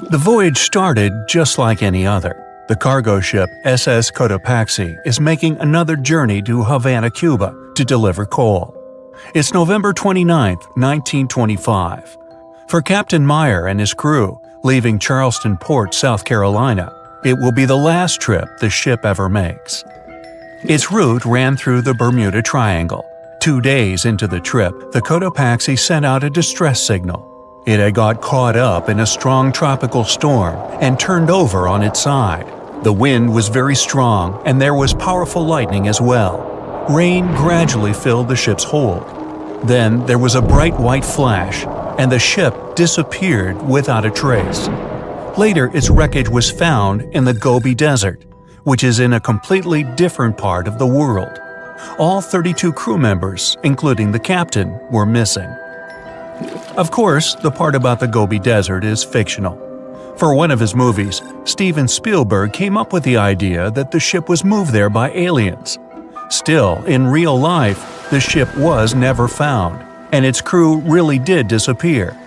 The voyage started just like any other. The cargo ship SS Cotopaxi is making another journey to Havana, Cuba, to deliver coal. It's November 29, 1925. For Captain Meyer and his crew, leaving Charleston Port, South Carolina, it will be the last trip the ship ever makes. Its route ran through the Bermuda Triangle. 2 days into the trip, the Cotopaxi sent out a distress signal. It had got caught up in a strong tropical storm and turned over on its side. The wind was very strong and there was powerful lightning as well. Rain gradually filled the ship's hold. Then there was a bright white flash, and the ship disappeared without a trace. Later, its wreckage was found in the Gobi Desert, which is in a completely different part of the world. All 32 crew members, including the captain, were missing. Of course, the part about the Gobi Desert is fictional. For one of his movies, Steven Spielberg came up with the idea that the ship was moved there by aliens. Still, in real life, the ship was never found, and its crew really did disappear.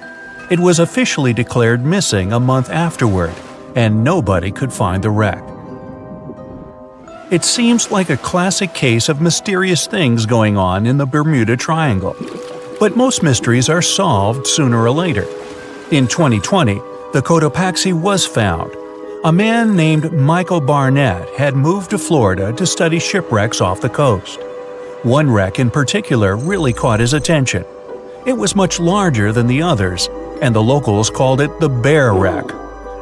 It was officially declared missing a month afterward, and nobody could find the wreck. It seems like a classic case of mysterious things going on in the Bermuda Triangle. But most mysteries are solved sooner or later. In 2020, the Cotopaxi was found. A man named Michael Barnett had moved to Florida to study shipwrecks off the coast. One wreck in particular really caught his attention. It was much larger than the others, and the locals called it the Bear Wreck.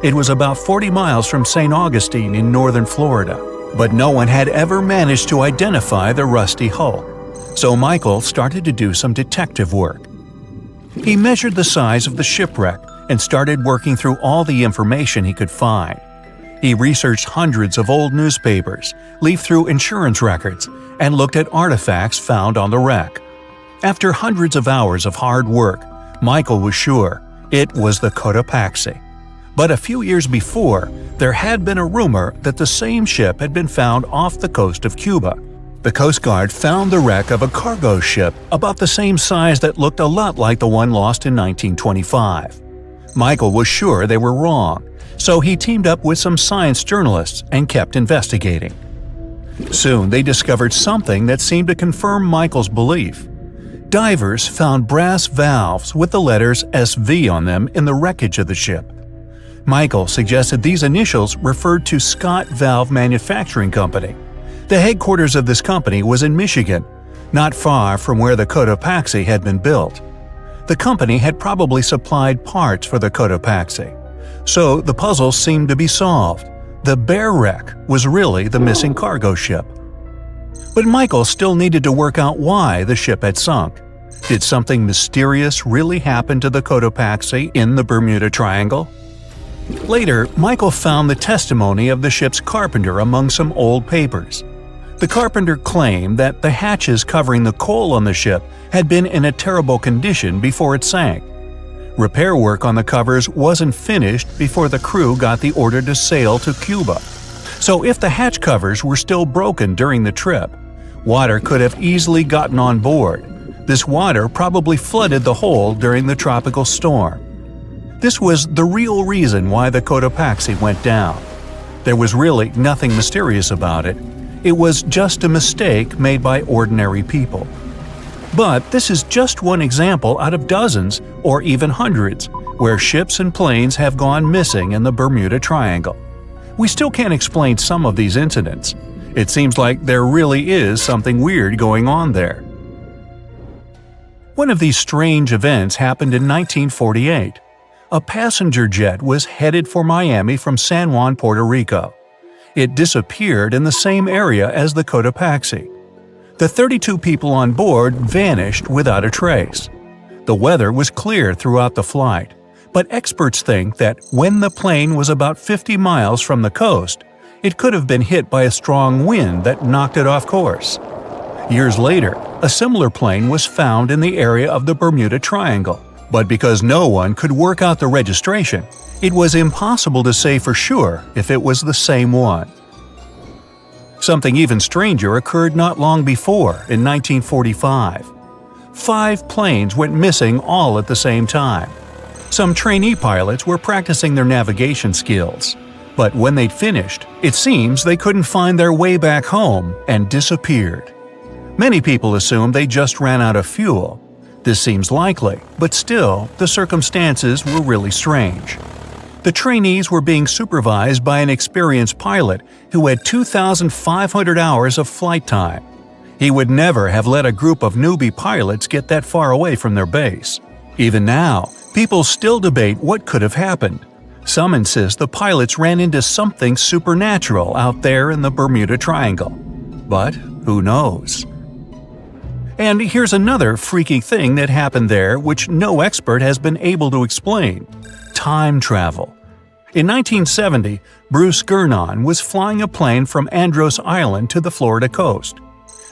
It was about 40 miles from St. Augustine in northern Florida, but no one had ever managed to identify the rusty hull. So Michael started to do some detective work. He measured the size of the shipwreck and started working through all the information he could find. He researched hundreds of old newspapers, leafed through insurance records, and looked at artifacts found on the wreck. After hundreds of hours of hard work, Michael was sure it was the Cotopaxi. But a few years before, there had been a rumor that the same ship had been found off the coast of Cuba. The Coast Guard found the wreck of a cargo ship about the same size that looked a lot like the one lost in 1925. Michael was sure they were wrong, so he teamed up with some science journalists and kept investigating. Soon they discovered something that seemed to confirm Michael's belief. Divers found brass valves with the letters SV on them in the wreckage of the ship. Michael suggested these initials referred to Scott Valve Manufacturing Company. The headquarters of this company was in Michigan, not far from where the Cotopaxi had been built. The company had probably supplied parts for the Cotopaxi. So the puzzle seemed to be solved. The Bear Wreck was really the missing cargo ship. But Michael still needed to work out why the ship had sunk. Did something mysterious really happen to the Cotopaxi in the Bermuda Triangle? Later, Michael found the testimony of the ship's carpenter among some old papers. The carpenter claimed that the hatches covering the coal on the ship had been in a terrible condition before it sank. Repair work on the covers wasn't finished before the crew got the order to sail to Cuba. So if the hatch covers were still broken during the trip, water could have easily gotten on board. This water probably flooded the hole during the tropical storm. This was the real reason why the Cotopaxi went down. There was really nothing mysterious about it. It was just a mistake made by ordinary people. But this is just one example out of dozens or even hundreds where ships and planes have gone missing in the Bermuda Triangle. We still can't explain some of these incidents. It seems like there really is something weird going on there. One of these strange events happened in 1948. A passenger jet was headed for Miami from San Juan, Puerto Rico. It disappeared in the same area as the Cotopaxi. The 32 people on board vanished without a trace. The weather was clear throughout the flight, but experts think that when the plane was about 50 miles from the coast, it could have been hit by a strong wind that knocked it off course. Years later, a similar plane was found in the area of the Bermuda Triangle, but because no one could work out the registration, it was impossible to say for sure if it was the same one. Something even stranger occurred not long before, in 1945. 5 planes went missing all at the same time. Some trainee pilots were practicing their navigation skills. But when they'd finished, it seems they couldn't find their way back home and disappeared. Many people assume they just ran out of fuel. This seems likely, but still, the circumstances were really strange. The trainees were being supervised by an experienced pilot who had 2,500 hours of flight time. He would never have let a group of newbie pilots get that far away from their base. Even now, people still debate what could have happened. Some insist the pilots ran into something supernatural out there in the Bermuda Triangle. But who knows? And here's another freaky thing that happened there which no expert has been able to explain: time travel. In 1970, Bruce Gernon was flying a plane from Andros Island to the Florida coast.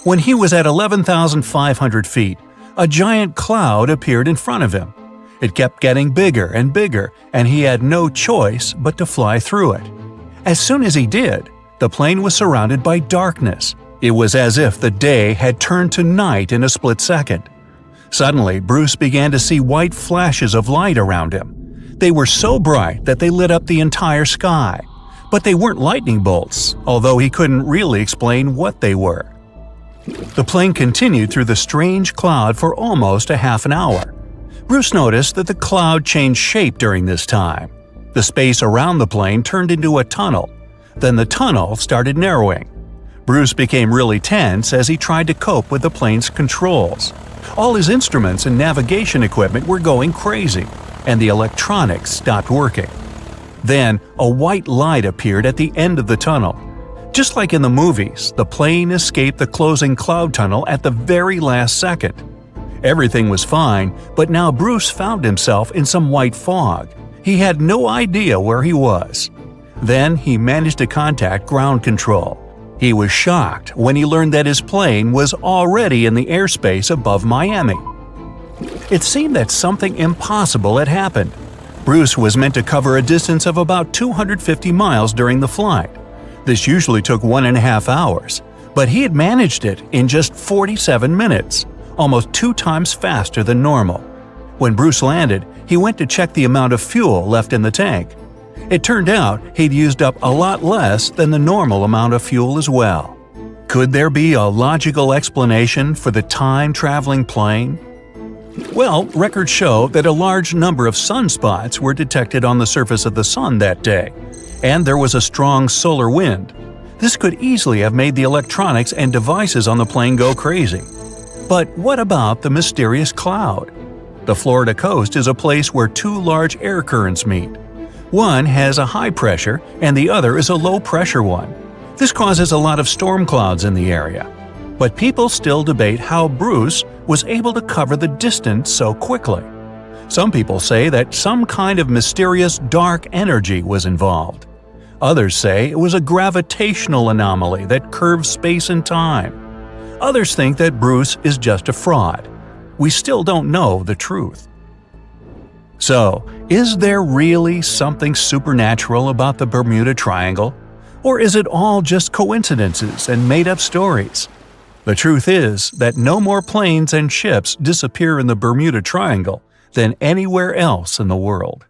When he was at 11,500 feet, a giant cloud appeared in front of him. It kept getting bigger and bigger, and he had no choice but to fly through it. As soon as he did, the plane was surrounded by darkness. It was as if the day had turned to night in a split second. Suddenly, Bruce began to see white flashes of light around him. They were so bright that they lit up the entire sky. But they weren't lightning bolts, although he couldn't really explain what they were. The plane continued through the strange cloud for almost a half an hour. Bruce noticed that the cloud changed shape during this time. The space around the plane turned into a tunnel. Then the tunnel started narrowing. Bruce became really tense as he tried to cope with the plane's controls. All his instruments and navigation equipment were going crazy, and the electronics stopped working. Then, a white light appeared at the end of the tunnel. Just like in the movies, the plane escaped the closing cloud tunnel at the very last second. Everything was fine, but now Bruce found himself in some white fog. He had no idea where he was. Then he managed to contact ground control. He was shocked when he learned that his plane was already in the airspace above Miami. It seemed that something impossible had happened. Bruce was meant to cover a distance of about 250 miles during the flight. This usually took 1.5 hours, but he had managed it in just 47 minutes, almost 2 times faster than normal. When Bruce landed, he went to check the amount of fuel left in the tank. It turned out he'd used up a lot less than the normal amount of fuel as well. Could there be a logical explanation for the time-traveling plane? Well, records show that a large number of sunspots were detected on the surface of the sun that day, and there was a strong solar wind. This could easily have made the electronics and devices on the plane go crazy. But what about the mysterious cloud? The Florida coast is a place where 2 large air currents meet. One has a high pressure and the other is a low pressure one. This causes a lot of storm clouds in the area. But people still debate how Bruce was able to cover the distance so quickly. Some people say that some kind of mysterious dark energy was involved. Others say it was a gravitational anomaly that curves space and time. Others think that Bruce is just a fraud. We still don't know the truth. So, is there really something supernatural about the Bermuda Triangle? Or is it all just coincidences and made-up stories? The truth is that no more planes and ships disappear in the Bermuda Triangle than anywhere else in the world.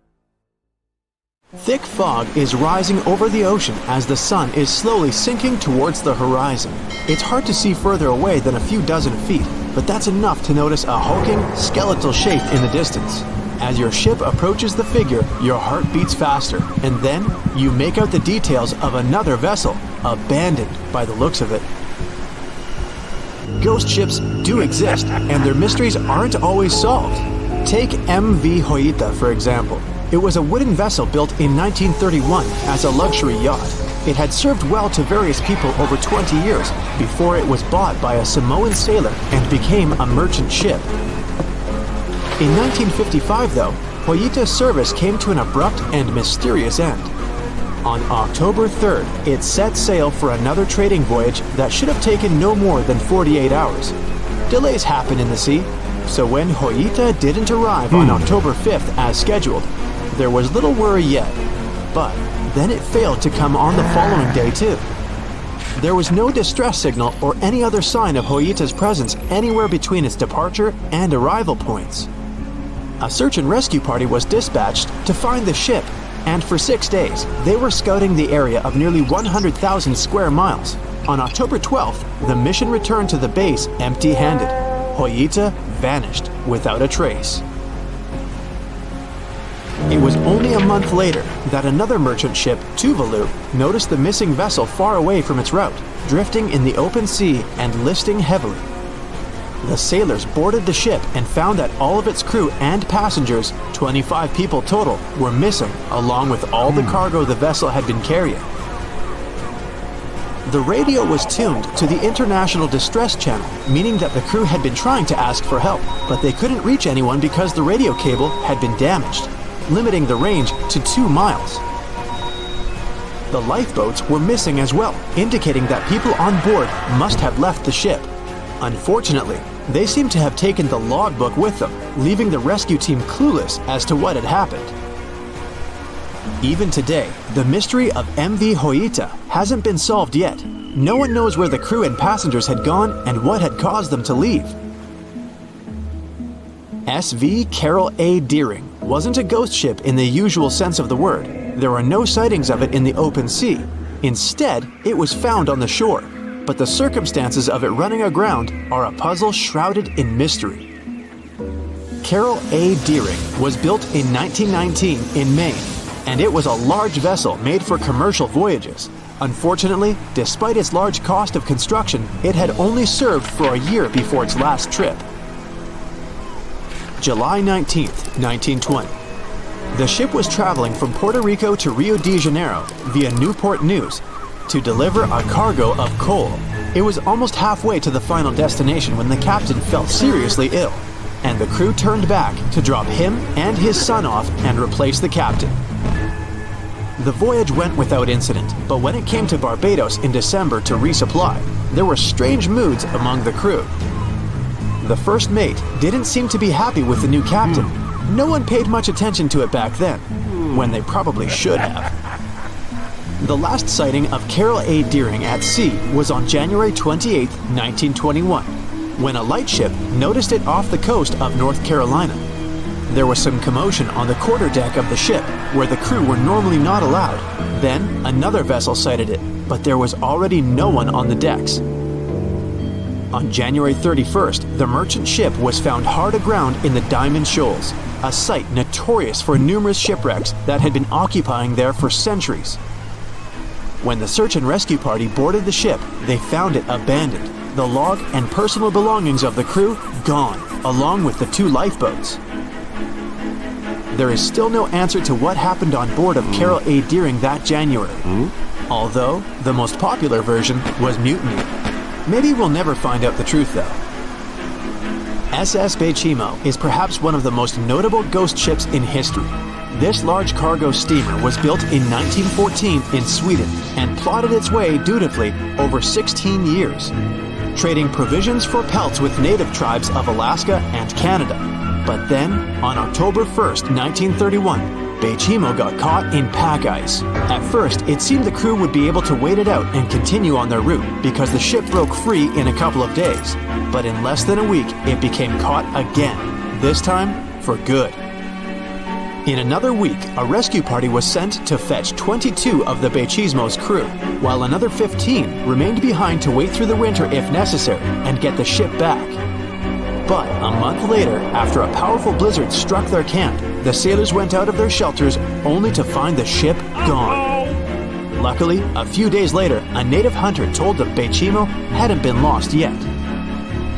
Thick fog is rising over the ocean as the sun is slowly sinking towards the horizon. It's hard to see further away than a few dozen feet, but that's enough to notice a hulking, skeletal shape in the distance. As your ship approaches the figure, your heart beats faster, and then you make out the details of another vessel, abandoned by the looks of it. Ghost ships do exist, and their mysteries aren't always solved. Take MV Hoita, for example. It was a wooden vessel built in 1931 as a luxury yacht. It had served well to various people over 20 years before it was bought by a Samoan sailor and became a merchant ship. In 1955, though, Hoita's service came to an abrupt and mysterious end. On October 3rd, it set sail for another trading voyage that should have taken no more than 48 hours. Delays happen in the sea, so when Hoita didn't arrive on October 5th as scheduled, there was little worry yet. But then it failed to come on the following day too. There was no distress signal or any other sign of Hoita's presence anywhere between its departure and arrival points. A search and rescue party was dispatched to find the ship, and for 6 days, they were scouting the area of nearly 100,000 square miles. On October 12th, the mission returned to the base empty-handed. Hoyita vanished without a trace. It was only a month later that another merchant ship, Tuvalu, noticed the missing vessel far away from its route, drifting in the open sea and listing heavily. The sailors boarded the ship and found that all of its crew and passengers, 25 people total, were missing, along with all the cargo the vessel had been carrying. The radio was tuned to the International Distress Channel, meaning that the crew had been trying to ask for help, but they couldn't reach anyone because the radio cable had been damaged, limiting the range to 2 miles. The lifeboats were missing as well, indicating that people on board must have left the ship. Unfortunately, they seem to have taken the logbook with them, leaving the rescue team clueless as to what had happened. Even today, the mystery of MV Hoyita hasn't been solved yet. No one knows where the crew and passengers had gone and what had caused them to leave. SV Carol A. Deering wasn't a ghost ship in the usual sense of the word. There are no sightings of it in the open sea. Instead, it was found on the shore, but the circumstances of it running aground are a puzzle shrouded in mystery. Carol A. Deering was built in 1919 in Maine, and it was a large vessel made for commercial voyages. Unfortunately, despite its large cost of construction, it had only served for a year before its last trip. July 19, 1920. The ship was traveling from Puerto Rico to Rio de Janeiro via Newport News to deliver a cargo of coal. It was almost halfway to the final destination when the captain fell seriously ill, and the crew turned back to drop him and his son off and replace the captain. The voyage went without incident, but when it came to Barbados in December to resupply, there were strange moods among the crew. The first mate didn't seem to be happy with the new captain. No one paid much attention to it back then, when they probably should have. The last sighting of Carol A. Deering at sea was on January 28, 1921, when a lightship noticed it off the coast of North Carolina. There was some commotion on the quarterdeck of the ship, where the crew were normally not allowed. Then, another vessel sighted it, but there was already no one on the decks. On January 31st, the merchant ship was found hard aground in the Diamond Shoals, a site notorious for numerous shipwrecks that had been occupying there for centuries. When the search and rescue party boarded the ship, they found it abandoned, the log and personal belongings of the crew gone, along with the 2 lifeboats. There is still no answer to what happened on board of Carol A. Deering that January, although the most popular version was mutiny. Maybe we'll never find out the truth though. SS Bechimo is perhaps one of the most notable ghost ships in history. This large cargo steamer was built in 1914 in Sweden and plodded its way dutifully over 16 years, trading provisions for pelts with native tribes of Alaska and Canada. But then, on October 1st, 1931, Bechimo got caught in pack ice. At first, it seemed the crew would be able to wait it out and continue on their route because the ship broke free in a couple of days. But in less than a week, it became caught again, this time for good. In another week, a rescue party was sent to fetch 22 of the Bechimo's crew, while another 15 remained behind to wait through the winter if necessary and get the ship back. But a month later, after a powerful blizzard struck their camp, the sailors went out of their shelters only to find the ship gone. Luckily, a few days later, a native hunter told the Bechimo hadn't been lost yet.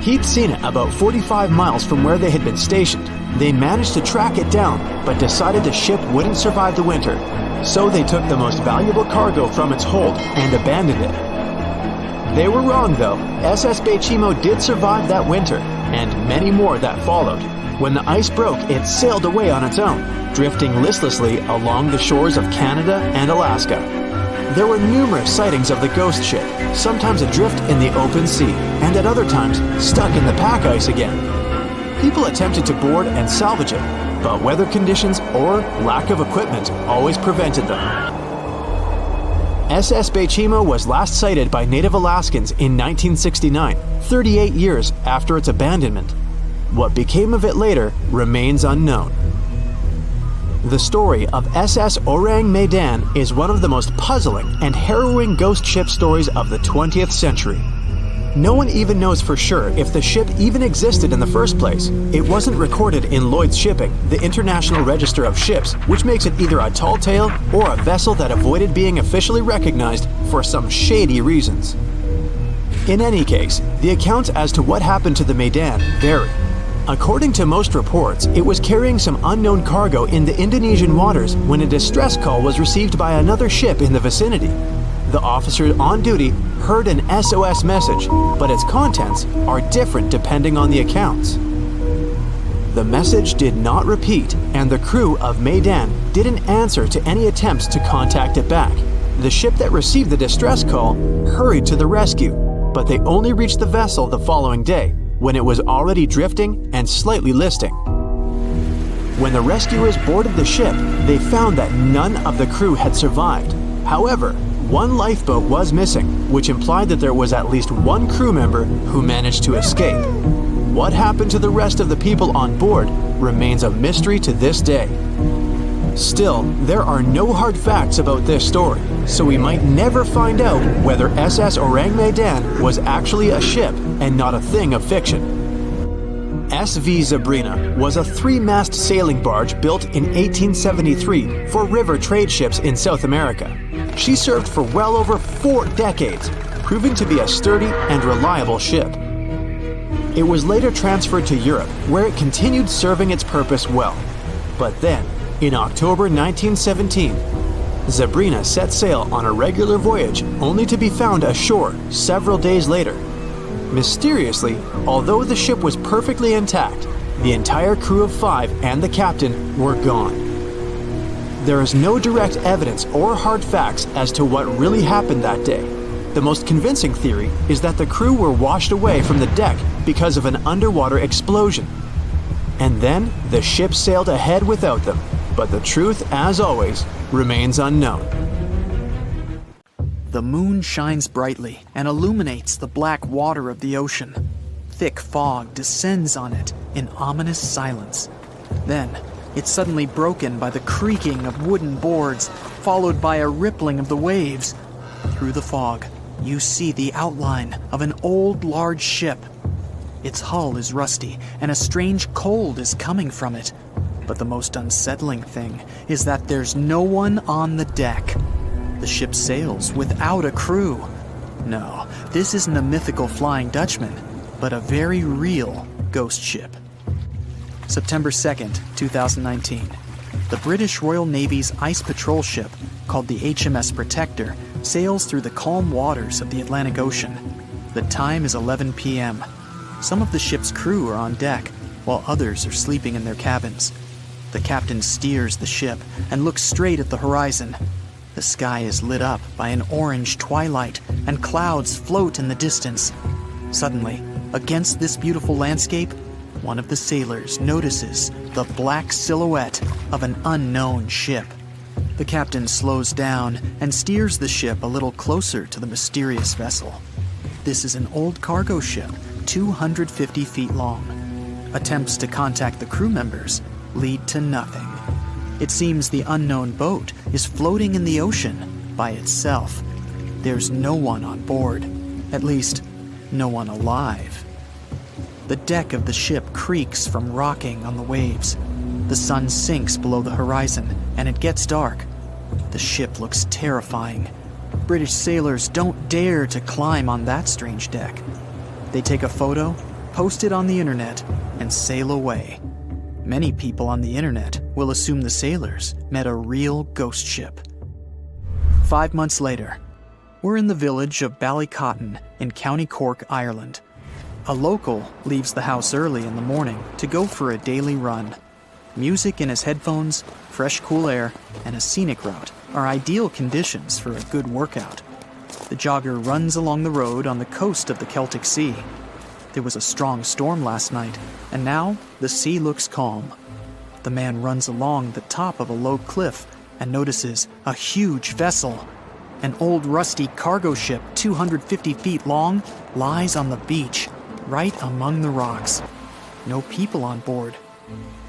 He'd seen it about 45 miles from where they had been stationed. They managed to track it down, but decided the ship wouldn't survive the winter. So they took the most valuable cargo from its hold and abandoned it. They were wrong though. SS Bechimo did survive that winter, and many more that followed. When the ice broke, it sailed away on its own, drifting listlessly along the shores of Canada and Alaska. There were numerous sightings of the ghost ship, sometimes adrift in the open sea, and at other times stuck in the pack ice again. People attempted to board and salvage it, but weather conditions or lack of equipment always prevented them. SS Bechimo was last sighted by native Alaskans in 1969, 38 years after its abandonment. What became of it later remains unknown. The story of SS Orang Medan is one of the most puzzling and harrowing ghost ship stories of the 20th century. No one even knows for sure if the ship even existed in the first place. It wasn't recorded in Lloyd's Shipping, the International Register of Ships, which makes it either a tall tale or a vessel that avoided being officially recognized for some shady reasons. In any case, the accounts as to what happened to the Medan vary. According to most reports, it was carrying some unknown cargo in the Indonesian waters when a distress call was received by another ship in the vicinity. The officer on duty heard an SOS message, but its contents are different depending on the accounts. The message did not repeat, and the crew of Medan didn't answer to any attempts to contact it back. The ship that received the distress call hurried to the rescue, but they only reached the vessel the following day, when it was already drifting and slightly listing. When the rescuers boarded the ship, they found that none of the crew had survived. However, one lifeboat was missing, which implied that there was at least one crew member who managed to escape. What happened to the rest of the people on board remains a mystery to this day. Still, there are no hard facts about this story, so we might never find out whether SS Orang Medan was actually a ship and not a thing of fiction. SV Zabrina was a 3-mast sailing barge built in 1873 for river trade ships in South America. She served for well over 4 decades, proving to be a sturdy and reliable ship. It was later transferred to Europe, where it continued serving its purpose well. But then, in October 1917, Zabrina set sail on a regular voyage only to be found ashore several days later. Mysteriously, although the ship was perfectly intact, the entire crew of 5 and the captain were gone. There is no direct evidence or hard facts as to what really happened that day. The most convincing theory is that the crew were washed away from the deck because of an underwater explosion. And then the ship sailed ahead without them, but the truth, as always, remains unknown. The moon shines brightly and illuminates the black water of the ocean. Thick fog descends on it in ominous silence. Then, it's suddenly broken by the creaking of wooden boards, followed by a rippling of the waves. Through the fog, you see the outline of an old, large ship. Its hull is rusty, and a strange cold is coming from it. But the most unsettling thing is that there's no one on the deck. The ship sails without a crew. No, this isn't a mythical Flying Dutchman, but a very real ghost ship. September 2nd, 2019. The British Royal Navy's ice patrol ship, called the HMS Protector, sails through the calm waters of the Atlantic Ocean. The time is 11 p.m. Some of the ship's crew are on deck, while others are sleeping in their cabins. The captain steers the ship and looks straight at the horizon. The sky is lit up by an orange twilight, and clouds float in the distance. Suddenly, against this beautiful landscape, one of the sailors notices the black silhouette of an unknown ship. The captain slows down and steers the ship a little closer to the mysterious vessel. This is an old cargo ship, 250 feet long. Attempts to contact the crew members lead to nothing. It seems the unknown boat is floating in the ocean by itself. There's no one on board, at least, no one alive. The deck of the ship creaks from rocking on the waves. The sun sinks below the horizon, and it gets dark. The ship looks terrifying. British sailors don't dare to climb on that strange deck. They take a photo, post it on the internet, and sail away. Many people on the internet will assume the sailors met a real ghost ship. 5 months later, we're in the village of Ballycotton in County Cork, Ireland. A local leaves the house early in the morning to go for a daily run. Music in his headphones, fresh cool air, and a scenic route are ideal conditions for a good workout. The jogger runs along the road on the coast of the Celtic Sea. There was a strong storm last night, and now the sea looks calm. The man runs along the top of a low cliff and notices a huge vessel. An old rusty cargo ship 250 feet long lies on the beach, right among the rocks. no people on board.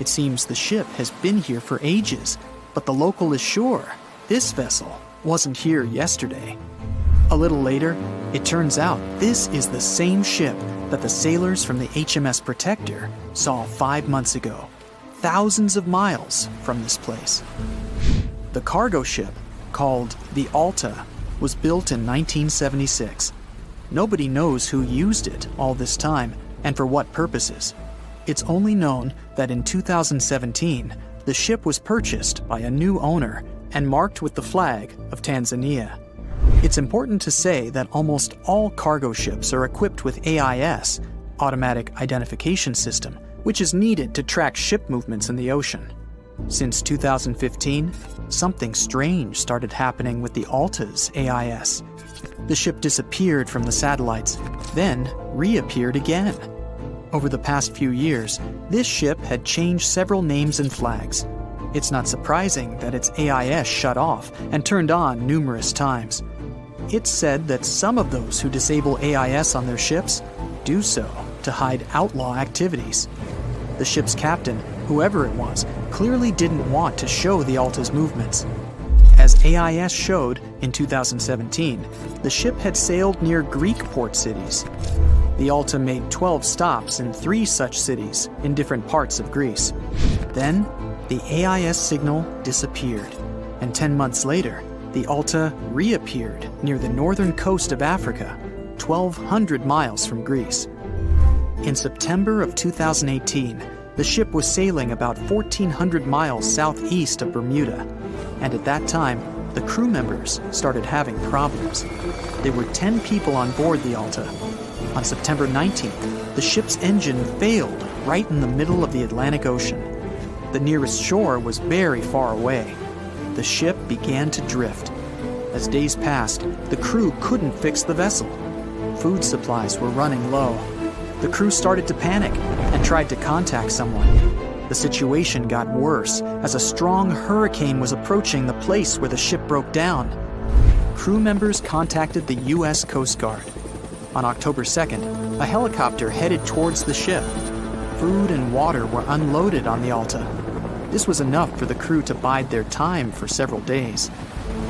It seems the ship has been here for ages, but the local is sure this vessel wasn't here yesterday. A little later, it turns out this is the same ship that the sailors from the HMS Protector saw 5 months ago, thousands of miles from this place. The cargo ship, called the Alta, was built in 1976. Nobody knows who used it all this time and for what purposes. It's only known that in 2017, the ship was purchased by a new owner and marked with the flag of Tanzania. It's important to say that almost all cargo ships are equipped with AIS, Automatic Identification System, which is needed to track ship movements in the ocean. Since 2015, something strange started happening with the Alta's AIS. The ship disappeared from the satellites, then reappeared again. Over the past few years, this ship had changed several names and flags. It's not surprising that its AIS shut off and turned on numerous times. It's said that some of those who disable AIS on their ships do so to hide outlaw activities. The ship's captain, whoever it was, clearly didn't want to show the Alta's movements. As AIS showed in 2017, the ship had sailed near Greek port cities. The Alta made 12 stops in 3 such cities in different parts of Greece. Then, the AIS signal disappeared, and 10 months later, the Alta reappeared near the northern coast of Africa, 1,200 miles from Greece. In September of 2018, the ship was sailing about 1,400 miles southeast of Bermuda, and at that time, the crew members started having problems. There were 10 people on board the Alta. On September 19th, the ship's engine failed right in the middle of the Atlantic Ocean. The nearest shore was very far away. The ship began to drift. As days passed, the crew couldn't fix the vessel. Food supplies were running low. The crew started to panic and tried to contact someone. The situation got worse as a strong hurricane was approaching the place where the ship broke down. Crew members contacted the U.S. Coast Guard. On October 2nd, a helicopter headed towards the ship. Food and water were unloaded on the Alta. This was enough for the crew to bide their time for several days.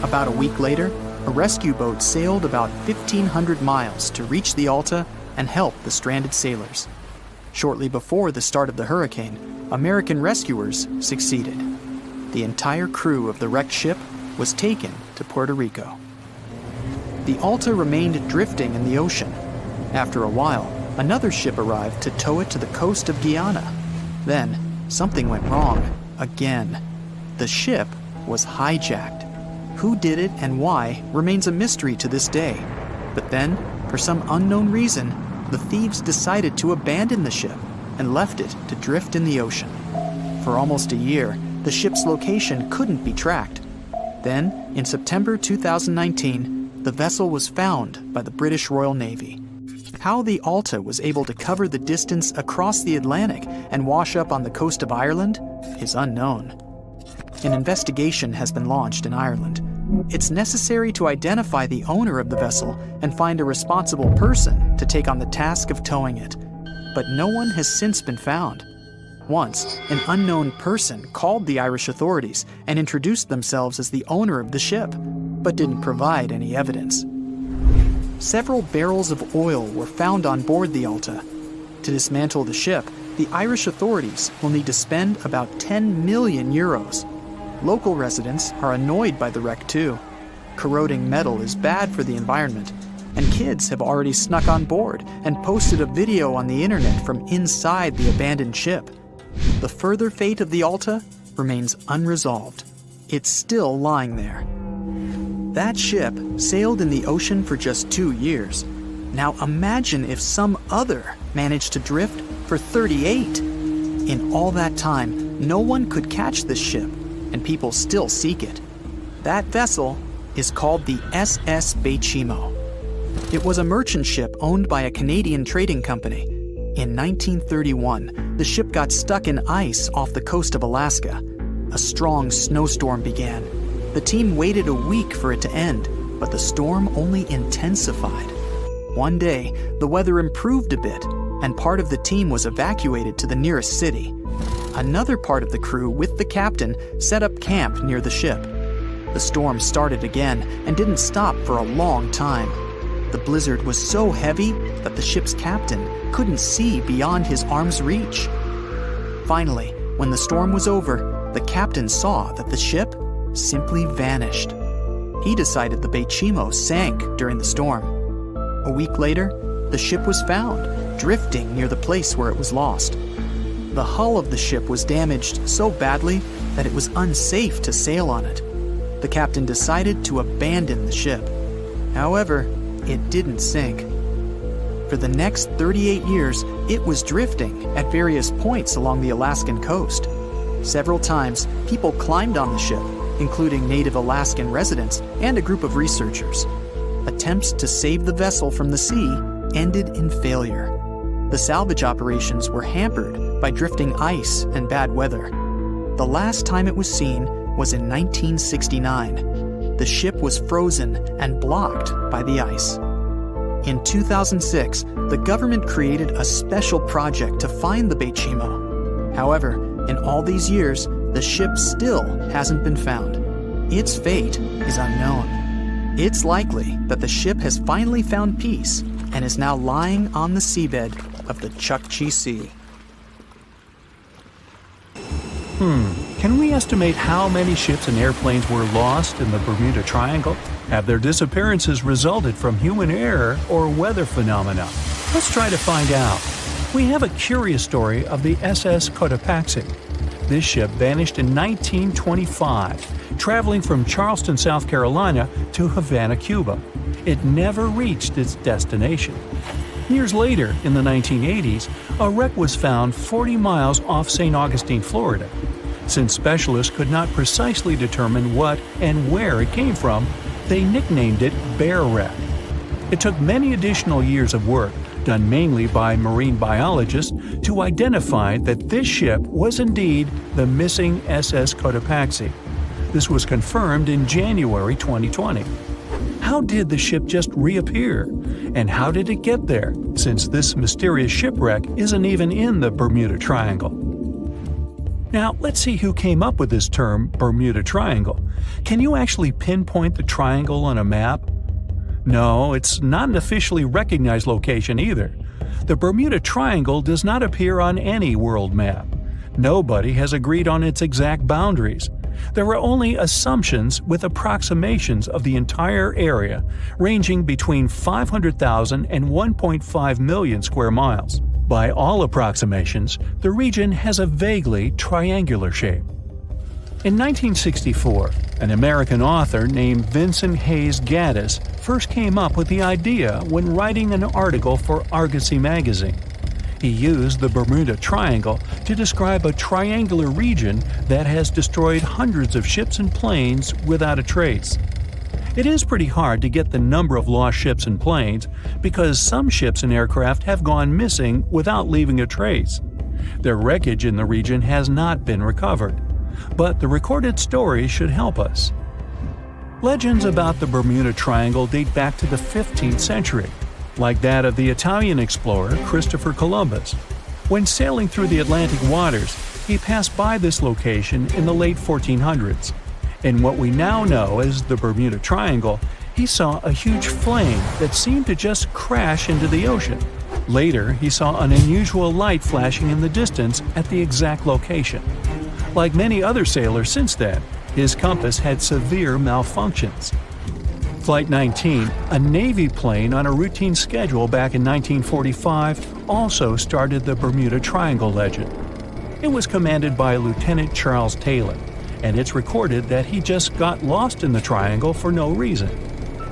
About a week later, a rescue boat sailed about 1,500 miles to reach the Alta and help the stranded sailors. Shortly before the start of the hurricane, American rescuers succeeded. The entire crew of the wrecked ship was taken to Puerto Rico. The Alta remained drifting in the ocean. After a while, another ship arrived to tow it to the coast of Guyana. Then, something went wrong again. The ship was hijacked. Who did it and why remains a mystery to this day. But then, for some unknown reason, the thieves decided to abandon the ship and left it to drift in the ocean. For almost a year, the ship's location couldn't be tracked. Then, in September 2019, the vessel was found by the British Royal Navy. How the Alta was able to cover the distance across the Atlantic and wash up on the coast of Ireland is unknown. An investigation has been launched in Ireland. It's necessary to identify the owner of the vessel and find a responsible person to take on the task of towing it. But no one has since been found. Once, an unknown person called the Irish authorities and introduced themselves as the owner of the ship, but didn't provide any evidence. Several barrels of oil were found on board the Alta. To dismantle the ship, the Irish authorities will need to spend about 10 million euros. Local residents are annoyed by the wreck too. Corroding metal is bad for the environment, and kids have already snuck on board and posted a video on the internet from inside the abandoned ship. The further fate of the Alta remains unresolved. It's still lying there. That ship sailed in the ocean for just 2 years. Now imagine if some other managed to drift for 38. In all that time, no one could catch this ship, and people still seek it. That vessel is called the SS Bechimo. It was a merchant ship owned by a Canadian trading company. In 1931, the ship got stuck in ice off the coast of Alaska. A strong snowstorm began. The team waited a week for it to end, but the storm only intensified. One day, the weather improved a bit, and part of the team was evacuated to the nearest city. Another part of the crew with the captain set up camp near the ship. The storm started again and didn't stop for a long time. The blizzard was so heavy that the ship's captain couldn't see beyond his arm's reach. Finally, when the storm was over, the captain saw that the ship simply vanished. He decided the Bechimo sank during the storm. A week later, the ship was found, drifting near the place where it was lost. The hull of the ship was damaged so badly that it was unsafe to sail on it. The captain decided to abandon the ship. However, it didn't sink. For the next 38 years, it was drifting at various points along the Alaskan coast. Several times, people climbed on the ship, including native Alaskan residents and a group of researchers. Attempts to save the vessel from the sea ended in failure. The salvage operations were hampered by drifting ice and bad weather. The last time it was seen was in 1969. The ship was frozen and blocked by the ice. In 2006, the government created a special project to find the Bechimo. However, in all these years, the ship still hasn't been found. Its fate is unknown. It's likely that the ship has finally found peace and is now lying on the seabed of the Chukchi Sea. Can we estimate how many ships and airplanes were lost in the Bermuda Triangle? Have their disappearances resulted from human error or weather phenomena? Let's try to find out. We have a curious story of the SS Cotopaxi. This ship vanished in 1925, traveling from Charleston, South Carolina to Havana, Cuba. It never reached its destination. Years later, in the 1980s, a wreck was found 40 miles off St. Augustine, Florida. Since specialists could not precisely determine what and where it came from, they nicknamed it Bear Wreck. It took many additional years of work, done mainly by marine biologists, to identify that this ship was indeed the missing SS Cotopaxi. This was confirmed in January 2020. How did the ship just reappear? And how did it get there, since this mysterious shipwreck isn't even in the Bermuda Triangle? Now, let's see who came up with this term, Bermuda Triangle. Can you actually pinpoint the triangle on a map? No, it's not an officially recognized location either. The Bermuda Triangle does not appear on any world map. Nobody has agreed on its exact boundaries. There are only assumptions with approximations of the entire area, ranging between 500,000 and 1.5 million square miles. By all approximations, the region has a vaguely triangular shape. In 1964, an American author named Vincent Hayes Gaddis first came up with the idea when writing an article for Argosy magazine. He used the Bermuda Triangle to describe a triangular region that has destroyed hundreds of ships and planes without a trace. It is pretty hard to get the number of lost ships and planes because some ships and aircraft have gone missing without leaving a trace. Their wreckage in the region has not been recovered, but the recorded stories should help us. Legends about the Bermuda Triangle date back to the 15th century, like that of the Italian explorer Christopher Columbus. When sailing through the Atlantic waters, he passed by this location in the late 1400s. In what we now know as the Bermuda Triangle, he saw a huge flame that seemed to just crash into the ocean. Later, he saw an unusual light flashing in the distance at the exact location. Like many other sailors since then, his compass had severe malfunctions. Flight 19, a Navy plane on a routine schedule back in 1945, also started the Bermuda Triangle legend. It was commanded by Lieutenant Charles Taylor, and it's recorded that he just got lost in the triangle for no reason.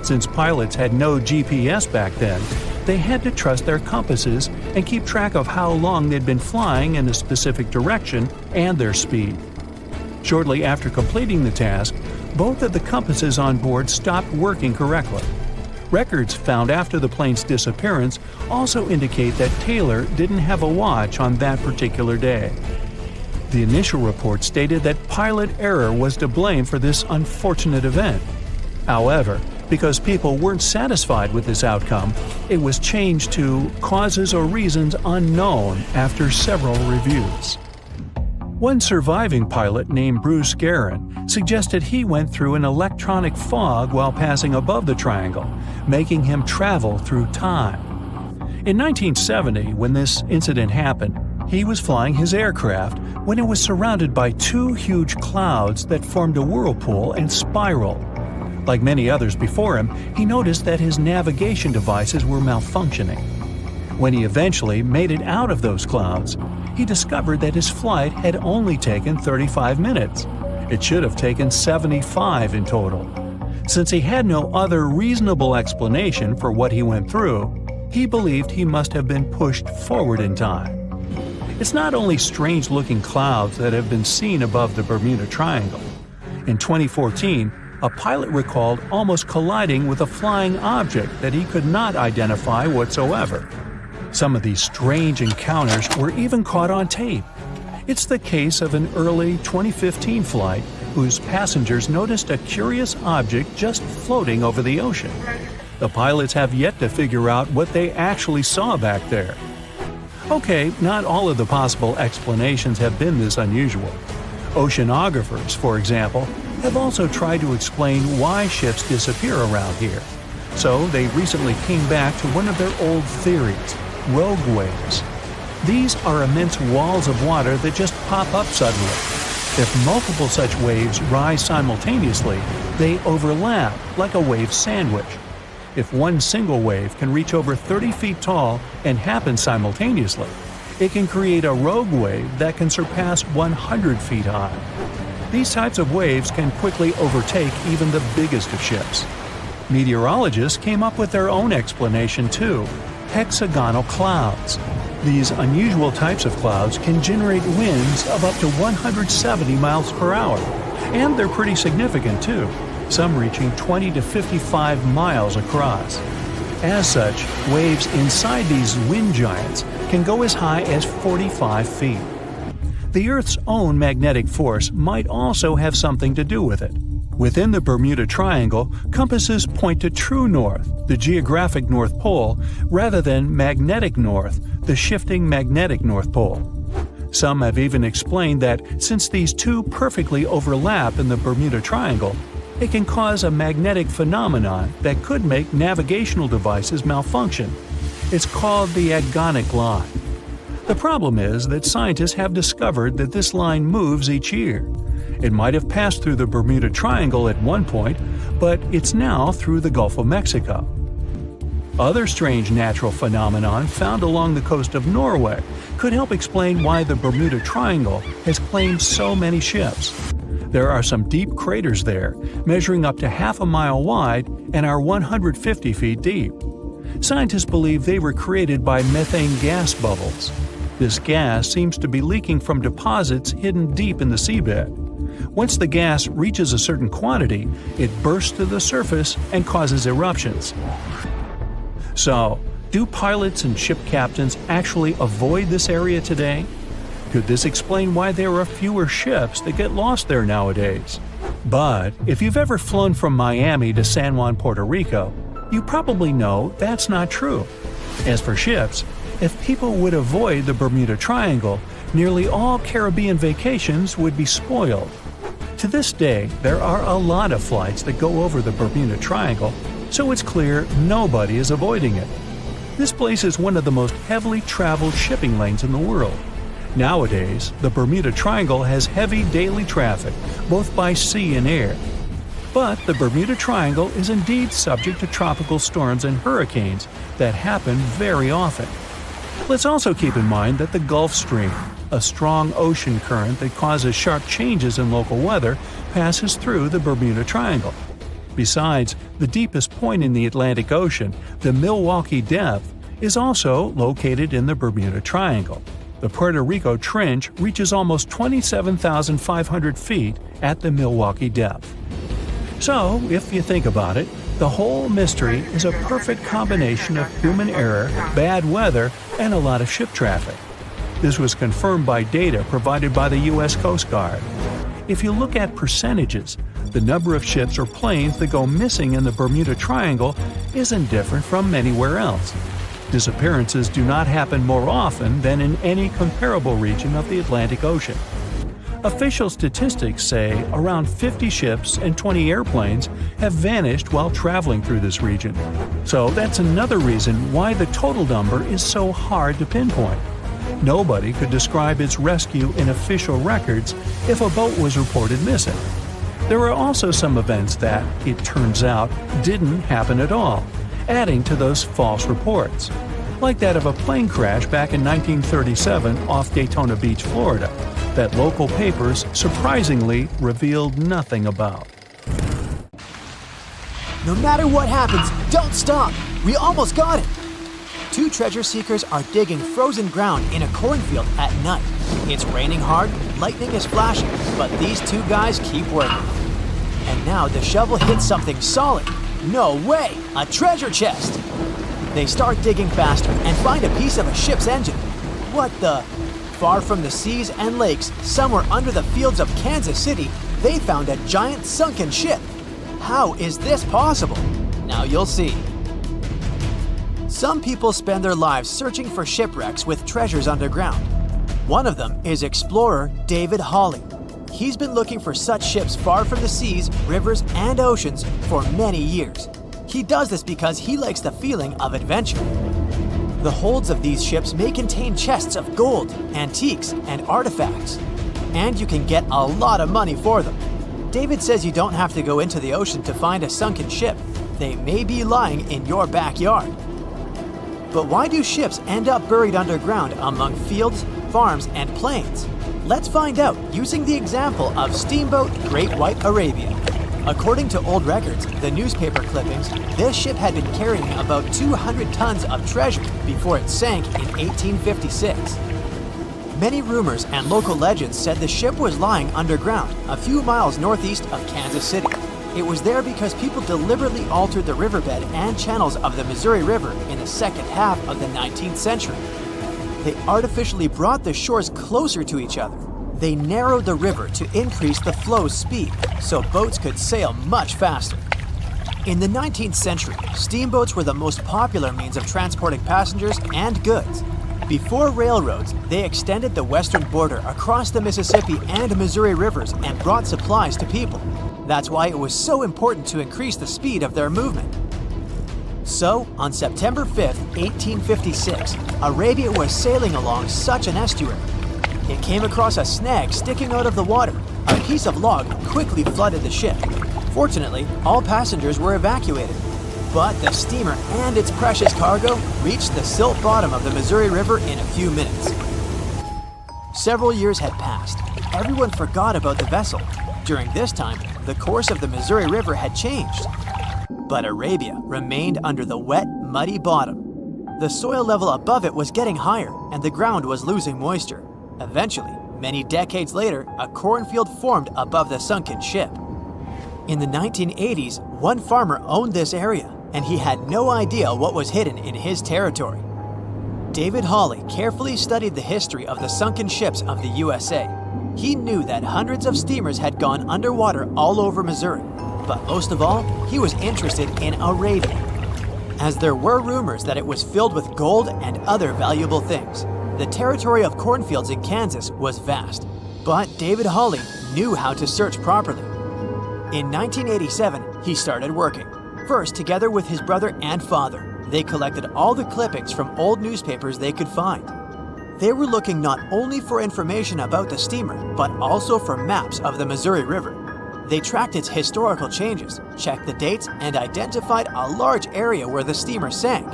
Since pilots had no GPS back then, they had to trust their compasses and keep track of how long they'd been flying in a specific direction and their speed. Shortly after completing the task, both of the compasses on board stopped working correctly. Records found after the plane's disappearance also indicate that Taylor didn't have a watch on that particular day. The initial report stated that pilot error was to blame for this unfortunate event. However, Because people weren't satisfied with this outcome, it was changed to causes or reasons unknown after several reviews. One surviving pilot named Bruce Guerin suggested he went through an electronic fog while passing above the triangle, making him travel through time. In 1970, when this incident happened, he was flying his aircraft when it was surrounded by two huge clouds that formed a whirlpool and spiraled. Like many others before him, he noticed that his navigation devices were malfunctioning. When he eventually made it out of those clouds, he discovered that his flight had only taken 35 minutes. It should have taken 75 in total. Since he had no other reasonable explanation for what he went through, he believed he must have been pushed forward in time. It's not only strange-looking clouds that have been seen above the Bermuda Triangle. In 2014, a pilot recalled almost colliding with a flying object that he could not identify whatsoever. Some of these strange encounters were even caught on tape. It's the case of an early 2015 flight whose passengers noticed a curious object just floating over the ocean. The pilots have yet to figure out what they actually saw back there. Okay, not all of the possible explanations have been this unusual. Oceanographers, for example, have also tried to explain why ships disappear around here. So they recently came back to one of their old theories: rogue waves. These are immense walls of water that just pop up suddenly. If multiple such waves rise simultaneously, they overlap like a wave sandwich. If one single wave can reach over 30 feet tall and happen simultaneously, it can create a rogue wave that can surpass 100 feet high. These types of waves can quickly overtake even the biggest of ships. Meteorologists came up with their own explanation too: hexagonal clouds. These unusual types of clouds can generate winds of up to 170 miles per hour, and they're pretty significant too, some reaching 20 to 55 miles across. As such, waves inside these wind giants can go as high as 45 feet. The Earth's own magnetic force might also have something to do with it. Within the Bermuda Triangle, compasses point to true north, the geographic North Pole, rather than magnetic north, the shifting magnetic North Pole. Some have even explained that since these two perfectly overlap in the Bermuda Triangle, it can cause a magnetic phenomenon that could make navigational devices malfunction. It's called the agonic line. The problem is that scientists have discovered that this line moves each year. It might have passed through the Bermuda Triangle at one point, but it's now through the Gulf of Mexico. Other strange natural phenomenon found along the coast of Norway could help explain why the Bermuda Triangle has claimed so many ships. There are some deep craters there, measuring up to half a mile wide and are 150 feet deep. Scientists believe they were created by methane gas bubbles. This gas seems to be leaking from deposits hidden deep in the seabed. Once the gas reaches a certain quantity, it bursts to the surface and causes eruptions. So, do pilots and ship captains actually avoid this area today? Could this explain why there are fewer ships that get lost there nowadays? But if you've ever flown from Miami to San Juan, Puerto Rico, you probably know that's not true. As for ships, if people would avoid the Bermuda Triangle, nearly all Caribbean vacations would be spoiled. To this day, there are a lot of flights that go over the Bermuda Triangle, so it's clear nobody is avoiding it. This place is one of the most heavily traveled shipping lanes in the world. Nowadays, the Bermuda Triangle has heavy daily traffic, both by sea and air. But the Bermuda Triangle is indeed subject to tropical storms and hurricanes that happen very often. Let's also keep in mind that the Gulf Stream, a strong ocean current that causes sharp changes in local weather, passes through the Bermuda Triangle. Besides, the deepest point in the Atlantic Ocean, the Milwaukee Depth, is also located in the Bermuda Triangle. The Puerto Rico Trench reaches almost 27,500 feet at the Milwaukee Depth. So, if you think about it, the whole mystery is a perfect combination of human error, bad weather, and a lot of ship traffic. This was confirmed by data provided by the U.S. Coast Guard. If you look at percentages, The number of ships or planes that go missing in the Bermuda Triangle isn't different from anywhere else. Disappearances do not happen more often than in any comparable region of the Atlantic Ocean. Official statistics say around 50 ships and 20 airplanes have vanished while traveling through this region. So that's another reason why the total number is so hard to pinpoint. Nobody could describe its rescue in official records if a boat was reported missing. There are also some events that, it turns out, didn't happen at all, adding to those false reports, like that of a plane crash back in 1937 off Daytona Beach, Florida, that local papers surprisingly revealed nothing about. No matter what happens, don't stop! We almost got it! Two treasure seekers are digging frozen ground in a cornfield at night. It's raining hard, lightning is flashing, but these two guys keep working. And now the shovel hits something solid. No way! A treasure chest! They start digging faster and find a piece of a ship's engine. What the? Far from the seas and lakes, somewhere under the fields of Kansas City, they found a giant sunken ship. How is this possible? Now you'll see. Some people spend their lives searching for shipwrecks with treasures underground. One of them is explorer David Hawley. He's been looking for such ships far from the seas, rivers, and oceans for many years. He does this because he likes the feeling of adventure. The holds of these ships may contain chests of gold, antiques, and artifacts. And you can get a lot of money for them. David says you don't have to go into the ocean to find a sunken ship. They may be lying in your backyard. But why do ships end up buried underground among fields, farms, and plains? Let's find out using the example of steamboat Great White Arabia. According to old records, the newspaper clippings, this ship had been carrying about 200 tons of treasure before it sank in 1856. Many rumors and local legends said the ship was lying underground, a few miles northeast of Kansas City. It was there because people deliberately altered the riverbed and channels of the Missouri River in the second half of the 19th century. They artificially brought the shores closer to each other. They narrowed the river to increase the flow's speed, so boats could sail much faster. In the 19th century, steamboats were the most popular means of transporting passengers and goods. Before railroads, they extended the western border across the Mississippi and Missouri rivers and brought supplies to people. That's why it was so important to increase the speed of their movement. So, on September 5, 1856, Arabia was sailing along such an estuary. It came across a snag sticking out of the water. A piece of log quickly flooded the ship. Fortunately, all passengers were evacuated. But the steamer and its precious cargo reached the silt bottom of the Missouri River in a few minutes. Several years had passed. Everyone forgot about the vessel. During this time, the course of the Missouri River had changed. But Arabia remained under the wet, muddy bottom. The soil level above it was getting higher, and the ground was losing moisture. Eventually, many decades later, a cornfield formed above the sunken ship. In the 1980s, one farmer owned this area, and he had no idea what was hidden in his territory. David Hawley carefully studied the history of the sunken ships of the USA. He knew that hundreds of steamers had gone underwater all over Missouri, but most of all, he was interested in Arabia, as there were rumors that it was filled with gold and other valuable things. The territory of cornfields in Kansas was vast, but David Hawley knew how to search properly. In 1987, he started working. First, together with his brother and father, they collected all the clippings from old newspapers they could find. They were looking not only for information about the steamer, but also for maps of the Missouri River. They tracked its historical changes, checked the dates, and identified a large area where the steamer sank.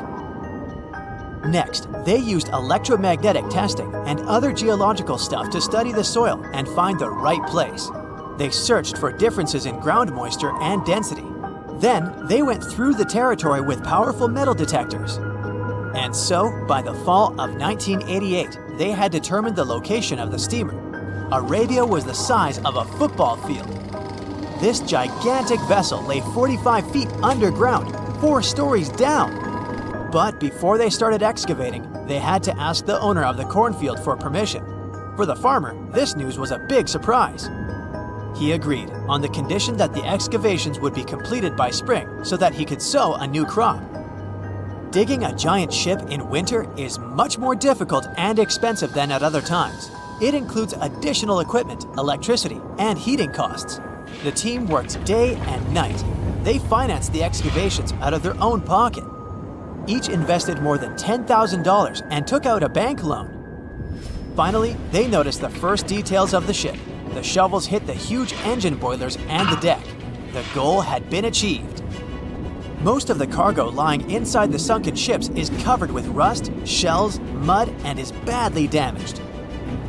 Next, they used electromagnetic testing and other geological stuff to study the soil and find the right place. They searched for differences in ground moisture and density. Then, they went through the territory with powerful metal detectors. And so, by the fall of 1988, they had determined the location of the steamer. Arabia was the size of a football field. This gigantic vessel lay 45 feet underground, 4 stories down. But before they started excavating, they had to ask the owner of the cornfield for permission. For the farmer, this news was a big surprise. He agreed on the condition that the excavations would be completed by spring so that he could sow a new crop. Digging a giant ship in winter is much more difficult and expensive than at other times. It includes additional equipment, electricity, and heating costs. The team worked day and night. They financed the excavations out of their own pocket. Each invested more than $10,000 and took out a bank loan. Finally, they noticed the first details of the ship. The shovels hit the huge engine boilers and the deck. The goal had been achieved. Most of the cargo lying inside the sunken ships is covered with rust, shells, mud, and is badly damaged.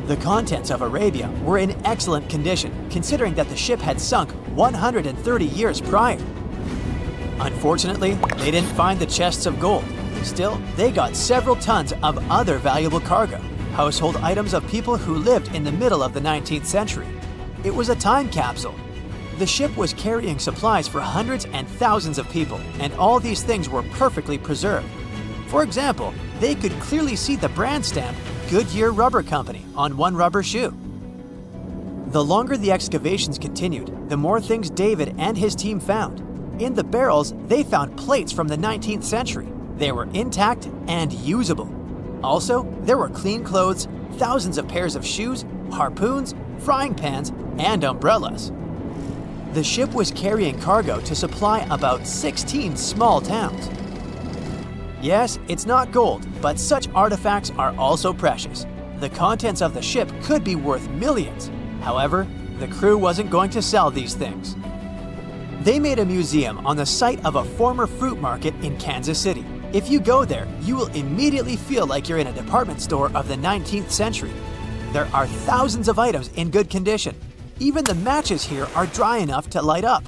The contents of Arabia were in excellent condition, considering that the ship had sunk 130 years prior. Unfortunately, they didn't find the chests of gold. Still, they got several tons of other valuable cargo, household items of people who lived in the middle of the 19th century. It was a time capsule. The ship was carrying supplies for hundreds and thousands of people, and all these things were perfectly preserved. For example, they could clearly see the brand stamp Goodyear Rubber Company on one rubber shoe. The longer the excavations continued, the more things David and his team found. In the barrels, they found plates from the 19th century. They were intact and usable. Also, there were clean clothes, thousands of pairs of shoes, harpoons, frying pans, and umbrellas. The ship was carrying cargo to supply about 16 small towns. Yes, it's not gold, but such artifacts are also precious. The contents of the ship could be worth millions. However, the crew wasn't going to sell these things. They made a museum on the site of a former fruit market in Kansas City. If you go there, you will immediately feel like you're in a department store of the 19th century. There are thousands of items in good condition. Even the matches here are dry enough to light up.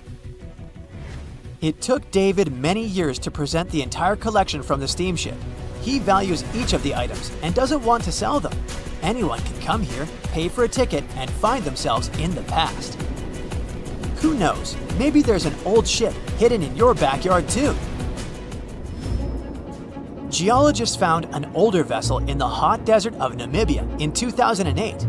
It took David many years to present the entire collection from the steamship. He values each of the items and doesn't want to sell them. Anyone can come here, pay for a ticket, and find themselves in the past. Who knows, maybe there's an old ship hidden in your backyard too. Geologists found an older vessel in the hot desert of Namibia in 2008.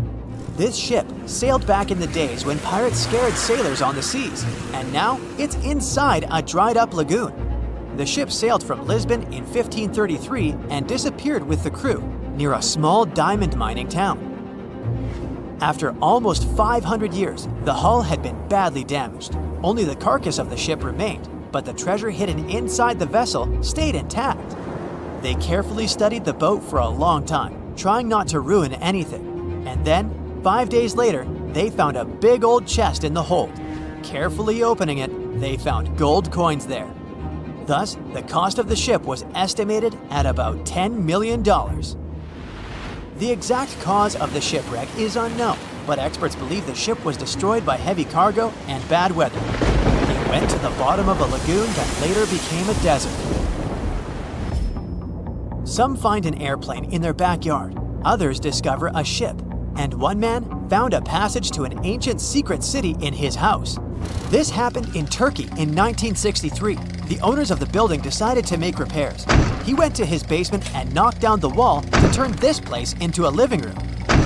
This ship sailed back in the days when pirates scared sailors on the seas, and now it's inside a dried-up lagoon. The ship sailed from Lisbon in 1533 and disappeared with the crew near a small diamond mining town. After almost 500 years, the hull had been badly damaged. Only the carcass of the ship remained, but the treasure hidden inside the vessel stayed intact. They carefully studied the boat for a long time, trying not to ruin anything. And then, 5 days later, they found a big old chest in the hold. Carefully opening it, they found gold coins there. Thus, the cost of the ship was estimated at about $10 million. The exact cause of the shipwreck is unknown, but experts believe the ship was destroyed by heavy cargo and bad weather. It went to the bottom of a lagoon that later became a desert. Some find an airplane in their backyard, others discover a ship, and one man found a passage to an ancient secret city in his house. This happened in Turkey in 1963. The owners of the building decided to make repairs. He went to his basement and knocked down the wall to turn this place into a living room.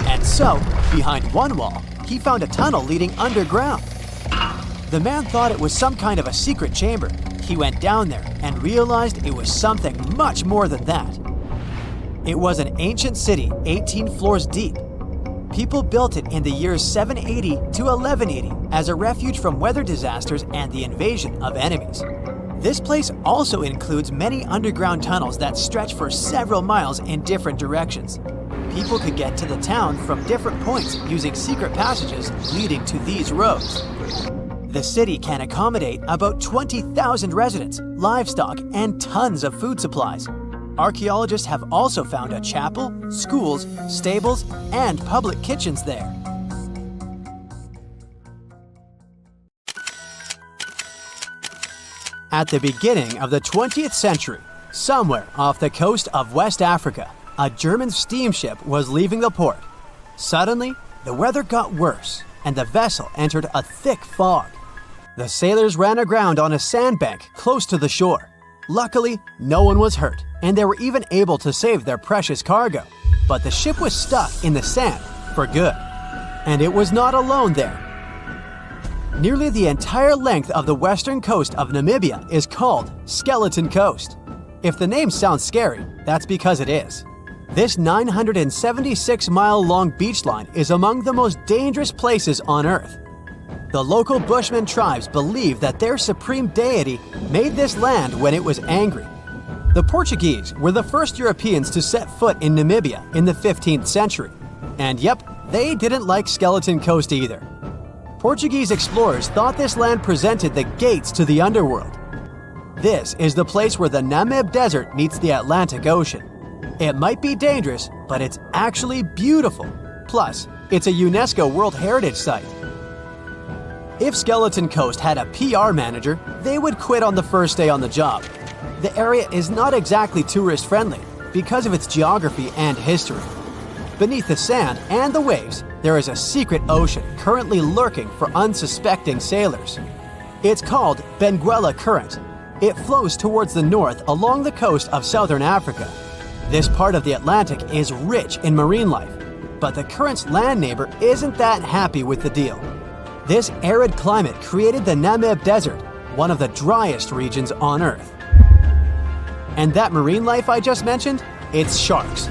And so, behind one wall, he found a tunnel leading underground. The man thought it was some kind of a secret chamber. He went down there and realized it was something much more than that. It was an ancient city 18 floors deep. People built it in the years 780 to 1180 as a refuge from weather disasters and the invasion of enemies. This place also includes many underground tunnels that stretch for several miles in different directions. People could get to the town from different points using secret passages leading to these roads. The city can accommodate about 20,000 residents, livestock, and tons of food supplies. Archaeologists have also found a chapel, schools, stables, and public kitchens there. At the beginning of the 20th century, somewhere off the coast of West Africa, a German steamship was leaving the port. Suddenly, the weather got worse, and the vessel entered a thick fog. The sailors ran aground on a sandbank close to the shore. Luckily, no one was hurt, and they were even able to save their precious cargo. But the ship was stuck in the sand for good. And it was not alone there. Nearly the entire length of the western coast of Namibia is called Skeleton Coast. If the name sounds scary, that's because it is. This 976-mile-long beach line is among the most dangerous places on Earth. The local Bushman tribes believe that their supreme deity made this land when it was angry. The Portuguese were the first Europeans to set foot in Namibia in the 15th century. And yep, they didn't like Skeleton Coast either. Portuguese explorers thought this land presented the gates to the underworld. This is the place where the Namib Desert meets the Atlantic Ocean. It might be dangerous, but it's actually beautiful. Plus, it's a UNESCO World Heritage Site. If Skeleton Coast had a PR manager, they would quit on the first day on the job. The area is not exactly tourist-friendly because of its geography and history. Beneath the sand and the waves, there is a secret ocean currently lurking for unsuspecting sailors. It's called Benguela Current. It flows towards the north along the coast of southern Africa. This part of the Atlantic is rich in marine life, but the current's land neighbor isn't that happy with the deal. This arid climate created the Namib Desert, one of the driest regions on Earth. And that marine life I just mentioned? It's sharks.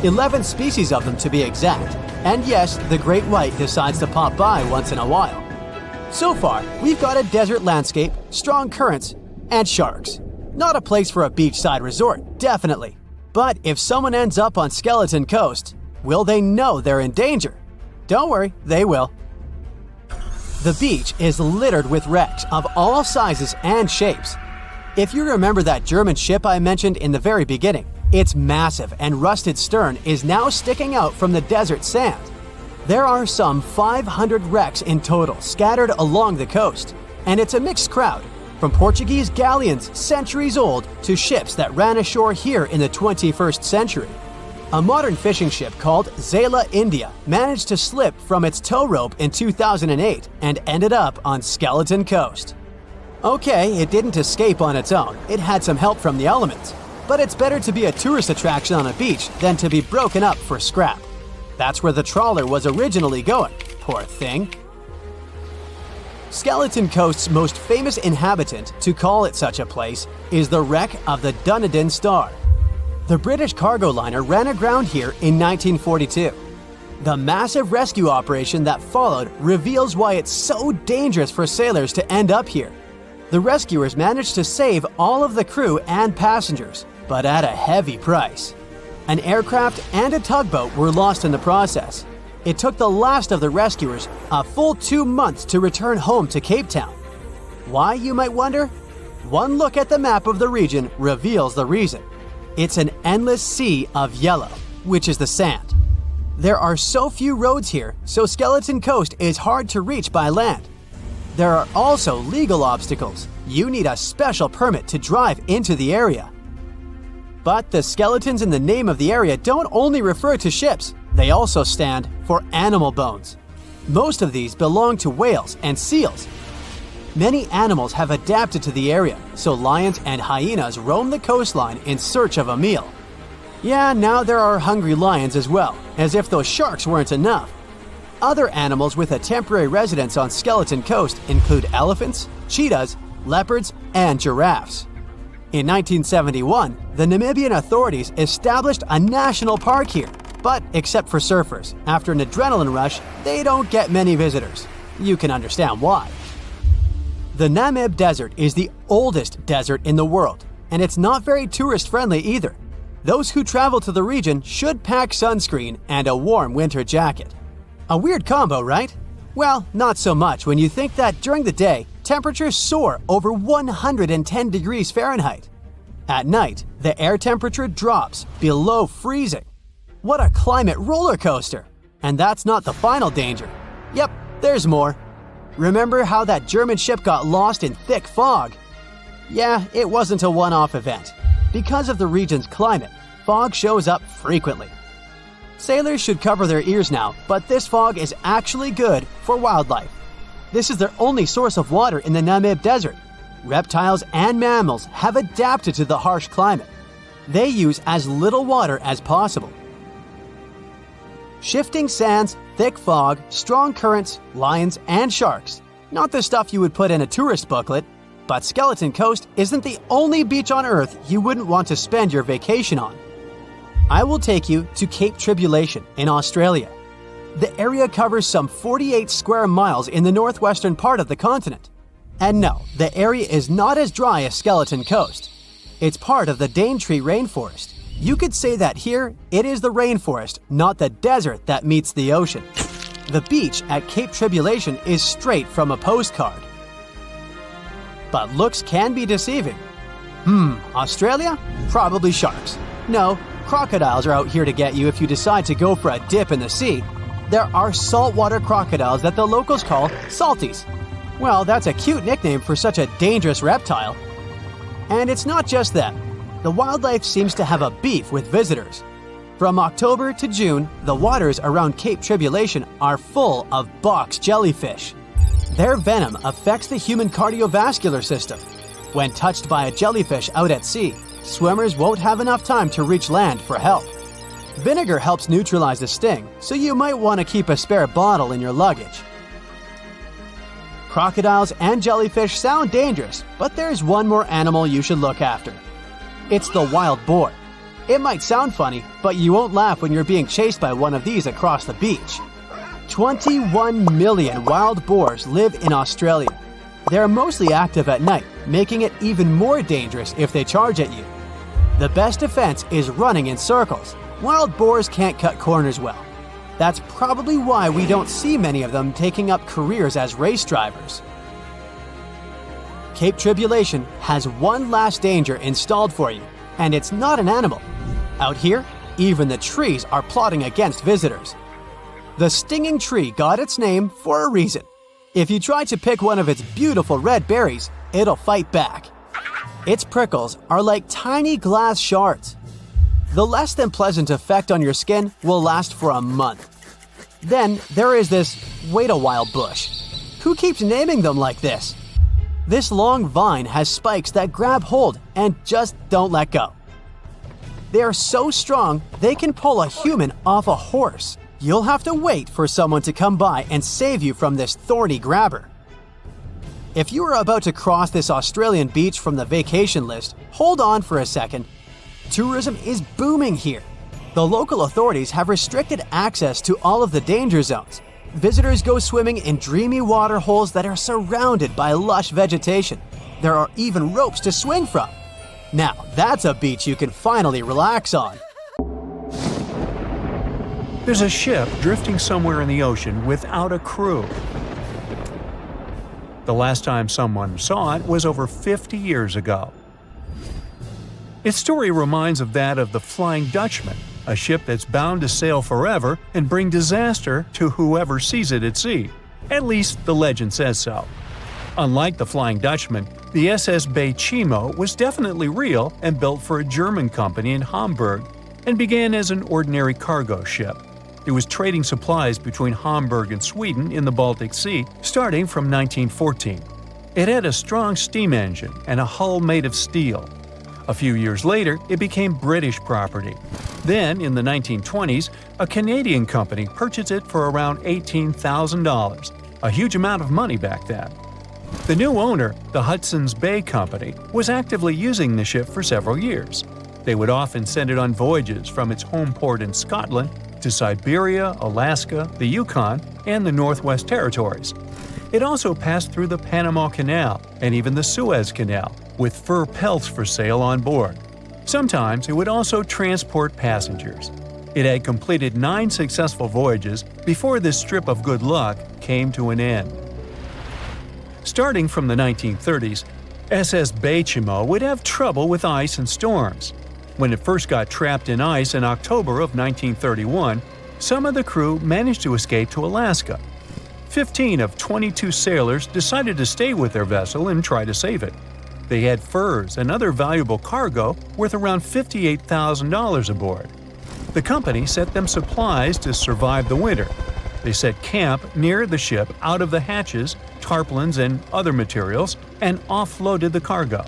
11 species of them to be exact. And yes, the great white decides to pop by once in a while. So far, we've got a desert landscape, strong currents, and sharks. Not a place for a beachside resort, definitely. But if someone ends up on Skeleton Coast, will they know they're in danger? Don't worry, they will. The beach is littered with wrecks of all sizes and shapes. If you remember that German ship I mentioned in the very beginning, its massive and rusted stern is now sticking out from the desert sand. There are some 500 wrecks in total scattered along the coast, and it's a mixed crowd, from Portuguese galleons centuries old to ships that ran ashore here in the 21st century. A modern fishing ship called Zela India managed to slip from its tow rope in 2008 and ended up on Skeleton Coast. Okay, it didn't escape on its own, it had some help from the elements. But it's better to be a tourist attraction on a beach than to be broken up for scrap. That's where the trawler was originally going, poor thing. Skeleton Coast's most famous inhabitant, to call it such a place, is the wreck of the Dunedin Star. The British cargo liner ran aground here in 1942. The massive rescue operation that followed reveals why it's so dangerous for sailors to end up here. The rescuers managed to save all of the crew and passengers, but at a heavy price. An aircraft and a tugboat were lost in the process. It took the last of the rescuers a full 2 months to return home to Cape Town. Why, you might wonder? One look at the map of the region reveals the reason. It's an endless sea of yellow, which is the sand. There are so few roads here, so Skeleton Coast is hard to reach by land. There are also legal obstacles. You need a special permit to drive into the area. But the skeletons in the name of the area don't only refer to ships, they also stand for animal bones. Most of these belong to whales and seals. Many animals have adapted to the area, so lions and hyenas roam the coastline in search of a meal. Yeah, now there are hungry lions as well, as if those sharks weren't enough. Other animals with a temporary residence on Skeleton Coast include elephants, cheetahs, leopards, and giraffes. In 1971, the Namibian authorities established a national park here, but except for surfers, after an adrenaline rush, they don't get many visitors. You can understand why. The Namib Desert is the oldest desert in the world, and it's not very tourist-friendly either. Those who travel to the region should pack sunscreen and a warm winter jacket. A weird combo, right? Well, not so much when you think that during the day, temperatures soar over 110 degrees Fahrenheit. At night, the air temperature drops below freezing. What a climate roller coaster! And that's not the final danger. Yep, there's more. Remember how that German ship got lost in thick fog? Yeah, it wasn't a one-off event. Because of the region's climate, fog shows up frequently. Sailors should cover their ears now, but this fog is actually good for wildlife. This is their only source of water in the Namib Desert. Reptiles and mammals have adapted to the harsh climate. They use as little water as possible. Shifting sands, thick fog, strong currents, lions, and sharks. Not the stuff you would put in a tourist booklet, but Skeleton Coast isn't the only beach on Earth you wouldn't want to spend your vacation on. I will take you to Cape Tribulation in Australia. The area covers some 48 square miles in the northwestern part of the continent. And no, the area is not as dry as Skeleton Coast. It's part of the Daintree rainforest. You could say that here, it is the rainforest, not the desert that meets the ocean. The beach at Cape Tribulation is straight from a postcard. But looks can be deceiving. Australia? Probably sharks. No, crocodiles are out here to get you if you decide to go for a dip in the sea. There are saltwater crocodiles that the locals call salties. Well, that's a cute nickname for such a dangerous reptile. And it's not just that. The wildlife seems to have a beef with visitors. From October to June, the waters around Cape Tribulation are full of box jellyfish. Their venom affects the human cardiovascular system. When touched by a jellyfish out at sea, swimmers won't have enough time to reach land for help. Vinegar helps neutralize the sting, so you might want to keep a spare bottle in your luggage. Crocodiles and jellyfish sound dangerous, but there's one more animal you should look after. It's the wild boar. It might sound funny, but you won't laugh when you're being chased by one of these across the beach. 21 million wild boars live in Australia. They're mostly active at night, making it even more dangerous if they charge at you. The best defense is running in circles. Wild boars can't cut corners well. That's probably why we don't see many of them taking up careers as race drivers. Cape Tribulation has one last danger installed for you, and it's not an animal. Out here, even the trees are plotting against visitors. The stinging tree got its name for a reason. If you try to pick one of its beautiful red berries, it'll fight back. Its prickles are like tiny glass shards. The less than pleasant effect on your skin will last for a month. Then there is this wait a while bush. Who keeps naming them like this? This long vine has spikes that grab hold and just don't let go. They are so strong they can pull a human off a horse. You'll have to wait for someone to come by and save you from this thorny grabber. If you are about to cross this Australian beach from the vacation list, hold on for a second. Tourism is booming here. The local authorities have restricted access to all of the danger zones. Visitors go swimming in dreamy water holes that are surrounded by lush vegetation. There are even ropes to swing from. Now, that's a beach you can finally relax on. There's a ship drifting somewhere in the ocean without a crew. The last time someone saw it was over 50 years ago. Its story reminds of that of the Flying Dutchman, a ship that's bound to sail forever and bring disaster to whoever sees it at sea. At least the legend says so. Unlike the Flying Dutchman, the SS Bay Chimo was definitely real and built for a German company in Hamburg and began as an ordinary cargo ship. It was trading supplies between Hamburg and Sweden in the Baltic Sea starting from 1914. It had a strong steam engine and a hull made of steel. A few years later, it became British property. Then, in the 1920s, a Canadian company purchased it for around $18,000, a huge amount of money back then. The new owner, the Hudson's Bay Company, was actively using the ship for several years. They would often send it on voyages from its home port in Scotland to Siberia, Alaska, the Yukon, and the Northwest Territories. It also passed through the Panama Canal and even the Suez Canal, with fur pelts for sale on board. Sometimes it would also transport passengers. It had completed 9 successful voyages before this strip of good luck came to an end. Starting from the 1930s, SS Bay Chimo would have trouble with ice and storms. When it first got trapped in ice in October of 1931, some of the crew managed to escape to Alaska. 15 of 22 sailors decided to stay with their vessel and try to save it. They had furs and other valuable cargo worth around $58,000 aboard. The company sent them supplies to survive the winter. They set camp near the ship out of the hatches, tarpaulins, and other materials, and offloaded the cargo.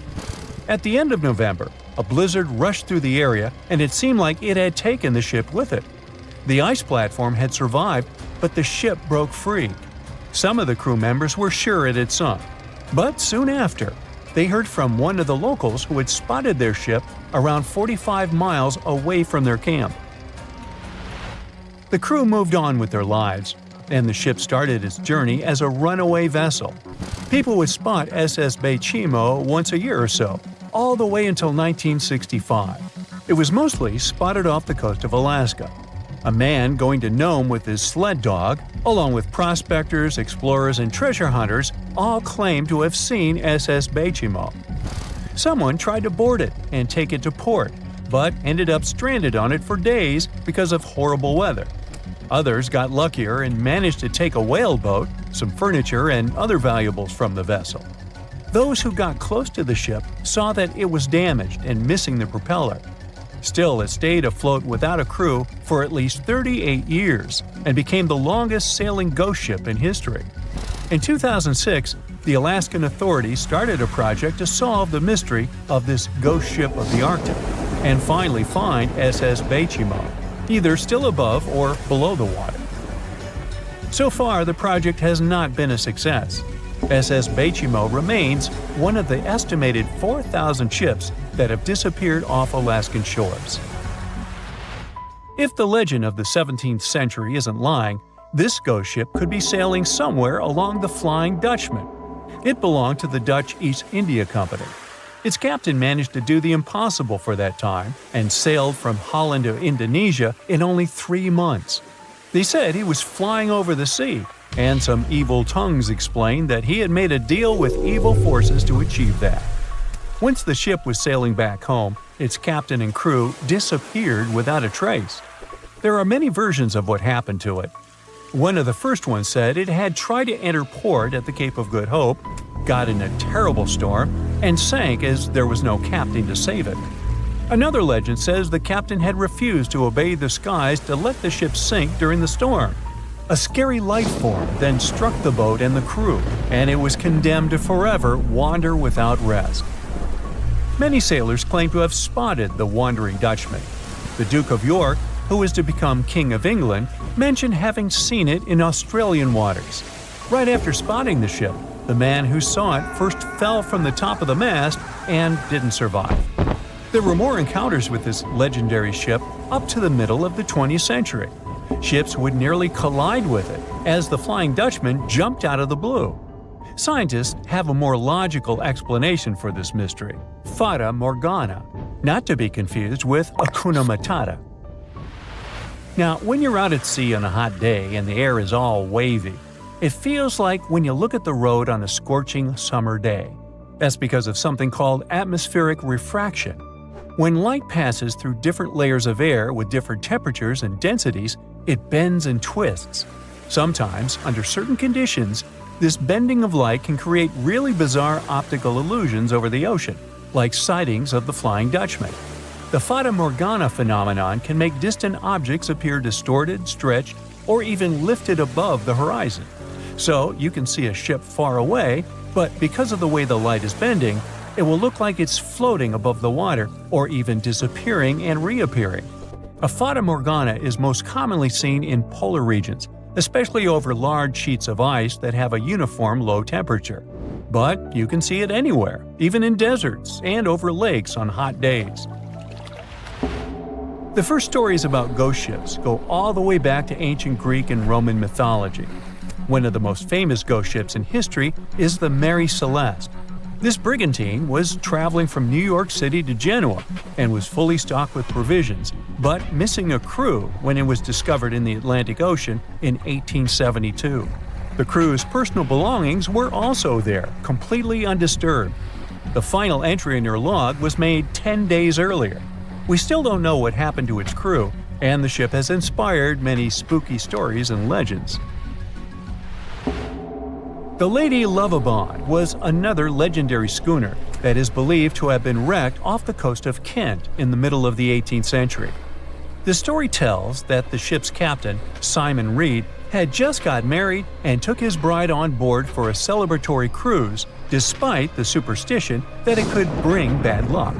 At the end of November, a blizzard rushed through the area, and it seemed like it had taken the ship with it. The ice platform had survived, but the ship broke free. Some of the crew members were sure it had sunk, but soon after, they heard from one of the locals who had spotted their ship around 45 miles away from their camp. The crew moved on with their lives, and the ship started its journey as a runaway vessel. People would spot SS Bechimo once a year or so, all the way until 1965. It was mostly spotted off the coast of Alaska. A man going to Nome with his sled dog, along with prospectors, explorers, and treasure hunters, all claimed to have seen SS Bechimo. Someone tried to board it and take it to port, but ended up stranded on it for days because of horrible weather. Others got luckier and managed to take a whaleboat, some furniture, and other valuables from the vessel. Those who got close to the ship saw that it was damaged and missing the propeller. Still, it stayed afloat without a crew for at least 38 years and became the longest sailing ghost ship in history. In 2006, the Alaskan authorities started a project to solve the mystery of this ghost ship of the Arctic and finally find SS Bechimo, either still above or below the water. So far, the project has not been a success. SS Bechimo remains one of the estimated 4,000 ships that have disappeared off Alaskan shores. If the legend of the 17th century isn't lying, this ghost ship could be sailing somewhere along the Flying Dutchman. It belonged to the Dutch East India Company. Its captain managed to do the impossible for that time and sailed from Holland to Indonesia in only 3 months. They said he was flying over the sea, and some evil tongues explained that he had made a deal with evil forces to achieve that. Once the ship was sailing back home, its captain and crew disappeared without a trace. There are many versions of what happened to it. One of the first ones said it had tried to enter port at the Cape of Good Hope, got in a terrible storm, and sank as there was no captain to save it. Another legend says the captain had refused to obey the skies to let the ship sink during the storm. A scary life form then struck the boat and the crew, and it was condemned to forever wander without rest. Many sailors claim to have spotted the Wandering Dutchman. The Duke of York, who was to become King of England, mentioned having seen it in Australian waters. Right after spotting the ship, the man who saw it first fell from the top of the mast and didn't survive. There were more encounters with this legendary ship up to the middle of the 20th century. Ships would nearly collide with it as the Flying Dutchman jumped out of the blue. Scientists have a more logical explanation for this mystery: Fata Morgana, not to be confused with Hakuna Matata. Now, when you're out at sea on a hot day and the air is all wavy, it feels like when you look at the road on a scorching summer day. That's because of something called atmospheric refraction. When light passes through different layers of air with different temperatures and densities, it bends and twists. Sometimes, under certain conditions, this bending of light can create really bizarre optical illusions over the ocean, like sightings of the Flying Dutchman. The Fata Morgana phenomenon can make distant objects appear distorted, stretched, or even lifted above the horizon. So you can see a ship far away, but because of the way the light is bending, it will look like it's floating above the water or even disappearing and reappearing. A Fata Morgana is most commonly seen in polar regions, especially over large sheets of ice that have a uniform low temperature. But you can see it anywhere, even in deserts and over lakes on hot days. The first stories about ghost ships go all the way back to ancient Greek and Roman mythology. One of the most famous ghost ships in history is the Mary Celeste. This brigantine was traveling from New York City to Genoa and was fully stocked with provisions, but missing a crew when it was discovered in the Atlantic Ocean in 1872. The crew's personal belongings were also there, completely undisturbed. The final entry in her log was made 10 days earlier. We still don't know what happened to its crew, and the ship has inspired many spooky stories and legends. The Lady Lovibond was another legendary schooner that is believed to have been wrecked off the coast of Kent in the middle of the 18th century. The story tells that the ship's captain, Simon Reed, had just got married and took his bride on board for a celebratory cruise, despite the superstition that it could bring bad luck.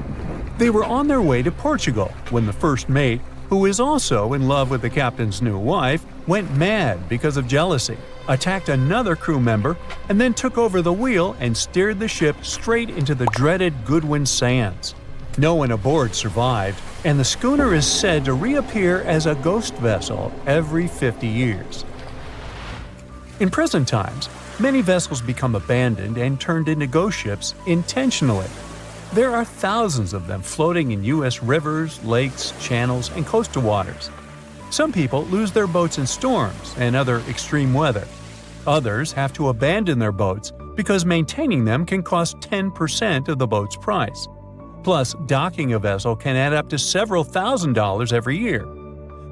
They were on their way to Portugal when the first mate, who is also in love with the captain's new wife, went mad because of jealousy, attacked another crew member, and then took over the wheel and steered the ship straight into the dreaded Goodwin Sands. No one aboard survived, and the schooner is said to reappear as a ghost vessel every 50 years. In present times, many vessels become abandoned and turned into ghost ships intentionally. There are thousands of them floating in U.S. rivers, lakes, channels, and coastal waters. Some people lose their boats in storms and other extreme weather. Others have to abandon their boats because maintaining them can cost 10% of the boat's price. Plus, docking a vessel can add up to several $1,000s every year.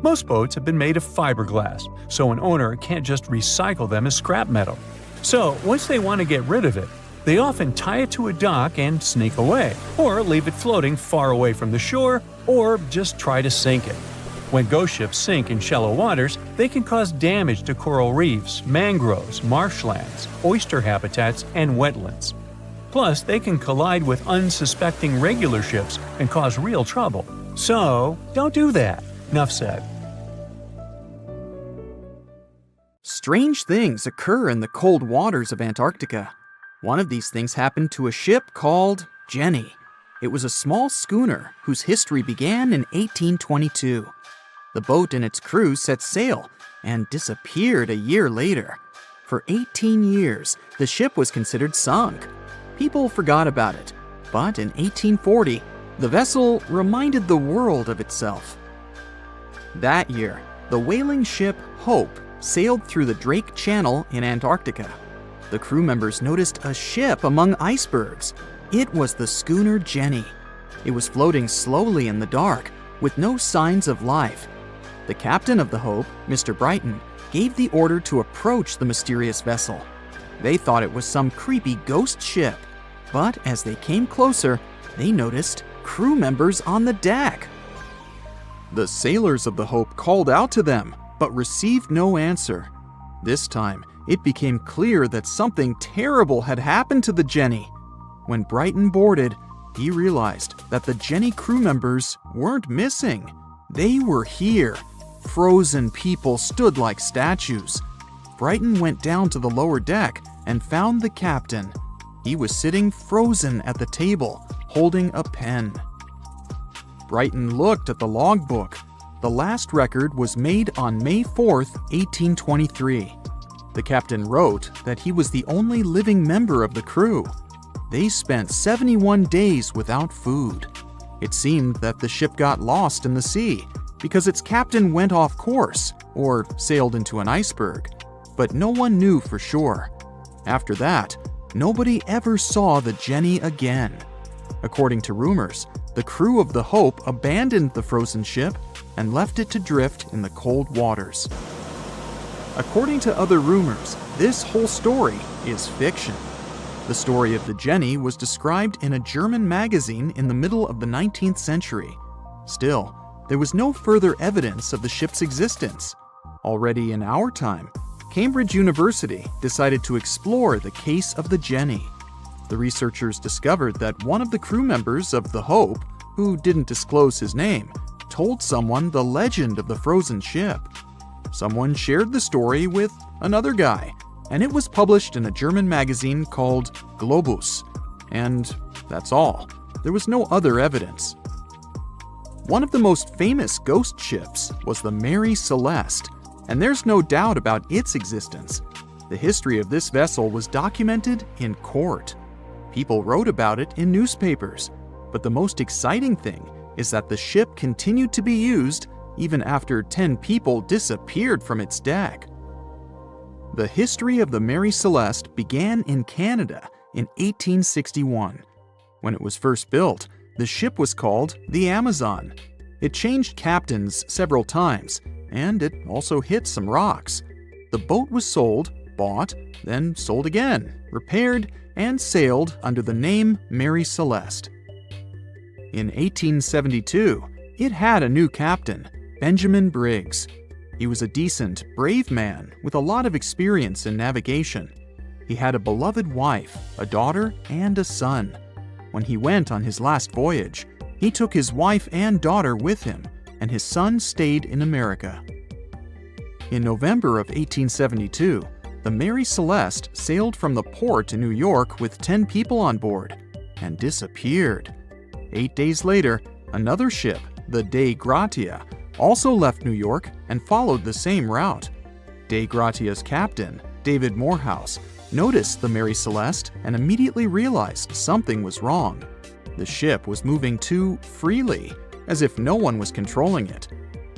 Most boats have been made of fiberglass, so an owner can't just recycle them as scrap metal. So, once they want to get rid of it, they often tie it to a dock and sneak away, or leave it floating far away from the shore, or just try to sink it. When ghost ships sink in shallow waters, they can cause damage to coral reefs, mangroves, marshlands, oyster habitats, and wetlands. Plus, they can collide with unsuspecting regular ships and cause real trouble. So, don't do that. Enough said. Strange things occur in the cold waters of Antarctica. One of these things happened to a ship called Jenny. It was a small schooner whose history began in 1822. The boat and its crew set sail and disappeared a year later. For 18 years, the ship was considered sunk. People forgot about it, but in 1840, the vessel reminded the world of itself. That year, the whaling ship Hope sailed through the Drake Channel in Antarctica. The crew members noticed a ship among icebergs. It was the schooner Jenny. It was floating slowly in the dark, with no signs of life. The captain of the Hope, Mr. Brighton, gave the order to approach the mysterious vessel. They thought it was some creepy ghost ship, but as they came closer, they noticed crew members on the deck. The sailors of the Hope called out to them, but received no answer. This time, it became clear that something terrible had happened to the Jenny. When Brighton boarded, he realized that the Jenny crew members weren't missing. They were here. Frozen people stood like statues. Brighton went down to the lower deck and found the captain. He was sitting frozen at the table, holding a pen. Brighton looked at the logbook. The last record was made on May 4th, 1823. The captain wrote that he was the only living member of the crew. They spent 71 days without food. It seemed that the ship got lost in the sea because its captain went off course or sailed into an iceberg, but no one knew for sure. After that, nobody ever saw the Jenny again. According to rumors, the crew of the Hope abandoned the frozen ship and left it to drift in the cold waters. According to other rumors, this whole story is fiction. The story of the Jenny was described in a German magazine in the middle of the 19th century. Still, there was no further evidence of the ship's existence. Already in our time, Cambridge University decided to explore the case of the Jenny. The researchers discovered that one of the crew members of the Hope, who didn't disclose his name, told someone the legend of the frozen ship. Someone shared the story with another guy, and it was published in a German magazine called Globus. And that's all. There was no other evidence. One of the most famous ghost ships was the Mary Celeste, and there's no doubt about its existence. The history of this vessel was documented in court. People wrote about it in newspapers, but the most exciting thing is that the ship continued to be used even after 10 people disappeared from its deck. The history of the Mary Celeste began in Canada in 1861. When it was first built, the ship was called the Amazon. It changed captains several times, and it also hit some rocks. The boat was sold, bought, then sold again, repaired, and sailed under the name Mary Celeste. In 1872, it had a new captain, Benjamin Briggs. He was a decent, brave man with a lot of experience in navigation. He had a beloved wife, a daughter, and a son. When he went on his last voyage, he took his wife and daughter with him, and his son stayed in America. In November of 1872, the Mary Celeste sailed from the port in New York with 10 people on board and disappeared. 8 days later, another ship, the Dei Gratia, also left New York and followed the same route. Dei Gratia's captain, David Morehouse, noticed the Mary Celeste and immediately realized something was wrong. The ship was moving too freely, as if no one was controlling it.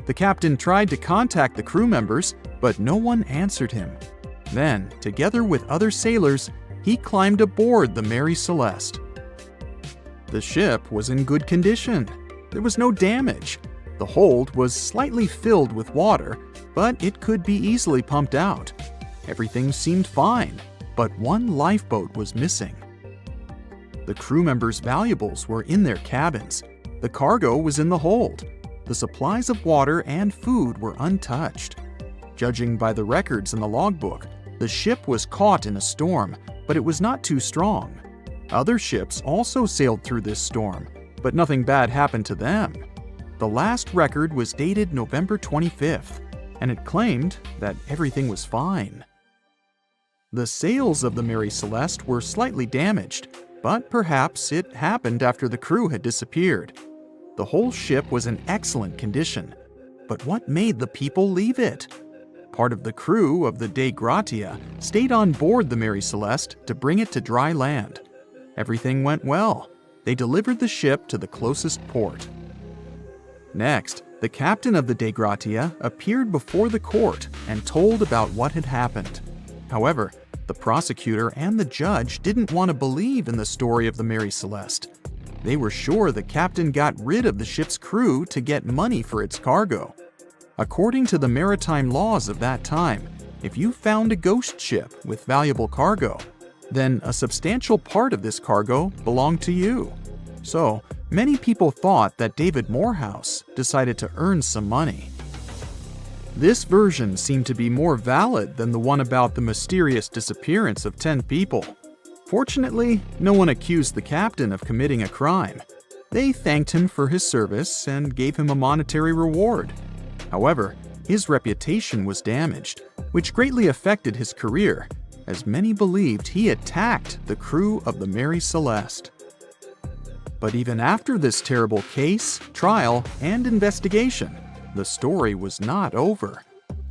The captain tried to contact the crew members, but no one answered him. Then, together with other sailors, he climbed aboard the Mary Celeste. The ship was in good condition. There was no damage. The hold was slightly filled with water, but it could be easily pumped out. Everything seemed fine, but one lifeboat was missing. The crew members' valuables were in their cabins. The cargo was in the hold. The supplies of water and food were untouched. Judging by the records in the logbook, the ship was caught in a storm, but it was not too strong. Other ships also sailed through this storm, but nothing bad happened to them. The last record was dated November 25th, and it claimed that everything was fine. The sails of the Mary Celeste were slightly damaged, but perhaps it happened after the crew had disappeared. The whole ship was in excellent condition, but what made the people leave it? Part of the crew of the Dei Gratia stayed on board the Mary Celeste to bring it to dry land. Everything went well. They delivered the ship to the closest port. Next, the captain of the Dei Gratia appeared before the court and told about what had happened. However, the prosecutor and the judge didn't want to believe in the story of the Mary Celeste. They were sure the captain got rid of the ship's crew to get money for its cargo. According to the maritime laws of that time, if you found a ghost ship with valuable cargo, then a substantial part of this cargo belonged to you. So, many people thought that David Morehouse decided to earn some money. This version seemed to be more valid than the one about the mysterious disappearance of 10 people. Fortunately, no one accused the captain of committing a crime. They thanked him for his service and gave him a monetary reward. However, his reputation was damaged, which greatly affected his career, as many believed he attacked the crew of the Mary Celeste. But even after this terrible case, trial, and investigation, the story was not over.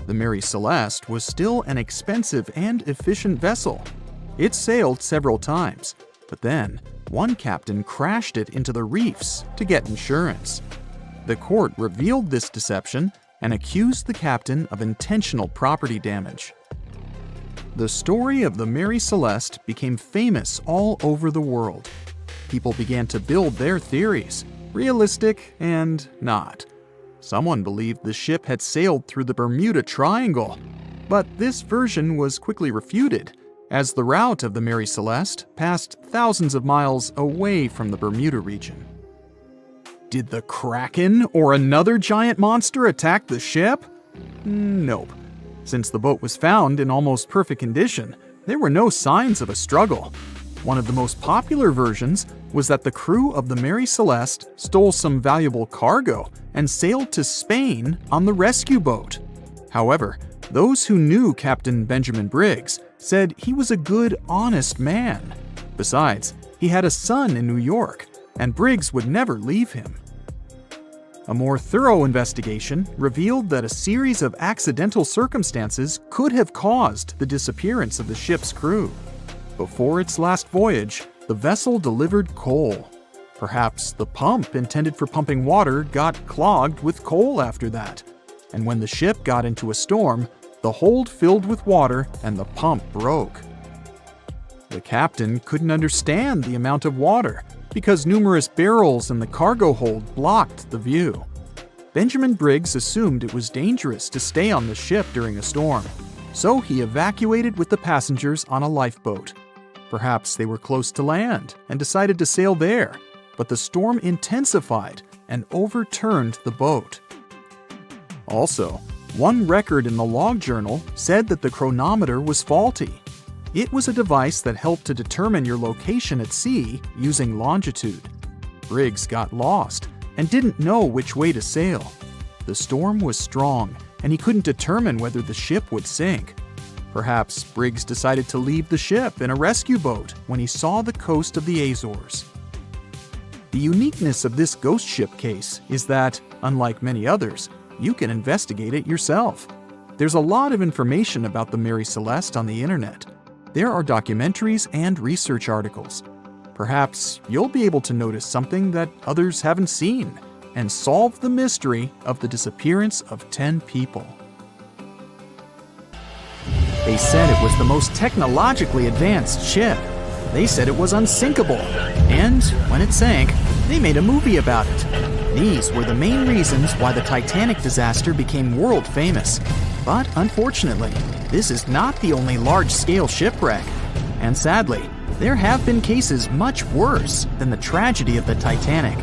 The Mary Celeste was still an expensive and efficient vessel. It sailed several times, but then one captain crashed it into the reefs to get insurance. The court revealed this deception and accused the captain of intentional property damage. The story of the Mary Celeste became famous all over the world. People began to build their theories, realistic and not. Someone believed the ship had sailed through the Bermuda Triangle, but this version was quickly refuted, as the route of the Mary Celeste passed thousands of miles away from the Bermuda region. Did the Kraken or another giant monster attack the ship? Nope. Since the boat was found in almost perfect condition, there were no signs of a struggle. One of the most popular versions was that the crew of the Mary Celeste stole some valuable cargo and sailed to Spain on the rescue boat. However, those who knew Captain Benjamin Briggs said he was a good, honest man. Besides, he had a son in New York, and Briggs would never leave him. A more thorough investigation revealed that a series of accidental circumstances could have caused the disappearance of the ship's crew. Before its last voyage, the vessel delivered coal. Perhaps the pump intended for pumping water got clogged with coal after that, and when the ship got into a storm, the hold filled with water and the pump broke. The captain couldn't understand the amount of water because numerous barrels in the cargo hold blocked the view. Benjamin Briggs assumed it was dangerous to stay on the ship during a storm, so he evacuated with the passengers on a lifeboat. Perhaps they were close to land and decided to sail there, but the storm intensified and overturned the boat. Also, one record in the log journal said that the chronometer was faulty. It was a device that helped to determine your location at sea using longitude. Briggs got lost and didn't know which way to sail. The storm was strong, and he couldn't determine whether the ship would sink. Perhaps Briggs decided to leave the ship in a rescue boat when he saw the coast of the Azores. The uniqueness of this ghost ship case is that, unlike many others, you can investigate it yourself. There's a lot of information about the Mary Celeste on the internet. There are documentaries and research articles. Perhaps you'll be able to notice something that others haven't seen and solve the mystery of the disappearance of 10 people. They said it was the most technologically advanced ship. They said it was unsinkable. And when it sank, they made a movie about it. These were the main reasons why the Titanic disaster became world famous. But unfortunately, this is not the only large-scale shipwreck. And sadly, there have been cases much worse than the tragedy of the Titanic.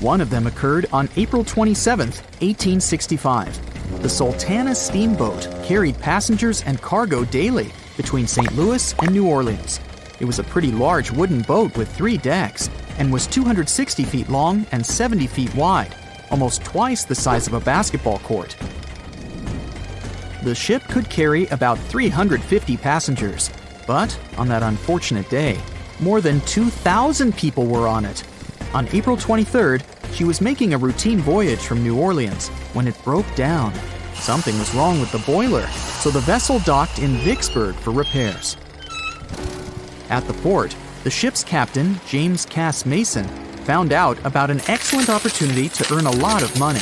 One of them occurred on April 27, 1865. The Sultana steamboat carried passengers and cargo daily between St. Louis and New Orleans. It was a pretty large wooden boat with 3 decks and was 260 feet long and 70 feet wide, almost twice the size of a basketball court. The ship could carry about 350 passengers, but on that unfortunate day, more than 2,000 people were on it. On April 23rd, she was making a routine voyage from New Orleans when it broke down. Something was wrong with the boiler, so the vessel docked in Vicksburg for repairs. At the port, the ship's captain, James Cass Mason, found out about an excellent opportunity to earn a lot of money.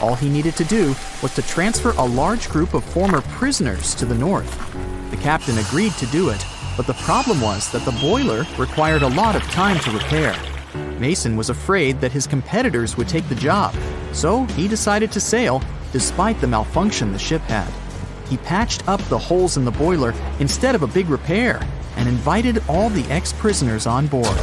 All he needed to do was to transfer a large group of former prisoners to the north. The captain agreed to do it, but the problem was that the boiler required a lot of time to repair. Mason was afraid that his competitors would take the job, so he decided to sail despite the malfunction the ship had. He patched up the holes in the boiler instead of a big repair and invited all the ex-prisoners on board.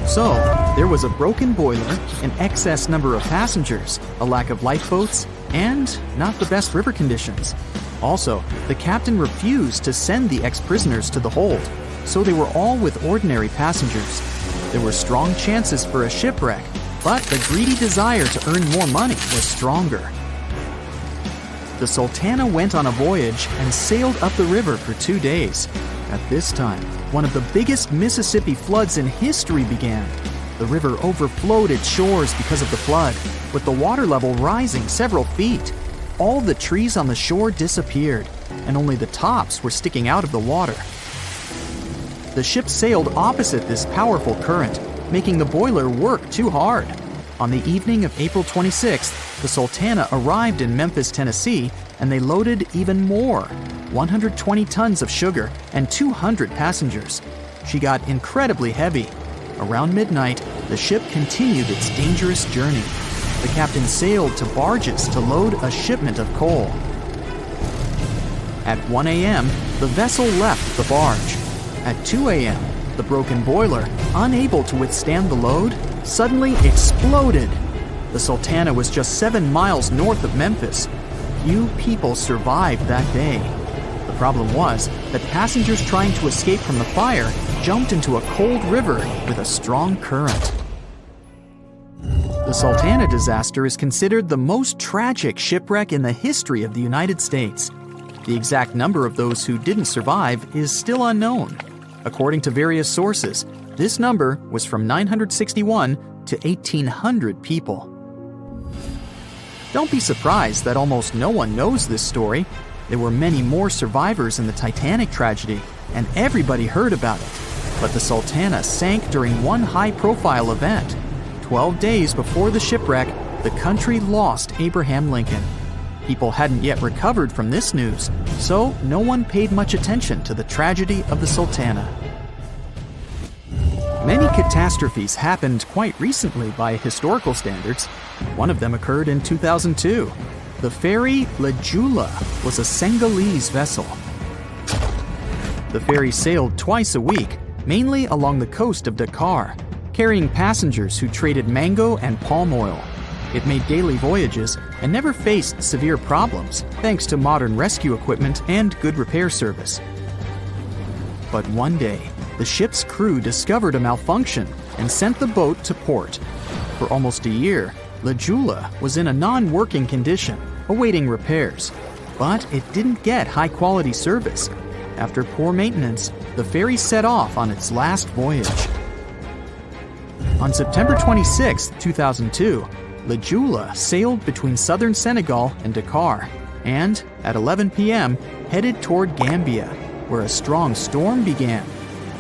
So, there was a broken boiler, an excess number of passengers, a lack of lifeboats, and not the best river conditions. Also, the captain refused to send the ex-prisoners to the hold, so they were all with ordinary passengers. There were strong chances for a shipwreck, but the greedy desire to earn more money was stronger. The Sultana went on a voyage and sailed up the river for 2 days. At this time, one of the biggest Mississippi floods in history began. The river overflowed its shores because of the flood, with the water level rising several feet. All the trees on the shore disappeared, and only the tops were sticking out of the water. The ship sailed opposite this powerful current, making the boiler work too hard. On the evening of April 26th, the Sultana arrived in Memphis, Tennessee, and they loaded even more, 120 tons of sugar and 200 passengers. She got incredibly heavy. Around midnight, the ship continued its dangerous journey. The captain sailed to barges to load a shipment of coal. At 1 a.m., the vessel left the barge. At 2 a.m., the broken boiler, unable to withstand the load, suddenly exploded. The Sultana was just 7 miles north of Memphis. Few people survived that day. The problem was that passengers trying to escape from the fire jumped into a cold river with a strong current. The Sultana disaster is considered the most tragic shipwreck in the history of the United States. The exact number of those who didn't survive is still unknown. According to various sources, this number was from 961 to 1,800 people. Don't be surprised that almost no one knows this story. There were many more survivors in the Titanic tragedy, and everybody heard about it. But the Sultana sank during one high-profile event. 12 days before the shipwreck, the country lost Abraham Lincoln. People hadn't yet recovered from this news, so no one paid much attention to the tragedy of the Sultana. Many catastrophes happened quite recently by historical standards. One of them occurred in 2002. The ferry La Jula was a Senegalese vessel. The ferry sailed twice a week, mainly along the coast of Dakar, carrying passengers who traded mango and palm oil. It made daily voyages and never faced severe problems thanks to modern rescue equipment and good repair service. But one day, the ship's crew discovered a malfunction and sent the boat to port. For almost a year, La Jula was in a non-working condition, awaiting repairs. But it didn't get high-quality service. After poor maintenance, the ferry set off on its last voyage. On September 26, 2002, La Jula sailed between southern Senegal and Dakar, and at 11 p.m. headed toward Gambia, where a strong storm began.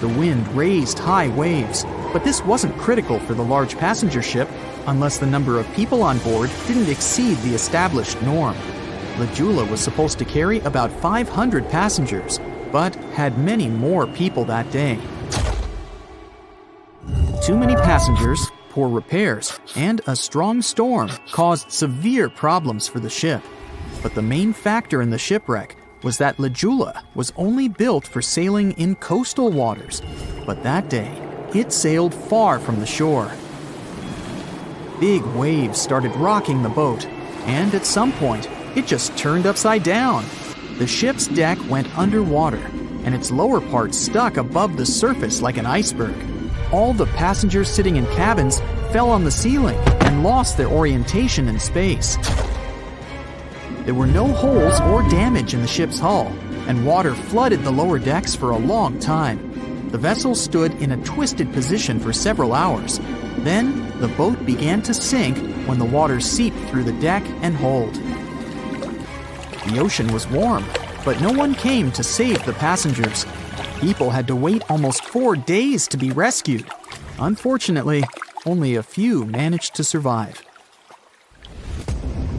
The wind raised high waves, but this wasn't critical for the large passenger ship unless the number of people on board didn't exceed the established norm. La Jula was supposed to carry about 500 passengers, but had many more people that day. Too many passengers, poor repairs, and a strong storm caused severe problems for the ship. But the main factor in the shipwreck was that La Jula was only built for sailing in coastal waters, but that day, it sailed far from the shore. Big waves started rocking the boat, and at some point, it just turned upside down. The ship's deck went underwater, and its lower part stuck above the surface like an iceberg. All the passengers sitting in cabins fell on the ceiling and lost their orientation in space. There were no holes or damage in the ship's hull, and water flooded the lower decks for a long time. The vessel stood in a twisted position for several hours. Then, the boat began to sink when the water seeped through the deck and hold. The ocean was warm, but no one came to save the passengers. People had to wait almost 4 days to be rescued. Unfortunately, only a few managed to survive.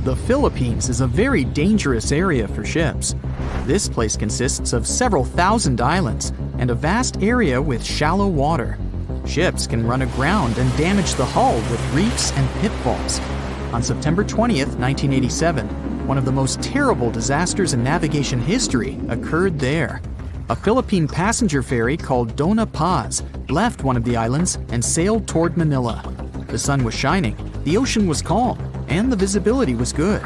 The Philippines is a very dangerous area for ships. This place consists of several thousand islands and a vast area with shallow water. Ships can run aground and damage the hull with reefs and pitfalls. On September 20th, 1987, one of the most terrible disasters in navigation history occurred there. A Philippine passenger ferry called Dona Paz left one of the islands and sailed toward Manila. The sun was shining, the ocean was calm, and the visibility was good.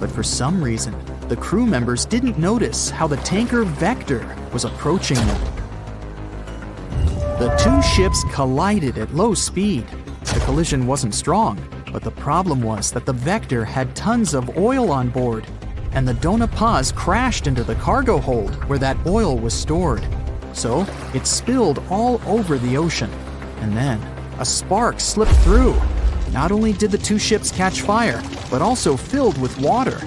But for some reason, the crew members didn't notice how the tanker Vector was approaching them. The two ships collided at low speed. The collision wasn't strong, but the problem was that the Vector had tons of oil on board, and the Dona Paz crashed into the cargo hold where that oil was stored. So it spilled all over the ocean, and then a spark slipped through. Not only did the two ships catch fire, but also filled with water.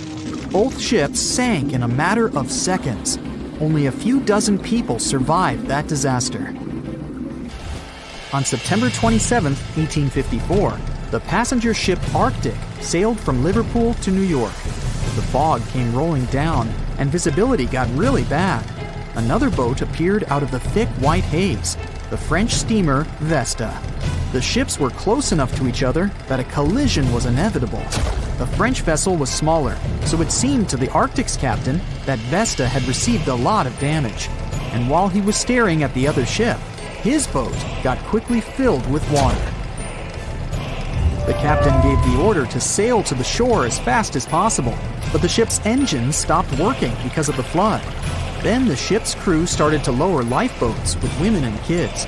Both ships sank in a matter of seconds. Only a few dozen people survived that disaster. On September 27, 1854, the passenger ship Arctic sailed from Liverpool to New York. The fog came rolling down, and visibility got really bad. Another boat appeared out of the thick white haze, the French steamer Vesta. The ships were close enough to each other that a collision was inevitable. The French vessel was smaller, so it seemed to the Arctic's captain that Vesta had received a lot of damage. And while he was staring at the other ship, his boat got quickly filled with water. The captain gave the order to sail to the shore as fast as possible, but the ship's engines stopped working because of the flood. Then the ship's crew started to lower lifeboats with women and kids.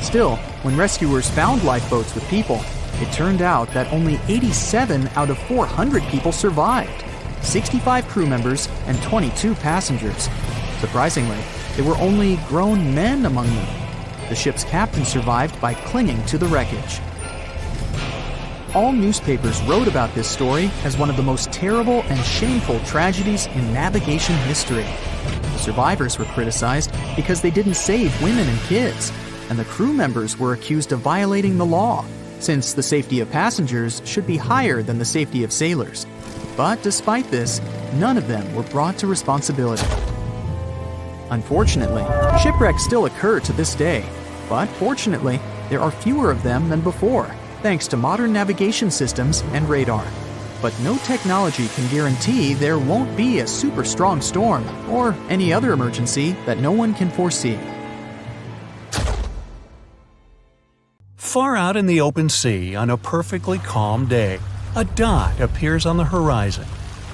Still, when rescuers found lifeboats with people, it turned out that only 87 out of 400 people survived, 65 crew members and 22 passengers. Surprisingly, there were only grown men among them. The ship's captain survived by clinging to the wreckage. All newspapers wrote about this story as one of the most terrible and shameful tragedies in navigation history. The survivors were criticized because they didn't save women and kids, and the crew members were accused of violating the law, since the safety of passengers should be higher than the safety of sailors. But despite this, none of them were brought to responsibility. Unfortunately, shipwrecks still occur to this day, but fortunately, there are fewer of them than before, thanks to modern navigation systems and radar. But no technology can guarantee there won't be a super strong storm or any other emergency that no one can foresee. Far out in the open sea on a perfectly calm day, a dot appears on the horizon.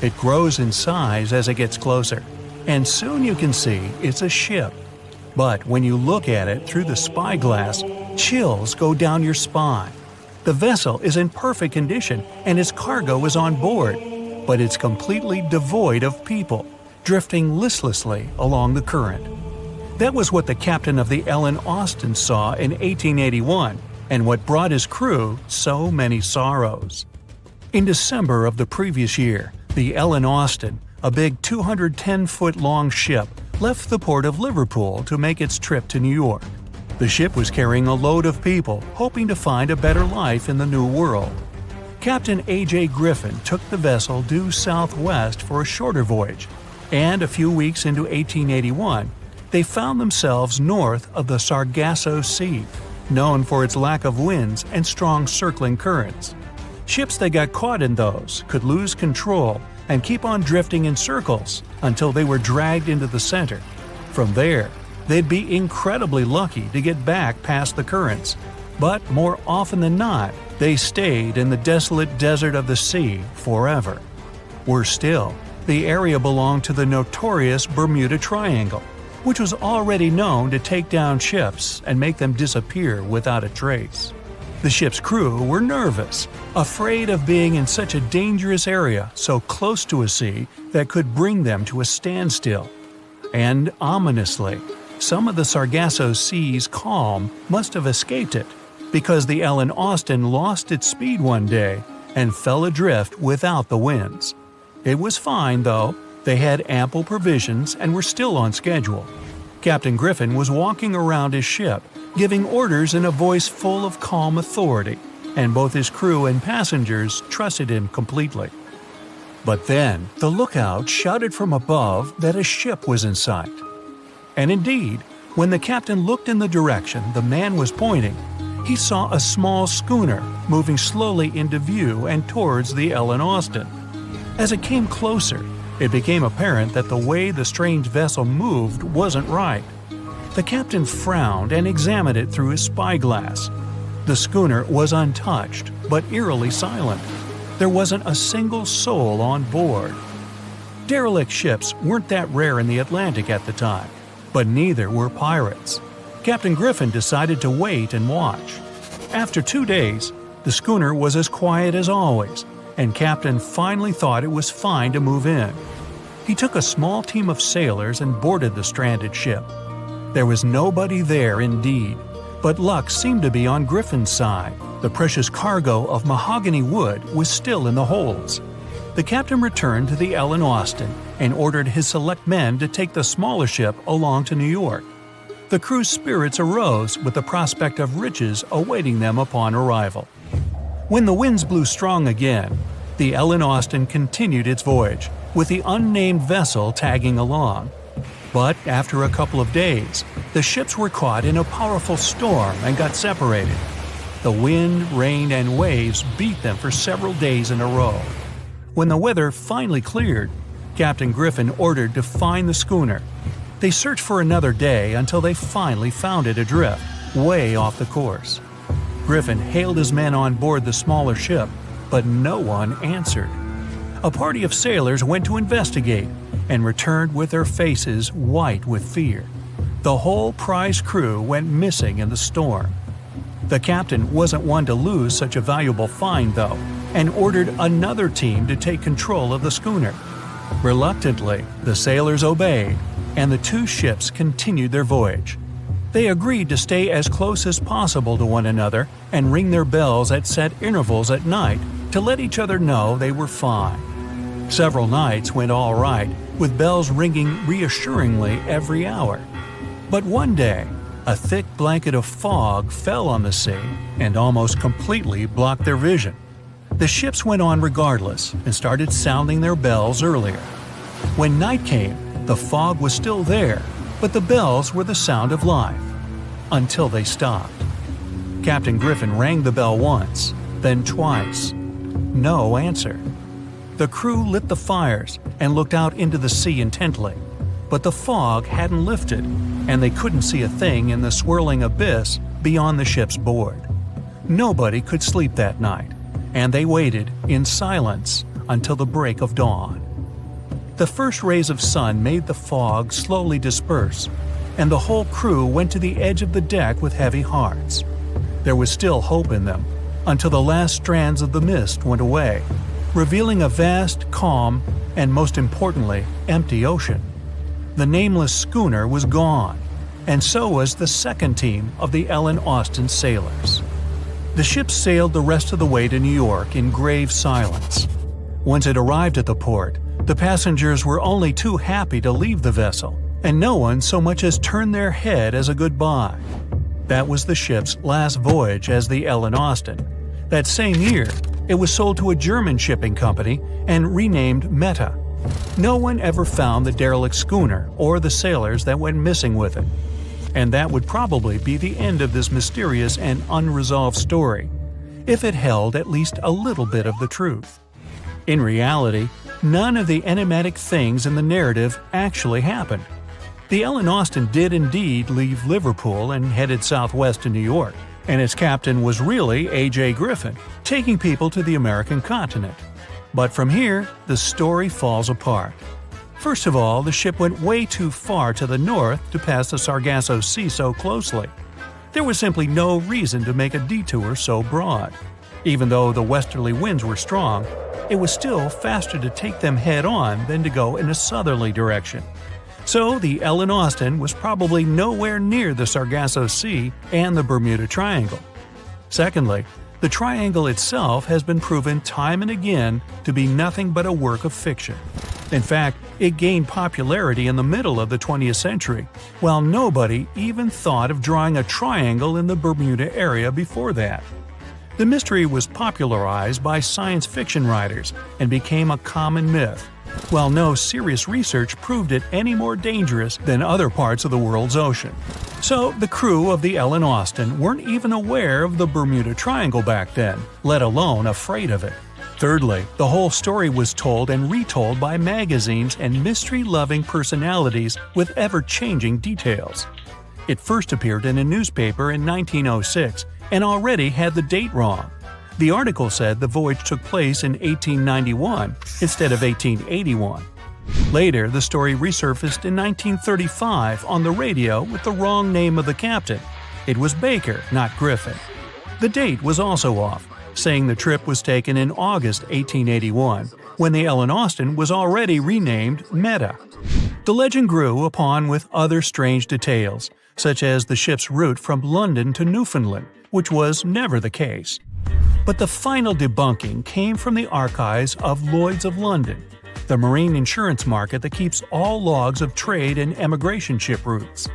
It grows in size as it gets closer, and soon you can see it's a ship. But when you look at it through the spyglass, chills go down your spine. The vessel is in perfect condition and its cargo is on board, but it's completely devoid of people, drifting listlessly along the current. That was what the captain of the Ellen Austin saw in 1881, and what brought his crew so many sorrows. In December of the previous year, the Ellen Austin, a big 210-foot-long ship, left the port of Liverpool to make its trip to New York. The ship was carrying a load of people hoping to find a better life in the New World. Captain A.J. Griffin took the vessel due southwest for a shorter voyage, and a few weeks into 1881, they found themselves north of the Sargasso Sea, known for its lack of winds and strong circling currents. Ships that got caught in those could lose control and keep on drifting in circles until they were dragged into the center. From there, they'd be incredibly lucky to get back past the currents, but more often than not, they stayed in the desolate desert of the sea forever. Worse still, the area belonged to the notorious Bermuda Triangle, which was already known to take down ships and make them disappear without a trace. The ship's crew were nervous, afraid of being in such a dangerous area so close to a sea that could bring them to a standstill. And ominously, some of the Sargasso Sea's calm must have escaped it, because the Ellen Austin lost its speed one day and fell adrift without the winds. It was fine, though. They had ample provisions and were still on schedule. Captain Griffin was walking around his ship, giving orders in a voice full of calm authority, and both his crew and passengers trusted him completely. But then, the lookout shouted from above that a ship was in sight. And indeed, when the captain looked in the direction the man was pointing, he saw a small schooner moving slowly into view and towards the Ellen Austin. As it came closer, it became apparent that the way the strange vessel moved wasn't right. The captain frowned and examined it through his spyglass. The schooner was untouched, but eerily silent. There wasn't a single soul on board. Derelict ships weren't that rare in the Atlantic at the time, but neither were pirates. Captain Griffin decided to wait and watch. After 2 days, the schooner was as quiet as always, and Captain finally thought it was fine to move in. He took a small team of sailors and boarded the stranded ship. There was nobody there indeed, but luck seemed to be on Griffin's side. The precious cargo of mahogany wood was still in the holds. The captain returned to the Ellen Austin and ordered his select men to take the smaller ship along to New York. The crew's spirits arose with the prospect of riches awaiting them upon arrival. When the winds blew strong again, the Ellen Austin continued its voyage, with the unnamed vessel tagging along. But after a couple of days, the ships were caught in a powerful storm and got separated. The wind, rain, and waves beat them for several days in a row. When the weather finally cleared, Captain Griffin ordered to find the schooner. They searched for another day until they finally found it adrift, way off the course. Griffin hailed his men on board the smaller ship, but no one answered. A party of sailors went to investigate and returned with their faces white with fear. The whole prize crew went missing in the storm. The captain wasn't one to lose such a valuable find, though, and ordered another team to take control of the schooner. Reluctantly, the sailors obeyed, and the two ships continued their voyage. They agreed to stay as close as possible to one another and ring their bells at set intervals at night to let each other know they were fine. Several nights went all right, with bells ringing reassuringly every hour. But one day, a thick blanket of fog fell on the sea and almost completely blocked their vision. The ships went on regardless and started sounding their bells earlier. When night came, the fog was still there, but the bells were the sound of life. Until they stopped. Captain Griffin rang the bell once, then twice. No answer. The crew lit the fires and looked out into the sea intently, but the fog hadn't lifted, and they couldn't see a thing in the swirling abyss beyond the ship's board. Nobody could sleep that night, and they waited in silence until the break of dawn. The first rays of sun made the fog slowly disperse, and the whole crew went to the edge of the deck with heavy hearts. There was still hope in them, until the last strands of the mist went away, revealing a vast, calm, and most importantly, empty ocean. The nameless schooner was gone, and so was the second team of the Ellen Austin sailors. The ship sailed the rest of the way to New York in grave silence. Once it arrived at the port, the passengers were only too happy to leave the vessel, and no one so much as turned their head as a goodbye. That was the ship's last voyage as the Ellen Austin. That same year, it was sold to a German shipping company and renamed Meta. No one ever found the derelict schooner or the sailors that went missing with it. And that would probably be the end of this mysterious and unresolved story, if it held at least a little bit of the truth. In reality, none of the enigmatic things in the narrative actually happened. The Ellen Austin did indeed leave Liverpool and headed southwest to New York, and its captain was really A.J. Griffin, taking people to the American continent. But from here, the story falls apart. First of all, the ship went way too far to the north to pass the Sargasso Sea so closely. There was simply no reason to make a detour so broad. Even though the westerly winds were strong, it was still faster to take them head-on than to go in a southerly direction. So the Ellen Austin was probably nowhere near the Sargasso Sea and the Bermuda Triangle. Secondly, the triangle itself has been proven time and again to be nothing but a work of fiction. In fact, it gained popularity in the middle of the 20th century, while nobody even thought of drawing a triangle in the Bermuda area before that. The mystery was popularized by science fiction writers and became a common myth, while no serious research proved it any more dangerous than other parts of the world's ocean. So the crew of the Ellen Austin weren't even aware of the Bermuda Triangle back then, let alone afraid of it. Thirdly, the whole story was told and retold by magazines and mystery-loving personalities with ever-changing details. It first appeared in a newspaper in 1906 and already had the date wrong. The article said the voyage took place in 1891 instead of 1881. Later, the story resurfaced in 1935 on the radio with the wrong name of the captain. It was Baker, not Griffin. The date was also off, saying the trip was taken in August 1881, when the Ellen Austin was already renamed Meta. The legend grew upon with other strange details, such as the ship's route from London to Newfoundland, which was never the case. But the final debunking came from the archives of Lloyd's of London, the marine insurance market that keeps all logs of trade and emigration ship routes.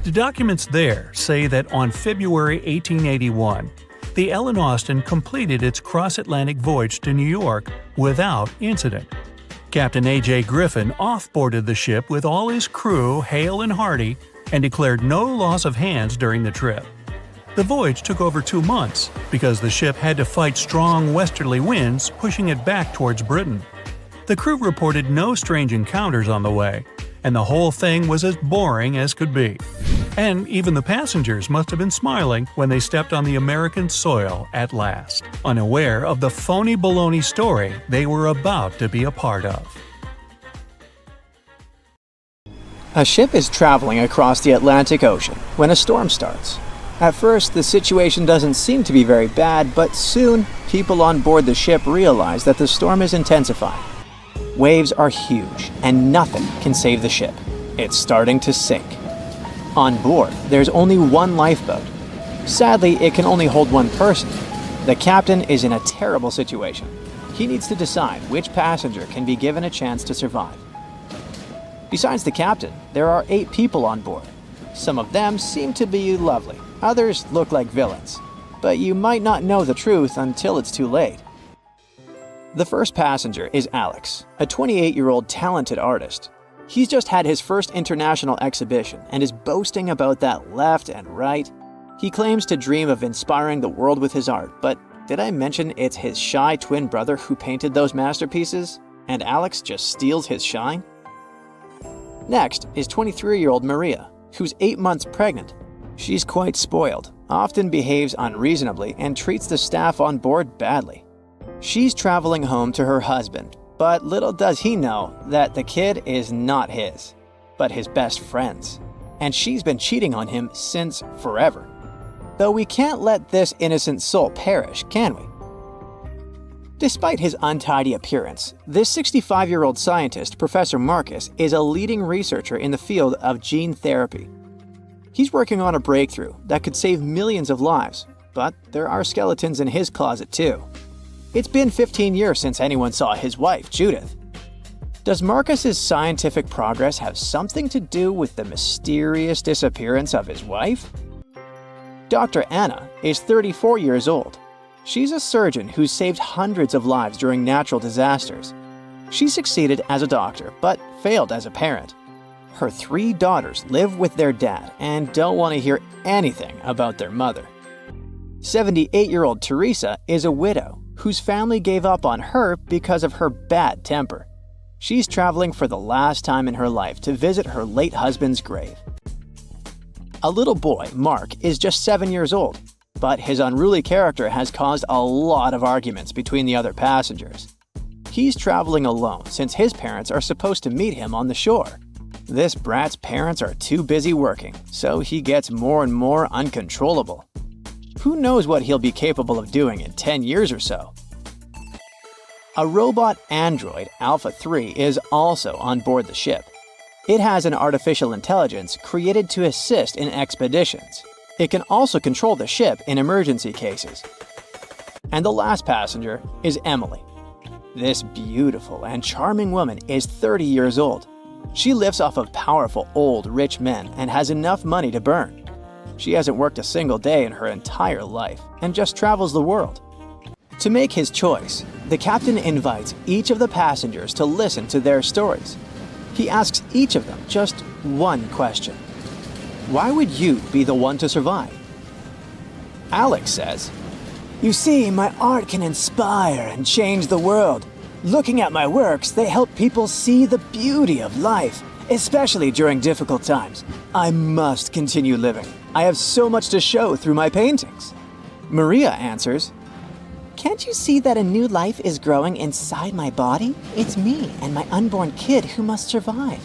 The documents there say that on February 1881, the Ellen Austin completed its cross-Atlantic voyage to New York without incident. Captain A.J. Griffin off-boarded the ship with all his crew hale and hearty and declared no loss of hands during the trip. The voyage took over 2 months because the ship had to fight strong westerly winds pushing it back towards Britain. The crew reported no strange encounters on the way, and the whole thing was as boring as could be. And even the passengers must have been smiling when they stepped on the American soil at last, unaware of the phony baloney story they were about to be a part of. A ship is traveling across the Atlantic Ocean when a storm starts. At first, the situation doesn't seem to be very bad, but soon, people on board the ship realize that the storm is intensifying. Waves are huge, and nothing can save the ship. It's starting to sink. On board, there's only one lifeboat. Sadly, it can only hold one person. The captain is in a terrible situation. He needs to decide which passenger can be given a chance to survive. Besides the captain, there are 8 people on board. Some of them seem to be lovely. Others look like villains. But you might not know the truth until it's too late. The first passenger is Alex, a 28-year-old talented artist. He's just had his first international exhibition and is boasting about that left and right. He claims to dream of inspiring the world with his art, but did I mention it's his shy twin brother who painted those masterpieces? And Alex just steals his shine? Next is 23-year-old Maria, who's 8 months pregnant. She's quite spoiled, often behaves unreasonably, and treats the staff on board badly. She's traveling home to her husband, but little does he know that the kid is not his, but his best friend's. And she's been cheating on him since forever. Though we can't let this innocent soul perish, can we? Despite his untidy appearance, this 65-year-old scientist, Professor Marcus, is a leading researcher in the field of gene therapy. He's working on a breakthrough that could save millions of lives, but there are skeletons in his closet too. It's been 15 years since anyone saw his wife, Judith. Does Marcus's scientific progress have something to do with the mysterious disappearance of his wife? Dr. Anna is 34 years old. She's a surgeon who saved hundreds of lives during natural disasters. She succeeded as a doctor, but failed as a parent. Her 3 daughters live with their dad and don't want to hear anything about their mother. 78-year-old Teresa is a widow whose family gave up on her because of her bad temper. She's traveling for the last time in her life to visit her late husband's grave. A little boy, Mark, is just 7 years old, but his unruly character has caused a lot of arguments between the other passengers. He's traveling alone since his parents are supposed to meet him on the shore. This brat's parents are too busy working, so he gets more and more uncontrollable. Who knows what he'll be capable of doing in 10 years or so? A robot android, Alpha 3, is also on board the ship. It has an artificial intelligence created to assist in expeditions. It can also control the ship in emergency cases. And the last passenger is Emily. This beautiful and charming woman is 30 years old. She lives off of powerful, old, rich men and has enough money to burn. She hasn't worked a single day in her entire life and just travels the world. To make his choice, the captain invites each of the passengers to listen to their stories. He asks each of them just one question. Why would you be the one to survive? Alex says, "You see, my art can inspire and change the world. Looking at my works, they help people see the beauty of life, especially during difficult times. I must continue living. I have so much to show through my paintings." Maria answers, "Can't you see that a new life is growing inside my body? It's me and my unborn kid who must survive.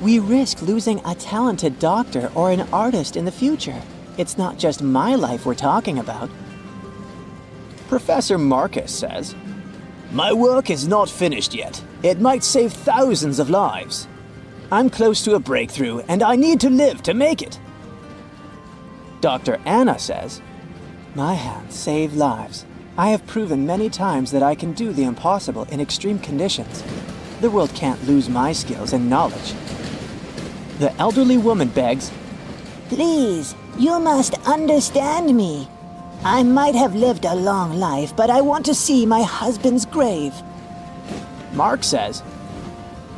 We risk losing a talented doctor or an artist in the future. It's not just my life we're talking about." Professor Marcus says, "My work is not finished yet. It might save thousands of lives. I'm close to a breakthrough and I need to live to make it." Dr. Anna says, "My hands save lives. I have proven many times that I can do the impossible in extreme conditions. The world can't lose my skills and knowledge." The elderly woman begs, "Please, you must understand me. I might have lived a long life, but I want to see my husband's grave." Mark says,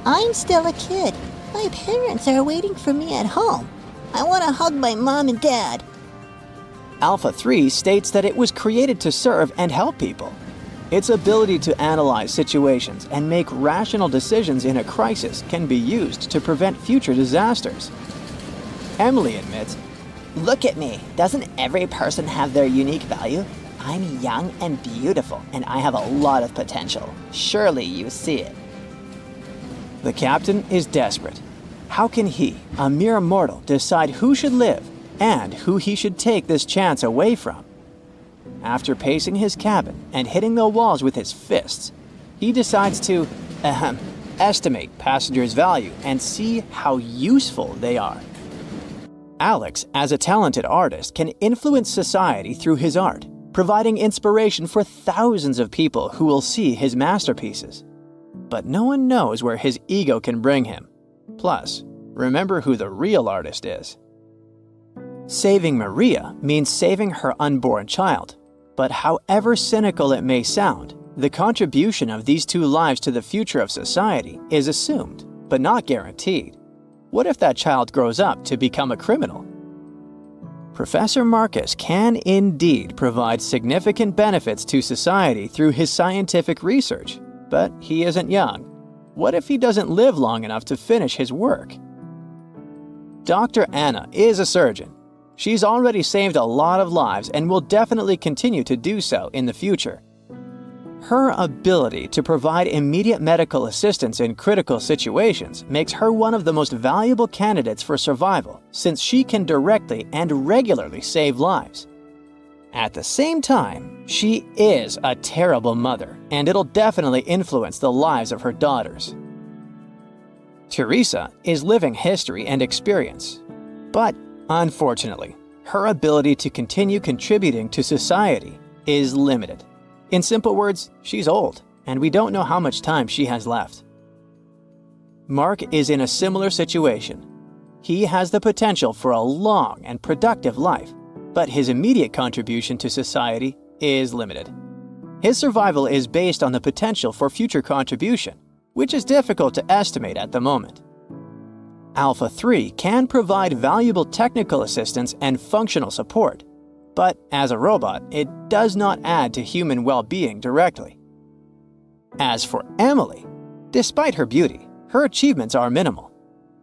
"I'm still a kid. My parents are waiting for me at home. I want to hug my mom and dad." Alpha 3 states that it was created to serve and help people. Its ability to analyze situations and make rational decisions in a crisis can be used to prevent future disasters. Emily admits, "Look at me. Doesn't every person have their unique value? I'm young and beautiful, and I have a lot of potential. Surely you see it." The captain is desperate. How can he, a mere mortal, decide who should live and who he should take this chance away from? After pacing his cabin and hitting the walls with his fists, he decides to estimate passengers' value and see how useful they are. Alex, as a talented artist, can influence society through his art, providing inspiration for thousands of people who will see his masterpieces. But no one knows where his ego can bring him. Plus, remember who the real artist is. Saving Maria means saving her unborn child. But however cynical it may sound, the contribution of these 2 lives to the future of society is assumed, but not guaranteed. What if that child grows up to become a criminal? Professor Marcus can indeed provide significant benefits to society through his scientific research, but he isn't young. What if he doesn't live long enough to finish his work? Dr. Anna is a surgeon. She's already saved a lot of lives and will definitely continue to do so in the future. Her ability to provide immediate medical assistance in critical situations makes her one of the most valuable candidates for survival, since she can directly and regularly save lives. At the same time, she is a terrible mother, and it'll definitely influence the lives of her daughters. Teresa is living history and experience, but unfortunately, her ability to continue contributing to society is limited. In simple words, she's old, and we don't know how much time she has left. Mark is in a similar situation. He has the potential for a long and productive life, but his immediate contribution to society is limited. His survival is based on the potential for future contribution, which is difficult to estimate at the moment. Alpha 3 can provide valuable technical assistance and functional support, but as a robot, it does not add to human well-being directly. As for Emily, despite her beauty, her achievements are minimal.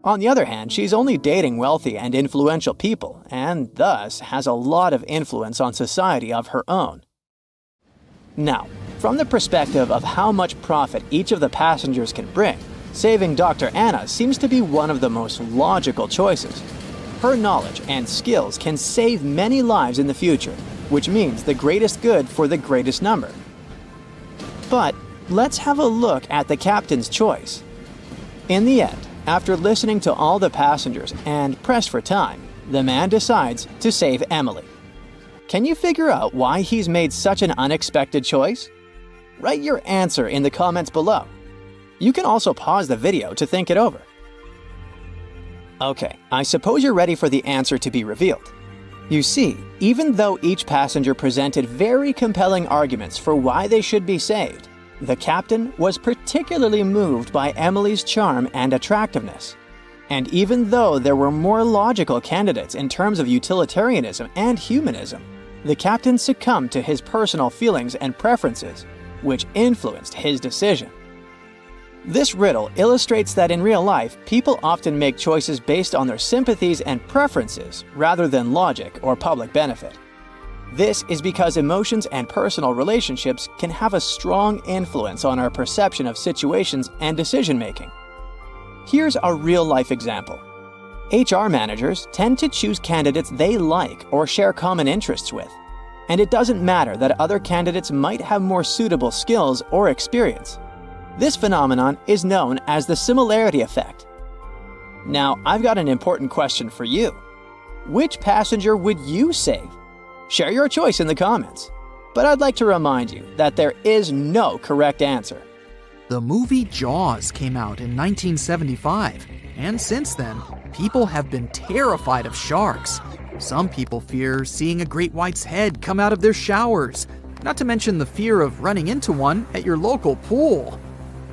On the other hand, she's only dating wealthy and influential people, and thus has a lot of influence on society of her own. Now, from the perspective of how much profit each of the passengers can bring, saving Dr. Anna seems to be one of the most logical choices. Her knowledge and skills can save many lives in the future, which means the greatest good for the greatest number. But let's have a look at the captain's choice. In the end, after listening to all the passengers and pressed for time, the man decides to save Emily. Can you figure out why he's made such an unexpected choice? Write your answer in the comments below. You can also pause the video to think it over. Okay, I suppose you're ready for the answer to be revealed. You see, even though each passenger presented very compelling arguments for why they should be saved, the captain was particularly moved by Emily's charm and attractiveness. And even though there were more logical candidates in terms of utilitarianism and humanism, the captain succumbed to his personal feelings and preferences, which influenced his decision. This riddle illustrates that in real life, people often make choices based on their sympathies and preferences rather than logic or public benefit. This is because emotions and personal relationships can have a strong influence on our perception of situations and decision-making. Here's a real-life example. HR managers tend to choose candidates they like or share common interests with, and it doesn't matter that other candidates might have more suitable skills or experience. This phenomenon is known as the similarity effect. Now, I've got an important question for you. Which passenger would you save? Share your choice in the comments. But I'd like to remind you that there is no correct answer. The movie Jaws came out in 1975, and since then, people have been terrified of sharks. Some people fear seeing a great white's head come out of their showers, not to mention the fear of running into one at your local pool.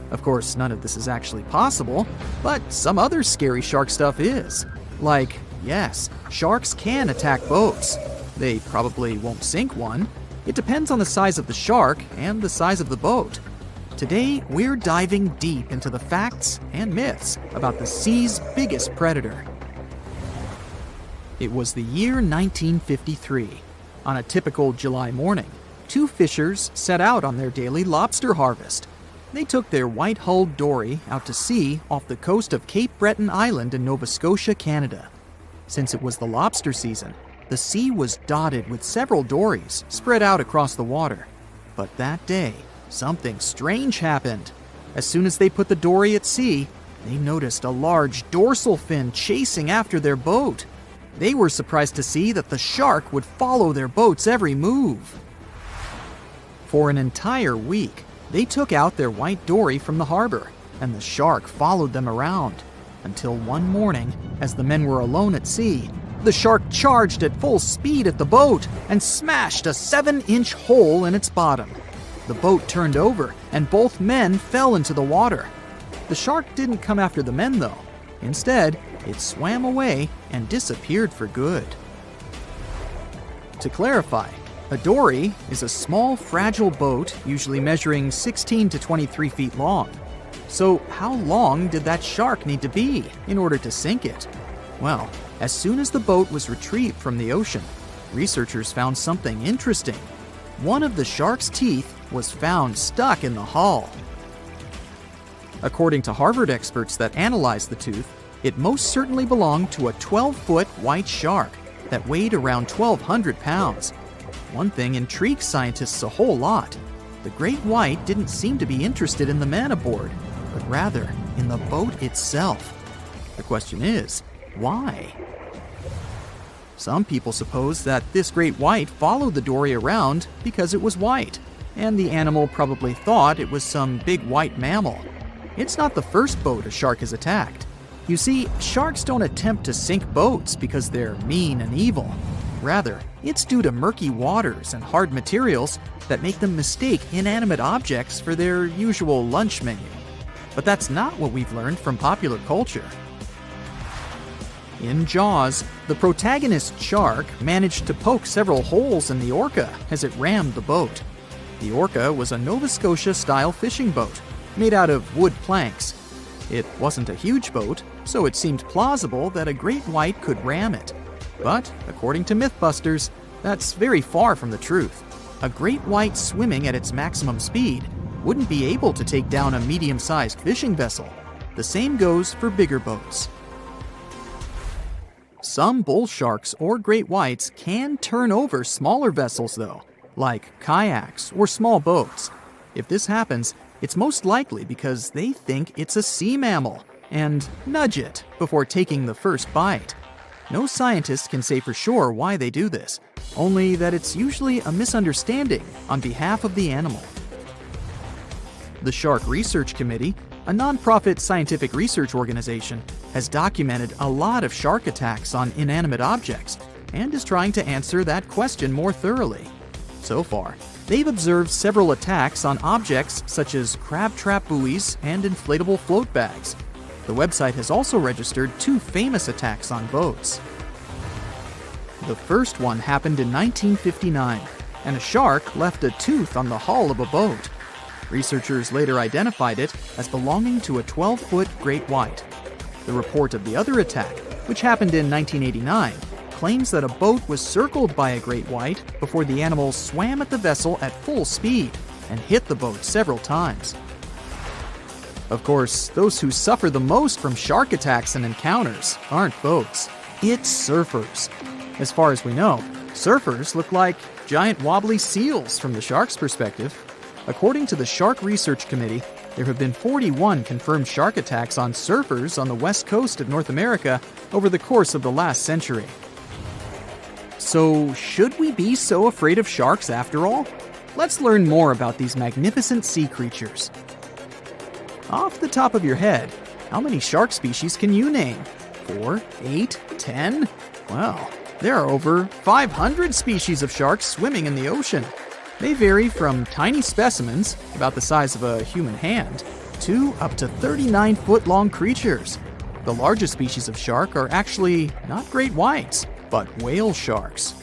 Of course, none of this is actually possible, but some other scary shark stuff is. Like, yes, sharks can attack boats. They probably won't sink one. It depends on the size of the shark and the size of the boat. Today, we're diving deep into the facts and myths about the sea's biggest predator. It was the year 1953. On a typical July morning, two fishers set out on their daily lobster harvest. They took their white-hulled dory out to sea off the coast of Cape Breton Island in Nova Scotia, Canada. Since it was the lobster season, the sea was dotted with several dories spread out across the water. But that day, something strange happened. As soon as they put the dory at sea, they noticed a large dorsal fin chasing after their boat. They were surprised to see that the shark would follow their boat's every move. For an entire week, they took out their white dory from the harbor, and the shark followed them around. Until one morning, as the men were alone at sea, the shark charged at full speed at the boat and smashed a 7-inch hole in its bottom. The boat turned over, and both men fell into the water. The shark didn't come after the men, though. Instead, it swam away and disappeared for good. To clarify, a dory is a small, fragile boat usually measuring 16 to 23 feet long. So how long did that shark need to be in order to sink it? Well, as soon as the boat was retrieved from the ocean, researchers found something interesting. One of the shark's teeth was found stuck in the hull. According to Harvard experts that analyzed the tooth, it most certainly belonged to a 12-foot white shark that weighed around 1,200 pounds. one thing intrigues scientists a whole lot. The great white didn't seem to be interested in the man aboard, but rather in the boat itself. The question is, why? Some people suppose that this great white followed the dory around because it was white, and the animal probably thought it was some big white mammal. It's not the first boat a shark has attacked. You see, sharks don't attempt to sink boats because they're mean and evil. Rather, it's due to murky waters and hard materials that make them mistake inanimate objects for their usual lunch menu. But that's not what we've learned from popular culture. In Jaws, the protagonist shark managed to poke several holes in the orca as it rammed the boat. The orca was a Nova Scotia-style fishing boat, made out of wood planks. It wasn't a huge boat, so it seemed plausible that a great white could ram it. But, according to Mythbusters, that's very far from the truth. A great white swimming at its maximum speed wouldn't be able to take down a medium-sized fishing vessel. The same goes for bigger boats. Some bull sharks or great whites can turn over smaller vessels though, like kayaks or small boats. If this happens, it's most likely because they think it's a sea mammal and nudge it before taking the first bite. No scientist can say for sure why they do this, only that it's usually a misunderstanding on behalf of the animal. The Shark Research Committee, a nonprofit scientific research organization, has documented a lot of shark attacks on inanimate objects and is trying to answer that question more thoroughly. So far, they've observed several attacks on objects such as crab trap buoys and inflatable float bags. The website has also registered 2 famous attacks on boats. The first one happened in 1959, and a shark left a tooth on the hull of a boat. Researchers later identified it as belonging to a 12-foot great white. The report of the other attack, which happened in 1989, claims that a boat was circled by a great white before the animal swam at the vessel at full speed and hit the boat several times. Of course, those who suffer the most from shark attacks and encounters aren't boats, it's surfers. As far as we know, surfers look like giant wobbly seals from the shark's perspective. According to the Shark Research Committee, there have been 41 confirmed shark attacks on surfers on the west coast of North America over the course of the last century. So, should we be so afraid of sharks after all? Let's learn more about these magnificent sea creatures. Off the top of your head, how many shark species can you name? 4, 8, 10? Well, there are over 500 species of sharks swimming in the ocean. They vary from tiny specimens, about the size of a human hand, to up to 39-foot-long creatures. The largest species of shark are actually not great whites, but whale sharks.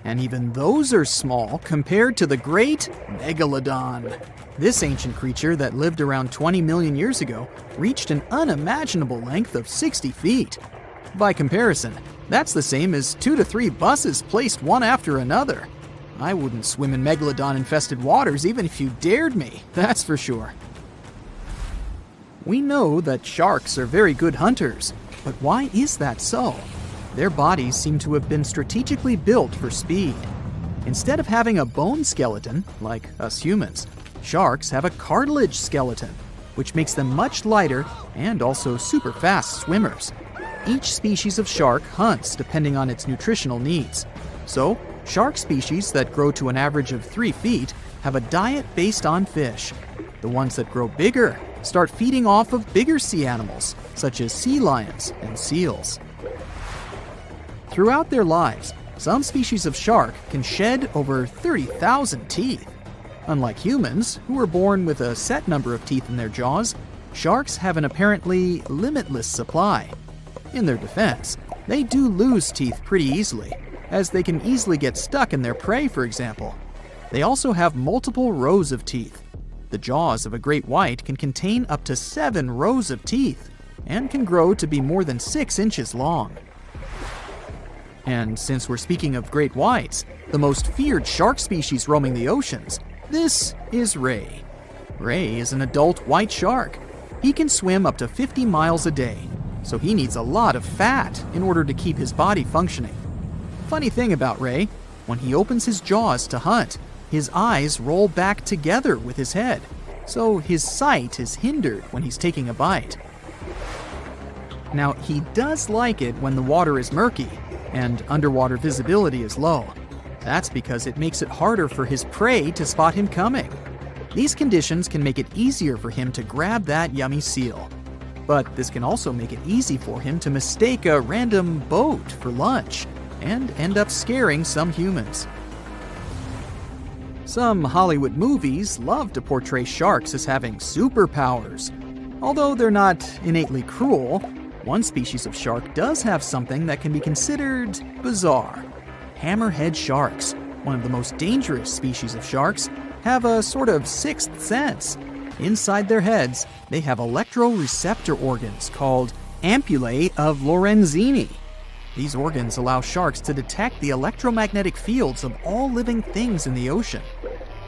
And even those are small compared to the great megalodon. This ancient creature that lived around 20 million years ago reached an unimaginable length of 60 feet. By comparison, that's the same as 2 to 3 buses placed one after another. I wouldn't swim in megalodon-infested waters even if you dared me, that's for sure. We know that sharks are very good hunters, but why is that so? Their bodies seem to have been strategically built for speed. Instead of having a bone skeleton, like us humans, sharks have a cartilage skeleton, which makes them much lighter and also super fast swimmers. Each species of shark hunts depending on its nutritional needs. So, shark species that grow to an average of 3 feet have a diet based on fish. The ones that grow bigger start feeding off of bigger sea animals, such as sea lions and seals. Throughout their lives, some species of shark can shed over 30,000 teeth. Unlike humans, who are born with a set number of teeth in their jaws, sharks have an apparently limitless supply. In their defense, they do lose teeth pretty easily, as they can easily get stuck in their prey, for example. They also have multiple rows of teeth. The jaws of a great white can contain up to 7 rows of teeth, and can grow to be more than 6 inches long. And since we're speaking of great whites, the most feared shark species roaming the oceans, this is ray. Ray is an adult white shark. He can swim up to 50 miles a day, so he needs a lot of fat in order to keep his body functioning. Funny thing about ray, when he opens his jaws to hunt, his eyes roll back together with his head, so his sight is hindered when he's taking a bite. Now, he does like it when the water is murky and underwater visibility is low. That's because it makes it harder for his prey to spot him coming. These conditions can make it easier for him to grab that yummy seal. But this can also make it easy for him to mistake a random boat for lunch and end up scaring some humans. Some Hollywood movies love to portray sharks as having superpowers. Although they're not innately cruel, one species of shark does have something that can be considered bizarre. Hammerhead sharks, one of the most dangerous species of sharks, have a sort of sixth sense. Inside their heads, they have electroreceptor organs called ampullae of Lorenzini. These organs allow sharks to detect the electromagnetic fields of all living things in the ocean.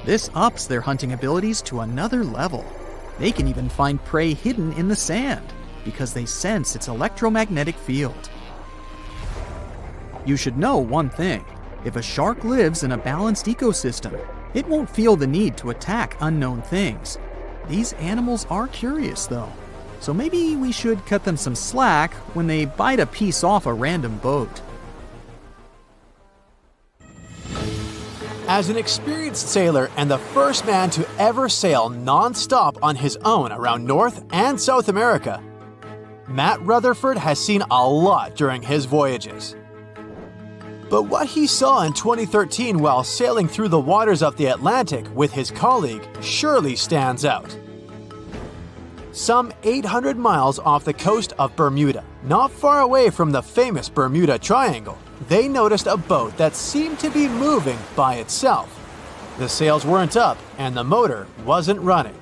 This ups their hunting abilities to another level. They can even find prey hidden in the sand because they sense its electromagnetic field. You should know one thing. If a shark lives in a balanced ecosystem, it won't feel the need to attack unknown things. These animals are curious, though, so maybe we should cut them some slack when they bite a piece off a random boat. As an experienced sailor and the first man to ever sail non-stop on his own around North and South America, Matt Rutherford has seen a lot during his voyages. But what he saw in 2013 while sailing through the waters of the Atlantic with his colleague surely stands out. Some 800 miles off the coast of Bermuda, not far away from the famous Bermuda Triangle, they noticed a boat that seemed to be moving by itself. The sails weren't up and the motor wasn't running.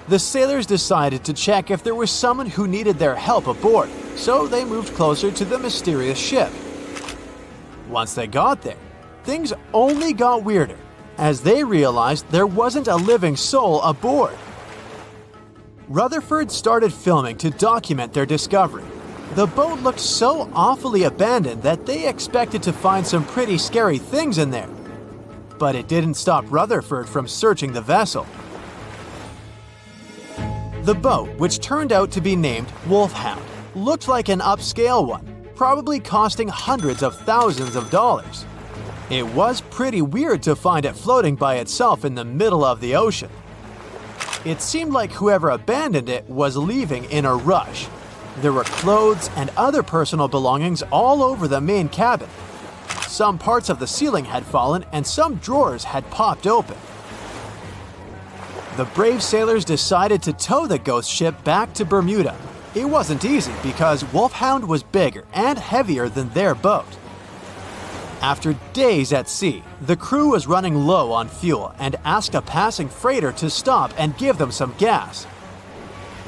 The sailors decided to check if there was someone who needed their help aboard, so they moved closer to the mysterious ship. Once they got there, things only got weirder, as they realized there wasn't a living soul aboard. Rutherford started filming to document their discovery. The boat looked so awfully abandoned that they expected to find some pretty scary things in there. But it didn't stop Rutherford from searching the vessel. The boat, which turned out to be named Wolfhound, looked like an upscale one, probably costing hundreds of thousands of dollars. It was pretty weird to find it floating by itself in the middle of the ocean. It seemed like whoever abandoned it was leaving in a rush. There were clothes and other personal belongings all over the main cabin. Some parts of the ceiling had fallen and some drawers had popped open. The brave sailors decided to tow the ghost ship back to Bermuda. It wasn't easy because Wolfhound was bigger and heavier than their boat. After days at sea, the crew was running low on fuel and asked a passing freighter to stop and give them some gas.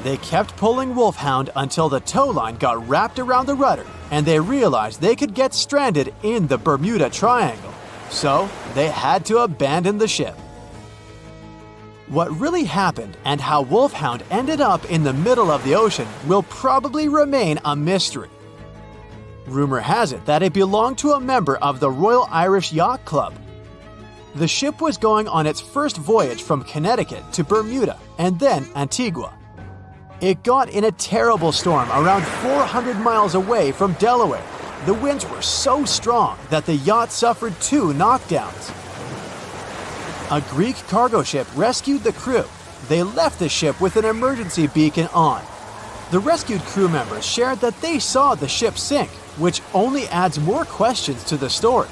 They kept pulling Wolfhound until the tow line got wrapped around the rudder and they realized they could get stranded in the Bermuda Triangle. So they had to abandon the ship. What really happened and how Wolfhound ended up in the middle of the ocean will probably remain a mystery. Rumor has it that it belonged to a member of the Royal Irish Yacht Club. The ship was going on its first voyage from Connecticut to Bermuda and then Antigua. It got in a terrible storm around 400 miles away from Delaware. The winds were so strong that the yacht suffered 2 knockdowns. A Greek cargo ship rescued the crew. They left the ship with an emergency beacon on. The rescued crew members shared that they saw the ship sink, which only adds more questions to the story.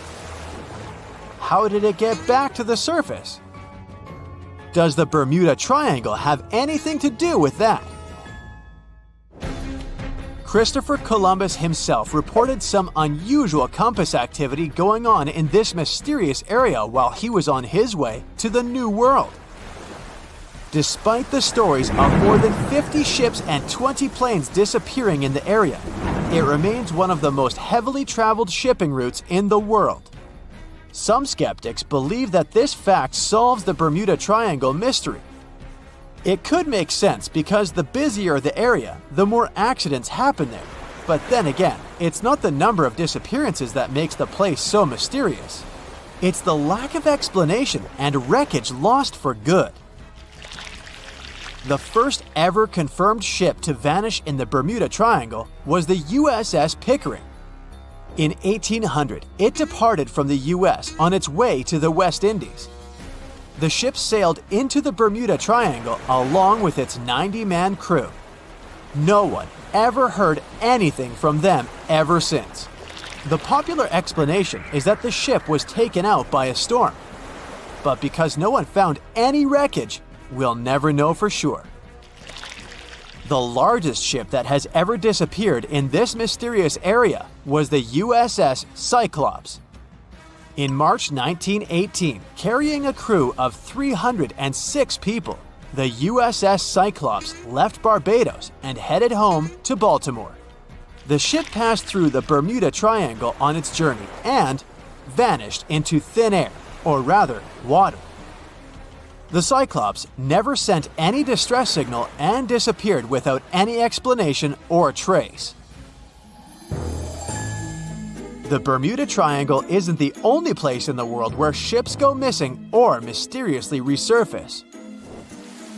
How did it get back to the surface? Does the Bermuda Triangle have anything to do with that? Christopher Columbus himself reported some unusual compass activity going on in this mysterious area while he was on his way to the New World. Despite the stories of more than 50 ships and 20 planes disappearing in the area, it remains one of the most heavily traveled shipping routes in the world. Some skeptics believe that this fact solves the Bermuda Triangle mystery. It could make sense because the busier the area, the more accidents happen there. But then again, it's not the number of disappearances that makes the place so mysterious. It's the lack of explanation and wreckage lost for good. The first ever confirmed ship to vanish in the Bermuda Triangle was the USS Pickering. In 1800, it departed from the US on its way to the West Indies. The ship sailed into the Bermuda Triangle along with its 90-man crew. No one ever heard anything from them ever since. The popular explanation is that the ship was taken out by a storm. But because no one found any wreckage, we'll never know for sure. The largest ship that has ever disappeared in this mysterious area was the USS Cyclops. In March 1918, carrying a crew of 306 people, the USS Cyclops left Barbados and headed home to Baltimore. The ship passed through the Bermuda Triangle on its journey and vanished into thin air, or rather, water. The Cyclops never sent any distress signal and disappeared without any explanation or trace. The Bermuda Triangle isn't the only place in the world where ships go missing or mysteriously resurface.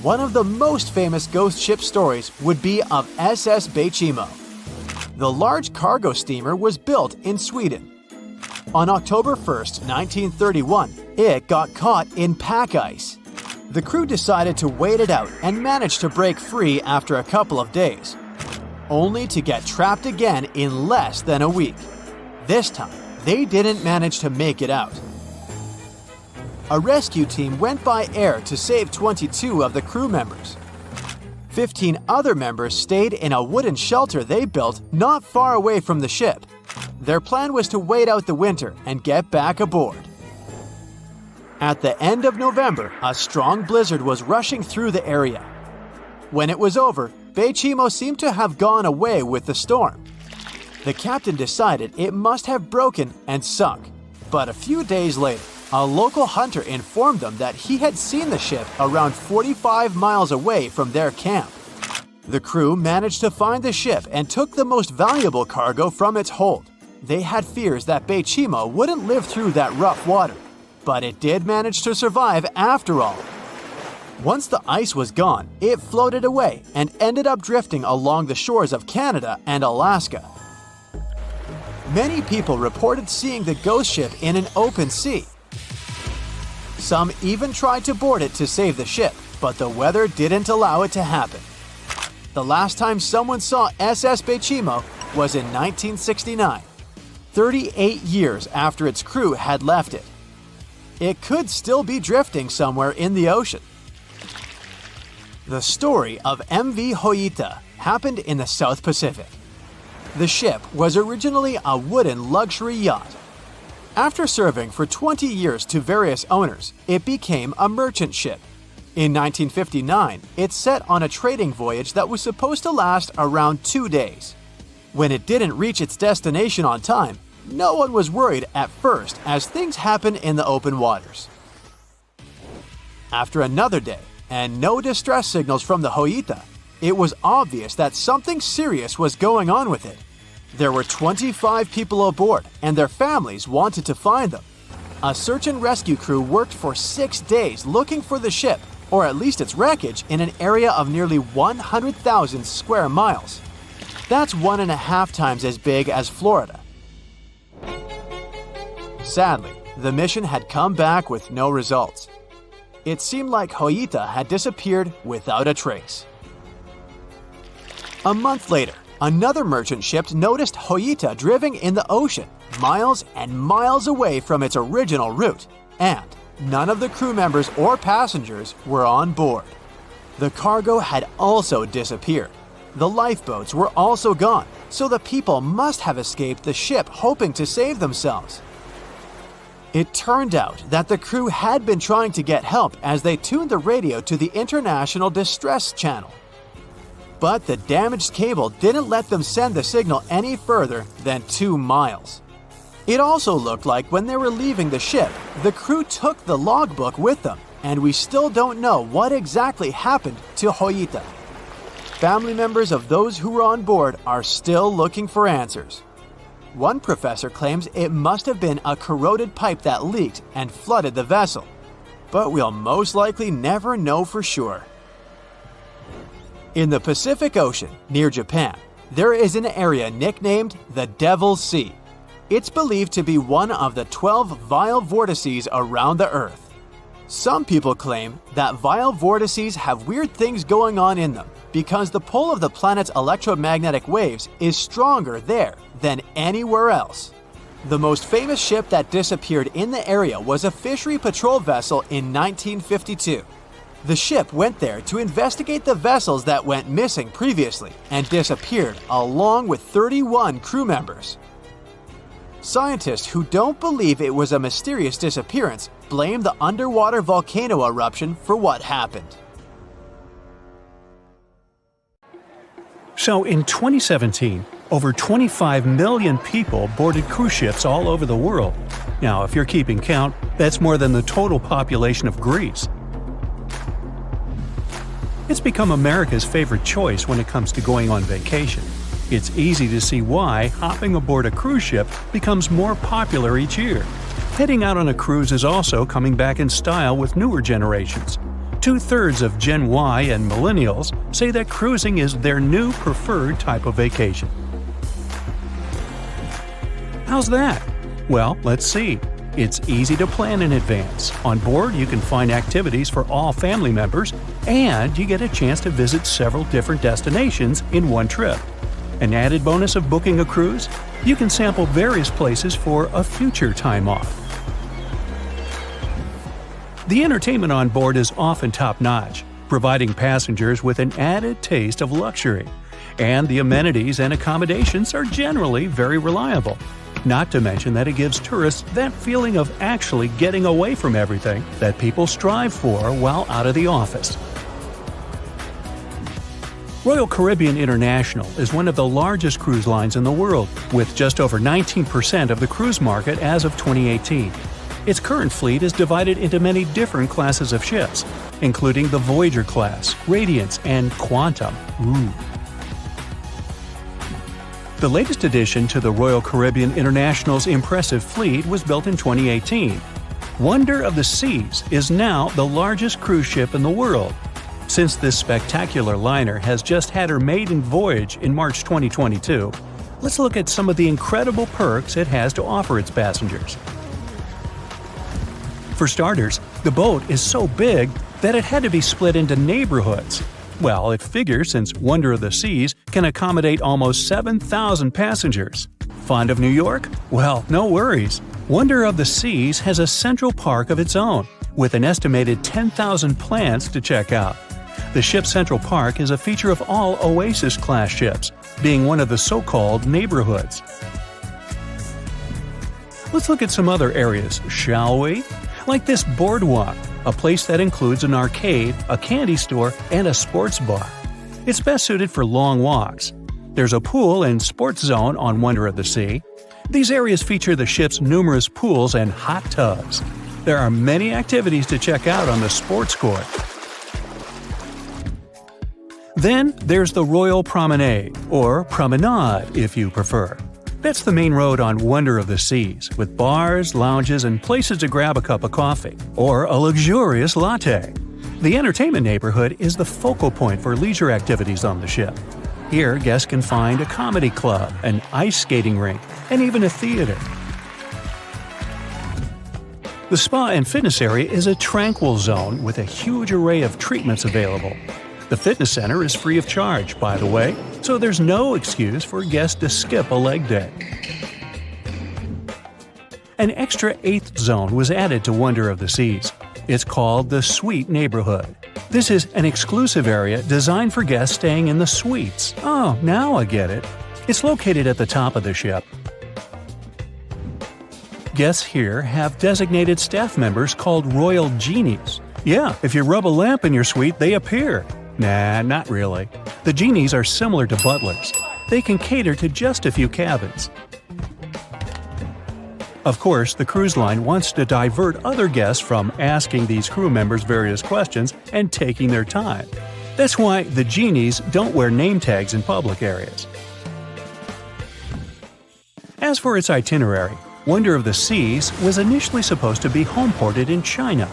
One of the most famous ghost ship stories would be of SS Bechimo. The large cargo steamer was built in Sweden. On October 1st, 1931, it got caught in pack ice. The crew decided to wait it out and managed to break free after a couple of days, only to get trapped again in less than a week. This time, they didn't manage to make it out. A rescue team went by air to save 22 of the crew members. 15 other members stayed in a wooden shelter they built not far away from the ship. Their plan was to wait out the winter and get back aboard. At the end of November, a strong blizzard was rushing through the area. When it was over, Bechimo seemed to have gone away with the storm. The captain decided it must have broken and sunk, but a few days later, a local hunter informed them that he had seen the ship around 45 miles away from their camp. The crew managed to find the ship and took the most valuable cargo from its hold. They had fears that Bechimo wouldn't live through that rough water, but it did manage to survive after all. Once the ice was gone, it floated away and ended up drifting along the shores of Canada and Alaska. Many people reported seeing the ghost ship in an open sea. Some even tried to board it to save the ship, but the weather didn't allow it to happen. The last time someone saw SS Bechimo was in 1969, 38 years after its crew had left it. It could still be drifting somewhere in the ocean. The story of MV Hoita happened in the South Pacific. The ship was originally a wooden luxury yacht. After serving for 20 years to various owners, it became a merchant ship. In 1959, it set on a trading voyage that was supposed to last around 2 days. When it didn't reach its destination on time, no one was worried at first, as things happen in the open waters. After another day, and no distress signals from the Hoita, it was obvious that something serious was going on with it. There were 25 people aboard, and their families wanted to find them. A search and rescue crew worked for 6 days looking for the ship, or at least its wreckage, in an area of nearly 100,000 square miles. That's 1.5 times as big as Florida. Sadly, the mission had come back with no results. It seemed like Hoita had disappeared without a trace. A month later, another merchant ship noticed Hoita drifting in the ocean, miles and miles away from its original route, and none of the crew members or passengers were on board. The cargo had also disappeared. The lifeboats were also gone, so the people must have escaped the ship hoping to save themselves. It turned out that the crew had been trying to get help as they tuned the radio to the International Distress Channel. But the damaged cable didn't let them send the signal any further than 2 miles. It also looked like when they were leaving the ship, the crew took the logbook with them, and we still don't know what exactly happened to Hoita. Family members of those who were on board are still looking for answers. One professor claims it must have been a corroded pipe that leaked and flooded the vessel, but we'll most likely never know for sure. In the Pacific Ocean, near Japan, there is an area nicknamed the Devil's Sea. It's believed to be one of the 12 vile vortices around the Earth. Some people claim that vile vortices have weird things going on in them because the pull of the planet's electromagnetic waves is stronger there than anywhere else. The most famous ship that disappeared in the area was a fishery patrol vessel in 1952. The ship went there to investigate the vessels that went missing previously and disappeared along with 31 crew members. Scientists who don't believe it was a mysterious disappearance blame the underwater volcano eruption for what happened. So in 2017, over 25 million people boarded cruise ships all over the world. Now, if you're keeping count, that's more than the total population of Greece. It's become America's favorite choice when it comes to going on vacation. It's easy to see why hopping aboard a cruise ship becomes more popular each year. Heading out on a cruise is also coming back in style with newer generations. 2/3 of Gen Y and millennials say that cruising is their new preferred type of vacation. How's that? Well, let's see. It's easy to plan in advance. On board, you can find activities for all family members, and you get a chance to visit several different destinations in one trip. An added bonus of booking a cruise? You can sample various places for a future time off. The entertainment on board is often top-notch, providing passengers with an added taste of luxury. And the amenities and accommodations are generally very reliable. Not to mention that it gives tourists that feeling of actually getting away from everything that people strive for while out of the office. Royal Caribbean International is one of the largest cruise lines in the world, with just over 19% of the cruise market as of 2018. Its current fleet is divided into many different classes of ships, including the Voyager class, Radiance, and Quantum. The latest addition to the Royal Caribbean International's impressive fleet was built in 2018. Wonder of the Seas is now the largest cruise ship in the world. Since this spectacular liner has just had her maiden voyage in March 2022, let's look at some of the incredible perks it has to offer its passengers. For starters, the boat is so big that it had to be split into neighborhoods. Well, it figures since Wonder of the Seas can accommodate almost 7,000 passengers. Fond of New York? Well, no worries. Wonder of the Seas has a central park of its own, with an estimated 10,000 plants to check out. The ship's central park is a feature of all Oasis-class ships, being one of the so-called neighborhoods. Let's look at some other areas, shall we? Like this boardwalk, a place that includes an arcade, a candy store, and a sports bar. It's best suited for long walks. There's a pool and sports zone on Wonder of the Sea. These areas feature the ship's numerous pools and hot tubs. There are many activities to check out on the sports court. Then there's the Royal Promenade, or Promenade if you prefer. That's the main road on Wonder of the Seas, with bars, lounges, and places to grab a cup of coffee, or a luxurious latte. The entertainment neighborhood is the focal point for leisure activities on the ship. Here, guests can find a comedy club, an ice skating rink, and even a theater. The spa and fitness area is a tranquil zone with a huge array of treatments available. The fitness center is free of charge, by the way, so there's no excuse for guests to skip a leg day. An extra 8th zone was added to Wonder of the Seas. It's called the Suite Neighborhood. This is an exclusive area designed for guests staying in the suites. Oh, now I get it. It's located at the top of the ship. Guests here have designated staff members called Royal Genies. Yeah, if you rub a lamp in your suite, they appear. Nah, not really. The genies are similar to butlers. They can cater to just a few cabins. Of course, the cruise line wants to divert other guests from asking these crew members various questions and taking their time. That's why the genies don't wear name tags in public areas. As for its itinerary, Wonder of the Seas was initially supposed to be homeported in China,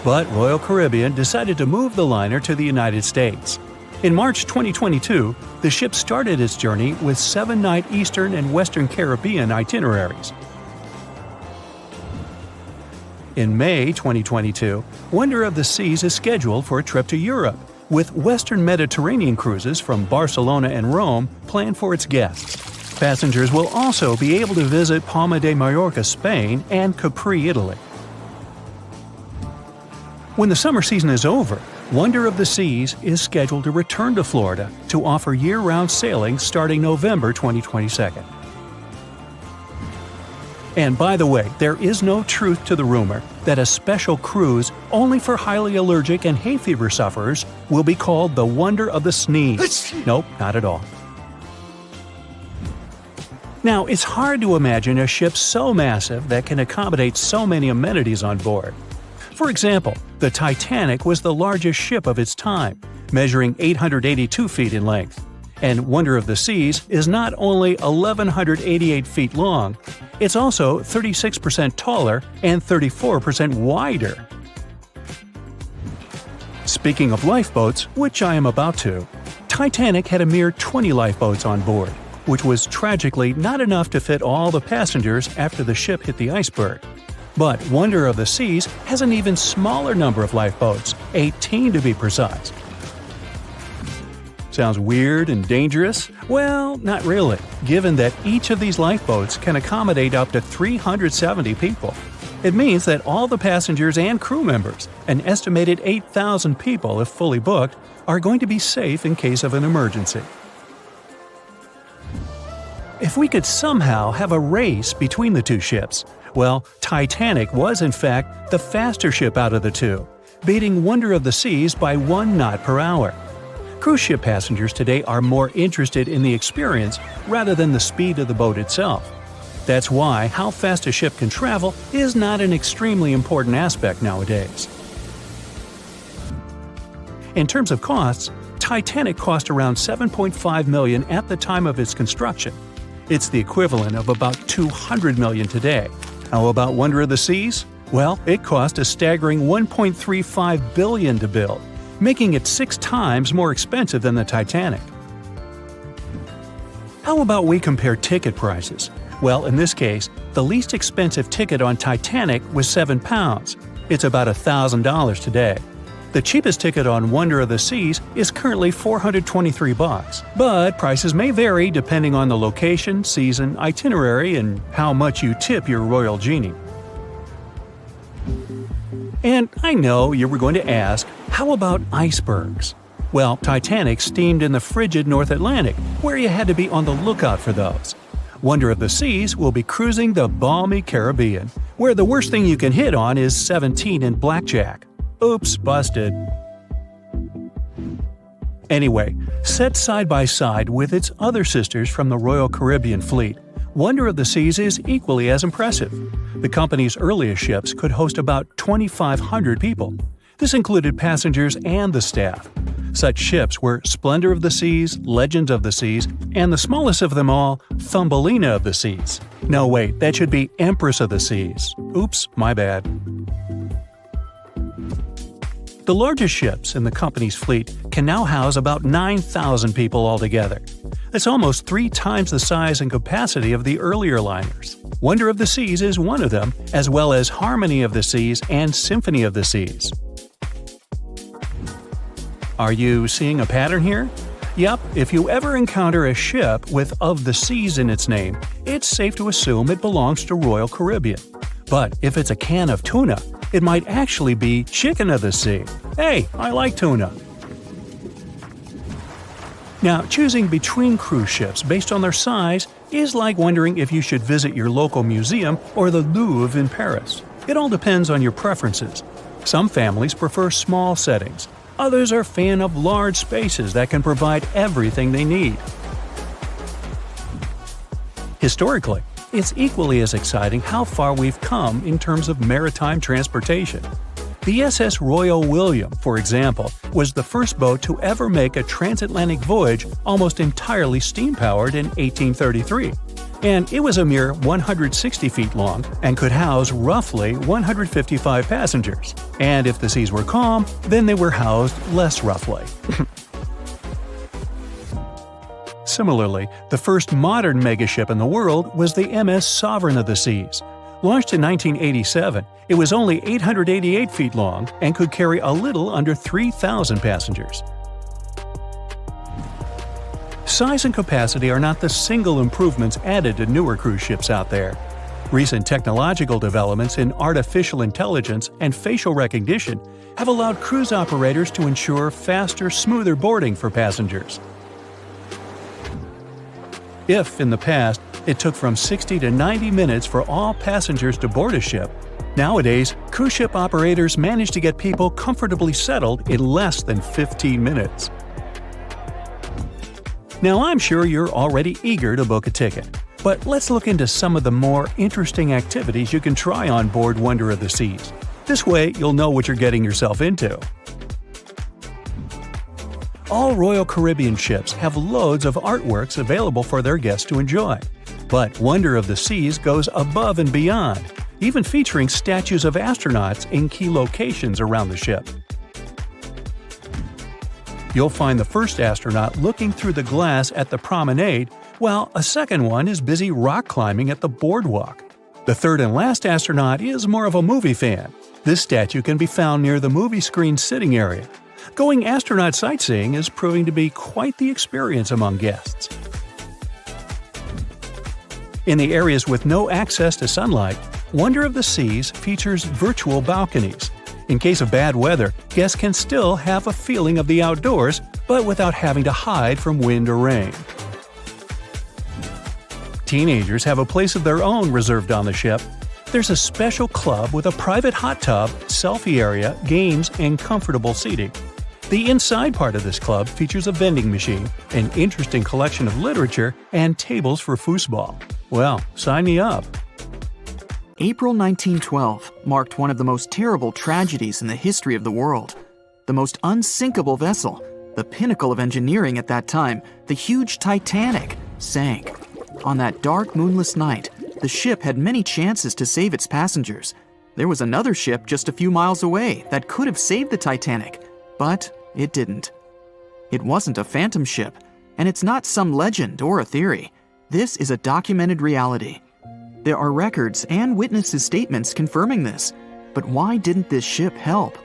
but Royal Caribbean decided to move the liner to the United States. In March 2022, the ship started its journey with 7-night Eastern and Western Caribbean itineraries. In May 2022, Wonder of the Seas is scheduled for a trip to Europe, with Western Mediterranean cruises from Barcelona and Rome planned for its guests. Passengers will also be able to visit Palma de Mallorca, Spain, and Capri, Italy. When the summer season is over, Wonder of the Seas is scheduled to return to Florida to offer year-round sailing starting November 2022. And by the way, there is no truth to the rumor that a special cruise only for highly allergic and hay fever sufferers will be called the Wonder of the Sneeze. Nope, not at all. Now, it's hard to imagine a ship so massive that can accommodate so many amenities on board. For example, the Titanic was the largest ship of its time, measuring 882 feet in length. And Wonder of the Seas is not only 1,188 feet long, it's also 36% taller and 34% wider. Speaking of lifeboats, which I am about to, Titanic had a mere 20 lifeboats on board, which was tragically not enough to fit all the passengers after the ship hit the iceberg. But Wonder of the Seas has an even smaller number of lifeboats, 18 to be precise. Sounds weird and dangerous? Well, not really, given that each of these lifeboats can accommodate up to 370 people. It means that all the passengers and crew members, an estimated 8,000 people if fully booked, are going to be safe in case of an emergency. If we could somehow have a race between the two ships, well, Titanic was in fact the faster ship out of the two, beating Wonder of the Seas by 1 knot per hour. Cruise ship passengers today are more interested in the experience rather than the speed of the boat itself. That's why how fast a ship can travel is not an extremely important aspect nowadays. In terms of costs, Titanic cost around $7.5 million at the time of its construction. It's the equivalent of about $200 million today. How about Wonder of the Seas? Well, it cost a staggering $1.35 billion to build, making it 6 times more expensive than the Titanic. How about we compare ticket prices? Well, in this case, the least expensive ticket on Titanic was £7. It's about $1,000 today. The cheapest ticket on Wonder of the Seas is currently $423, but prices may vary depending on the location, season, itinerary, and how much you tip your royal genie. And I know you were going to ask, how about icebergs? Well, Titanic steamed in the frigid North Atlantic, where you had to be on the lookout for those. Wonder of the Seas will be cruising the balmy Caribbean, where the worst thing you can hit on is 17 and blackjack. Oops, busted. Anyway, set side by side with its other sisters from the Royal Caribbean fleet, Wonder of the Seas is equally as impressive. The company's earliest ships could host about 2,500 people. This included passengers and the staff. Such ships were Splendor of the Seas, Legend of the Seas, and the smallest of them all, Thumbelina of the Seas. No, wait, that should be Empress of the Seas. Oops, my bad. The largest ships in the company's fleet can now house about 9,000 people altogether. That's almost 3 times the size and capacity of the earlier liners. Wonder of the Seas is one of them, as well as Harmony of the Seas and Symphony of the Seas. Are you seeing a pattern here? Yep, if you ever encounter a ship with "of the Seas" in its name, it's safe to assume it belongs to Royal Caribbean. But if it's a can of tuna, it might actually be Chicken of the Sea. Hey, I like tuna. Now, choosing between cruise ships based on their size is like wondering if you should visit your local museum or the Louvre in Paris. It all depends on your preferences. Some families prefer small settings. Others are fan of large spaces that can provide everything they need. Historically, it's equally as exciting how far we've come in terms of maritime transportation. The SS Royal William, for example, was the first boat to ever make a transatlantic voyage almost entirely steam-powered in 1833. and it was a mere 160 feet long and could house roughly 155 passengers. And if the seas were calm, then they were housed less roughly. Similarly, the first modern megaship in the world was the MS Sovereign of the Seas. Launched in 1987, it was only 888 feet long and could carry a little under 3,000 passengers. Size and capacity are not the single improvements added to newer cruise ships out there. Recent technological developments in artificial intelligence and facial recognition have allowed cruise operators to ensure faster, smoother boarding for passengers. If, in the past, it took from 60 to 90 minutes for all passengers to board a ship, nowadays, cruise ship operators manage to get people comfortably settled in less than 15 minutes. Now, I'm sure you're already eager to book a ticket, but let's look into some of the more interesting activities you can try on board Wonder of the Seas. This way, you'll know what you're getting yourself into. All Royal Caribbean ships have loads of artworks available for their guests to enjoy. But Wonder of the Seas goes above and beyond, even featuring statues of astronauts in key locations around the ship. You'll find the first astronaut looking through the glass at the promenade, while a second one is busy rock climbing at the boardwalk. The third and last astronaut is more of a movie fan. This statue can be found near the movie screen sitting area. Going astronaut sightseeing is proving to be quite the experience among guests. In the areas with no access to sunlight, Wonder of the Seas features virtual balconies. In case of bad weather, guests can still have a feeling of the outdoors, but without having to hide from wind or rain. Teenagers have a place of their own reserved on the ship. There's a special club with a private hot tub, selfie area, games, and comfortable seating. The inside part of this club features a vending machine, an interesting collection of literature, and tables for foosball. Well, sign me up. April 1912 marked one of the most terrible tragedies in the history of the world. The most unsinkable vessel, the pinnacle of engineering at that time, the huge Titanic, sank. On that dark, moonless night, the ship had many chances to save its passengers. There was another ship just a few miles away that could have saved the Titanic, but it didn't. It wasn't a phantom ship, and it's not some legend or a theory. This is a documented reality. There are records and witnesses' statements confirming this. But why didn't this ship help?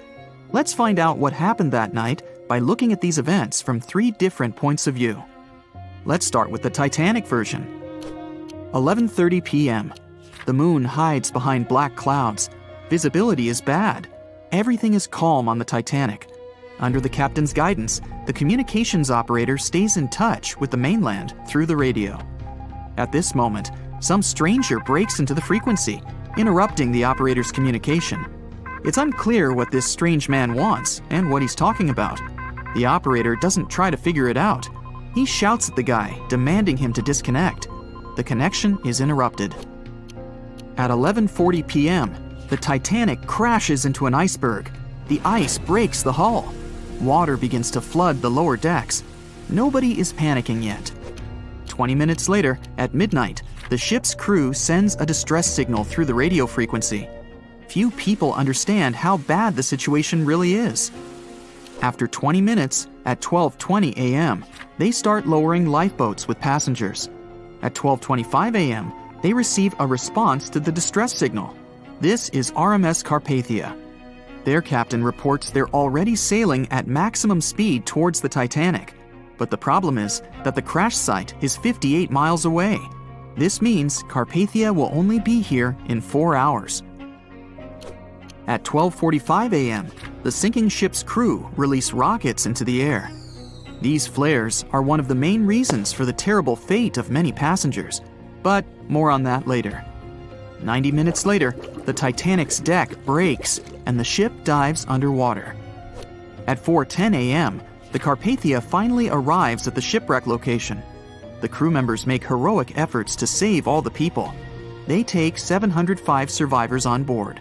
Let's find out what happened that night by looking at these events from 3 different points of view. Let's start with the Titanic version. 11:30 p.m. The moon hides behind black clouds. Visibility is bad. Everything is calm on the Titanic. Under the captain's guidance, the communications operator stays in touch with the mainland through the radio. At this moment, some stranger breaks into the frequency, interrupting the operator's communication. It's unclear what this strange man wants and what he's talking about. The operator doesn't try to figure it out. He shouts at the guy, demanding him to disconnect. The connection is interrupted. At 11:40 p.m., the Titanic crashes into an iceberg. The ice breaks the hull. Water begins to flood the lower decks. Nobody is panicking yet. 20 minutes later, at midnight, the ship's crew sends a distress signal through the radio frequency. Few people understand how bad the situation really is. After 20 minutes, at 12:20 a.m., they start lowering lifeboats with passengers. At 12:25 a.m., they receive a response to the distress signal. This is RMS Carpathia. Their captain reports they're already sailing at maximum speed towards the Titanic. But the problem is that the crash site is 58 miles away. This means Carpathia will only be here in 4 hours. At 12:45 a.m., the sinking ship's crew release rockets into the air. These flares are one of the main reasons for the terrible fate of many passengers, but more on that later. 90 minutes later, the Titanic's deck breaks and the ship dives underwater. At 4:10 a.m., the Carpathia finally arrives at the shipwreck location. The crew members make heroic efforts to save all the people. They take 705 survivors on board.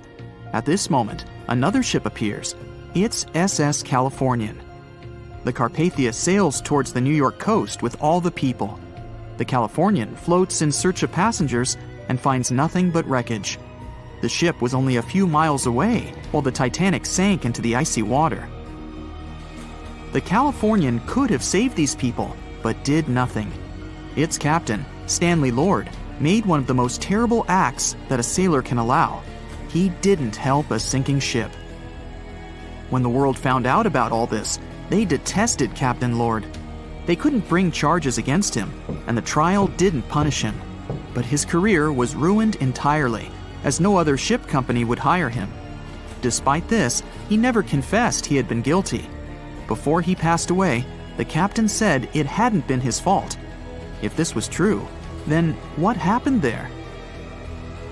At this moment, another ship appears. It's SS Californian. The Carpathia sails towards the New York coast with all the people. The Californian floats in search of passengers and finds nothing but wreckage. The ship was only a few miles away while the Titanic sank into the icy water. The Californian could have saved these people, but did nothing. Its captain, Stanley Lord, made one of the most terrible acts that a sailor can allow. He didn't help a sinking ship. When the world found out about all this, they detested Captain Lord. They couldn't bring charges against him, and the trial didn't punish him. But his career was ruined entirely, as no other ship company would hire him. Despite this, he never confessed he had been guilty. Before he passed away, the captain said it hadn't been his fault. If this was true, then what happened there?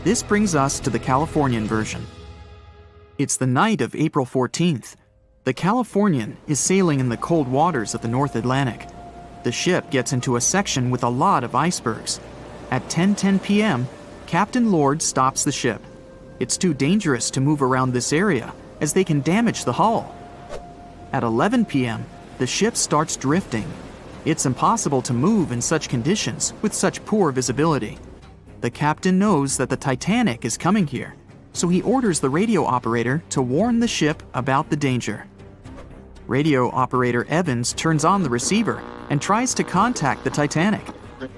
This brings us to the Californian version. It's the night of April 14th. The Californian is sailing in the cold waters of the North Atlantic. The ship gets into a section with a lot of icebergs. At 10:10 p.m., Captain Lord stops the ship. It's too dangerous to move around this area, as they can damage the hull. At 11 p.m., the ship starts drifting. It's impossible to move in such conditions with such poor visibility. The captain knows that the Titanic is coming here, so he orders the radio operator to warn the ship about the danger. Radio operator Evans turns on the receiver and tries to contact the Titanic.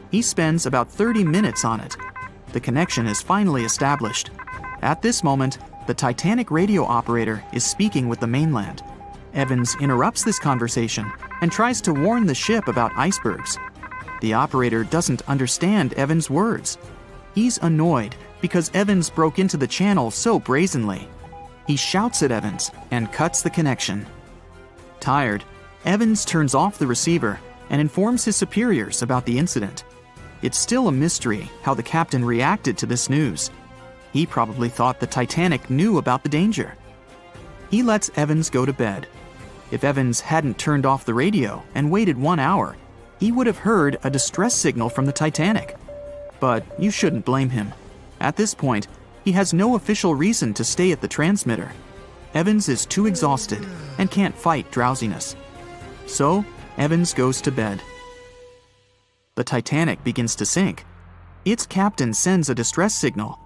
He spends about 30 minutes on it. The connection is finally established. At this moment, the Titanic radio operator is speaking with the mainland. Evans interrupts this conversation and tries to warn the ship about icebergs. The operator doesn't understand Evans' words. He's annoyed because Evans broke into the channel so brazenly. He shouts at Evans and cuts the connection. Tired, Evans turns off the receiver and informs his superiors about the incident. It's still a mystery how the captain reacted to this news. He probably thought the Titanic knew about the danger. He lets Evans go to bed. If Evans hadn't turned off the radio and waited 1 hour, he would have heard a distress signal from the Titanic. But you shouldn't blame him. At this point, he has no official reason to stay at the transmitter. Evans is too exhausted and can't fight drowsiness. So, Evans goes to bed. The Titanic begins to sink. Its captain sends a distress signal.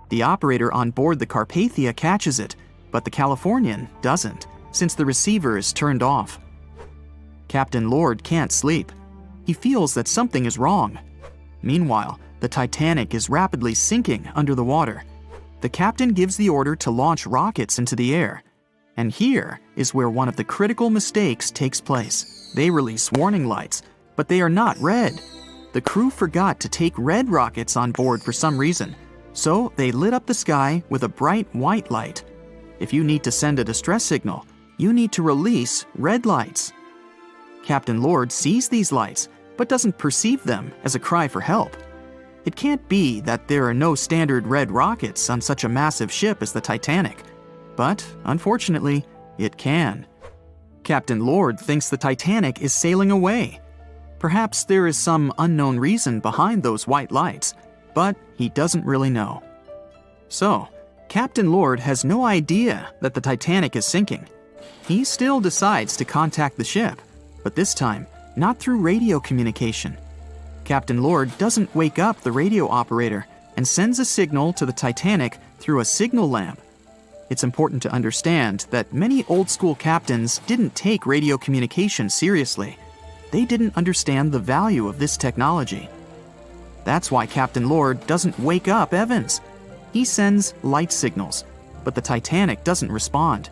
The operator on board the Carpathia catches it, but the Californian doesn't, since the receiver is turned off. Captain Lord can't sleep. He feels that something is wrong. Meanwhile, the Titanic is rapidly sinking under the water. The captain gives the order to launch rockets into the air. And here is where one of the critical mistakes takes place. They release warning lights, but they are not red. The crew forgot to take red rockets on board for some reason, so they lit up the sky with a bright white light. If you need to send a distress signal, you need to release red lights. Captain Lord sees these lights, but doesn't perceive them as a cry for help. It can't be that there are no standard red rockets on such a massive ship as the Titanic. But, unfortunately, it can. Captain Lord thinks the Titanic is sailing away. Perhaps there is some unknown reason behind those white lights, but he doesn't really know. So, Captain Lord has no idea that the Titanic is sinking. He still decides to contact the ship, but this time, not through radio communication. Captain Lord doesn't wake up the radio operator and sends a signal to the Titanic through a signal lamp. It's important to understand that many old-school captains didn't take radio communication seriously. They didn't understand the value of this technology. That's why Captain Lord doesn't wake up Evans. He sends light signals, but the Titanic doesn't respond.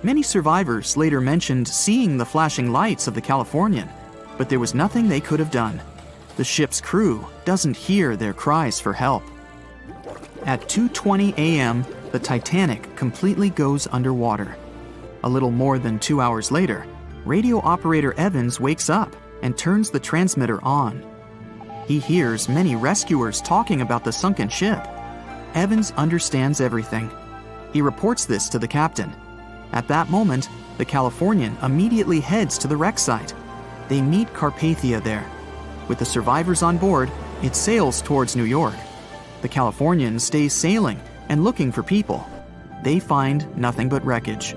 Many survivors later mentioned seeing the flashing lights of the Californian, but there was nothing they could have done. The ship's crew doesn't hear their cries for help. At 2:20 a.m., the Titanic completely goes underwater. A little more than 2 hours later, radio operator Evans wakes up and turns the transmitter on. He hears many rescuers talking about the sunken ship. Evans understands everything. He reports this to the captain. At that moment, the Californian immediately heads to the wreck site. They meet Carpathia there. With the survivors on board, it sails towards New York. The Californian stays sailing and looking for people. They find nothing but wreckage.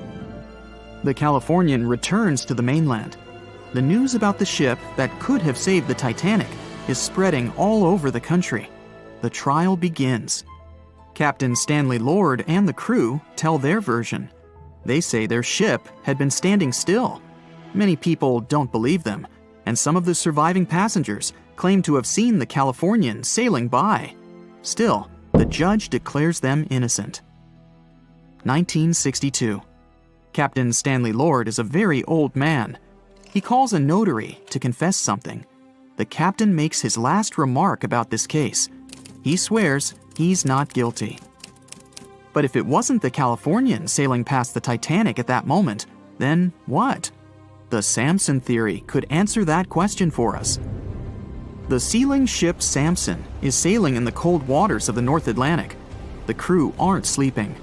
The Californian returns to the mainland. The news about the ship that could have saved the Titanic is spreading all over the country. The trial begins. Captain Stanley Lord and the crew tell their version. They say their ship had been standing still. Many people don't believe them, and some of the surviving passengers claim to have seen the Californian sailing by. Still, the judge declares them innocent. 1962. Captain Stanley Lord is a very old man. He calls a notary to confess something. The captain makes his last remark about this case. He swears he's not guilty. But if it wasn't the Californian sailing past the Titanic at that moment, then what? The Samson theory could answer that question for us. The sealing ship Samson is sailing in the cold waters of the North Atlantic. The crew aren't sleeping.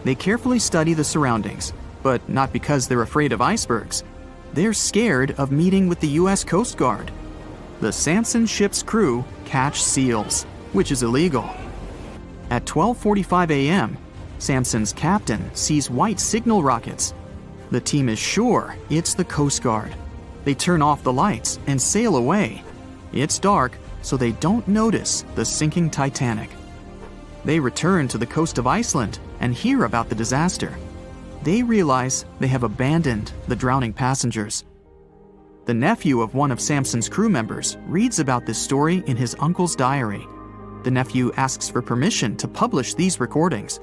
They carefully study the surroundings, but not because they're afraid of icebergs. They're scared of meeting with the U.S. Coast Guard. The Samson ship's crew catch seals, which is illegal. At 12:45 a.m., Samson's captain sees white signal rockets. The team is sure it's the Coast Guard. They turn off the lights and sail away. It's dark, so they don't notice the sinking Titanic. They return to the coast of Iceland and hear about the disaster. They realize they have abandoned the drowning passengers. The nephew of one of Samson's crew members reads about this story in his uncle's diary. The nephew asks for permission to publish these recordings.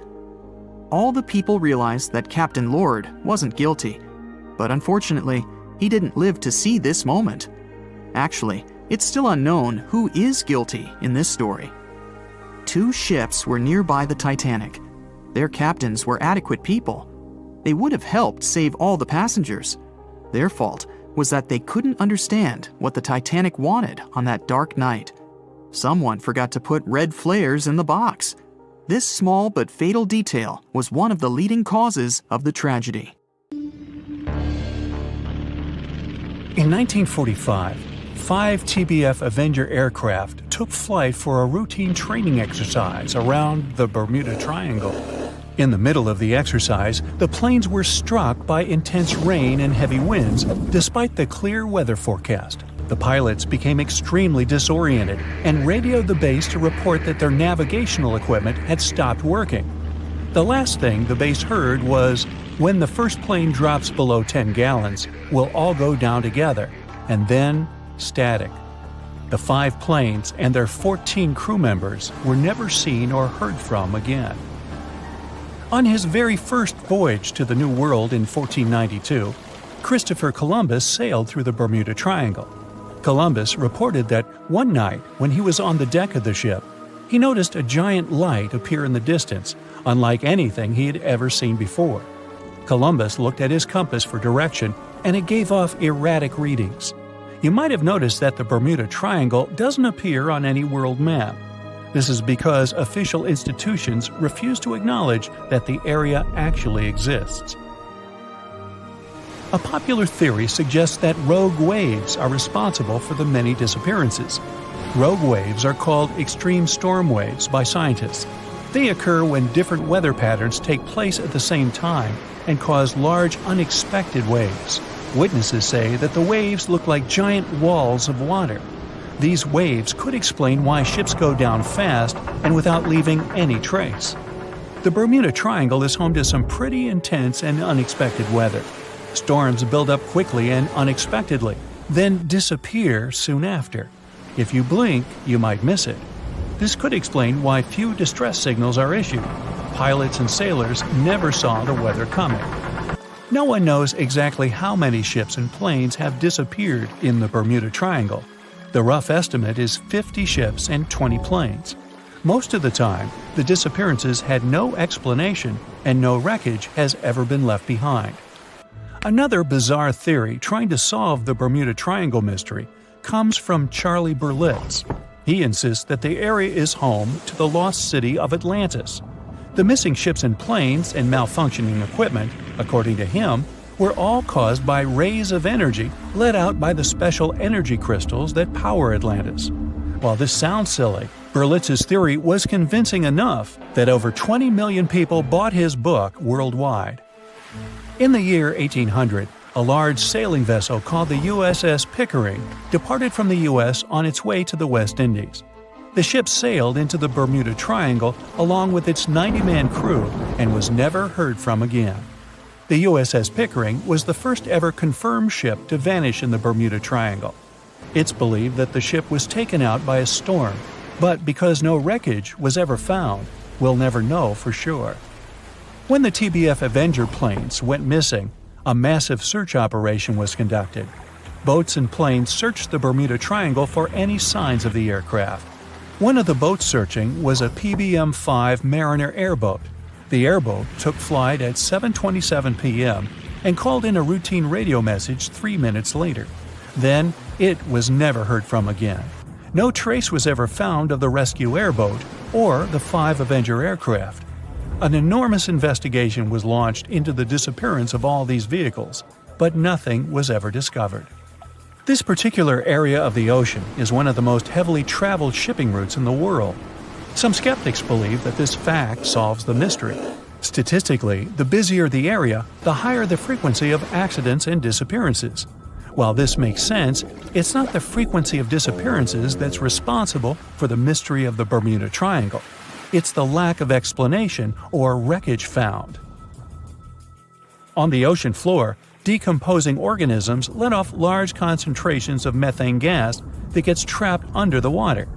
All the people realize that Captain Lord wasn't guilty, but unfortunately, he didn't live to see this moment. Actually, it's still unknown who is guilty in this story. 2 ships were nearby the Titanic. Their captains were adequate people. They would have helped save all the passengers. Their fault was that they couldn't understand what the Titanic wanted on that dark night. Someone forgot to put red flares in the box. This small but fatal detail was one of the leading causes of the tragedy. In 1945, 5 TBF Avenger aircraft took flight for a routine training exercise around the Bermuda Triangle. In the middle of the exercise, the planes were struck by intense rain and heavy winds, despite the clear weather forecast. The pilots became extremely disoriented and radioed the base to report that their navigational equipment had stopped working. The last thing the base heard was, "When the first plane drops below 10 gallons, we'll all go down together," and then static. The 5 planes and their 14 crew members were never seen or heard from again. On his very first voyage to the New World in 1492, Christopher Columbus sailed through the Bermuda Triangle. Columbus reported that one night when he was on the deck of the ship, he noticed a giant light appear in the distance, unlike anything he had ever seen before. Columbus looked at his compass for direction, and it gave off erratic readings. You might have noticed that the Bermuda Triangle doesn't appear on any world map. This is because official institutions refuse to acknowledge that the area actually exists. A popular theory suggests that rogue waves are responsible for the many disappearances. Rogue waves are called extreme storm waves by scientists. They occur when different weather patterns take place at the same time and cause large, unexpected waves. Witnesses say that the waves look like giant walls of water. These waves could explain why ships go down fast and without leaving any trace. The Bermuda Triangle is home to some pretty intense and unexpected weather. Storms build up quickly and unexpectedly, then disappear soon after. If you blink, you might miss it. This could explain why few distress signals are issued. Pilots and sailors never saw the weather coming. No one knows exactly how many ships and planes have disappeared in the Bermuda Triangle. The rough estimate is 50 ships and 20 planes. Most of the time, the disappearances had no explanation and no wreckage has ever been left behind. Another bizarre theory trying to solve the Bermuda Triangle mystery comes from Charlie Berlitz. He insists that the area is home to the lost city of Atlantis. The missing ships and planes and malfunctioning equipment, according to him, were all caused by rays of energy let out by the special energy crystals that power Atlantis. While this sounds silly, Berlitz's theory was convincing enough that over 20 million people bought his book worldwide. In the year 1800, a large sailing vessel called the USS Pickering departed from the U.S. on its way to the West Indies. The ship sailed into the Bermuda Triangle along with its 90-man crew and was never heard from again. The USS Pickering was the first ever confirmed ship to vanish in the Bermuda Triangle. It's believed that the ship was taken out by a storm, but because no wreckage was ever found, we'll never know for sure. When the TBF Avenger planes went missing, a massive search operation was conducted. Boats and planes searched the Bermuda Triangle for any signs of the aircraft. One of the boats searching was a PBM-5 Mariner airboat. The airboat took flight at 7:27 p.m. and called in a routine radio message 3 minutes later. Then, it was never heard from again. No trace was ever found of the rescue airboat or the 5 Avenger aircraft. An enormous investigation was launched into the disappearance of all these vehicles, but nothing was ever discovered. This particular area of the ocean is one of the most heavily traveled shipping routes in the world. Some skeptics believe that this fact solves the mystery. Statistically, the busier the area, the higher the frequency of accidents and disappearances. While this makes sense, it's not the frequency of disappearances that's responsible for the mystery of the Bermuda Triangle. It's the lack of explanation or wreckage found. On the ocean floor, decomposing organisms let off large concentrations of methane gas that gets trapped under the water.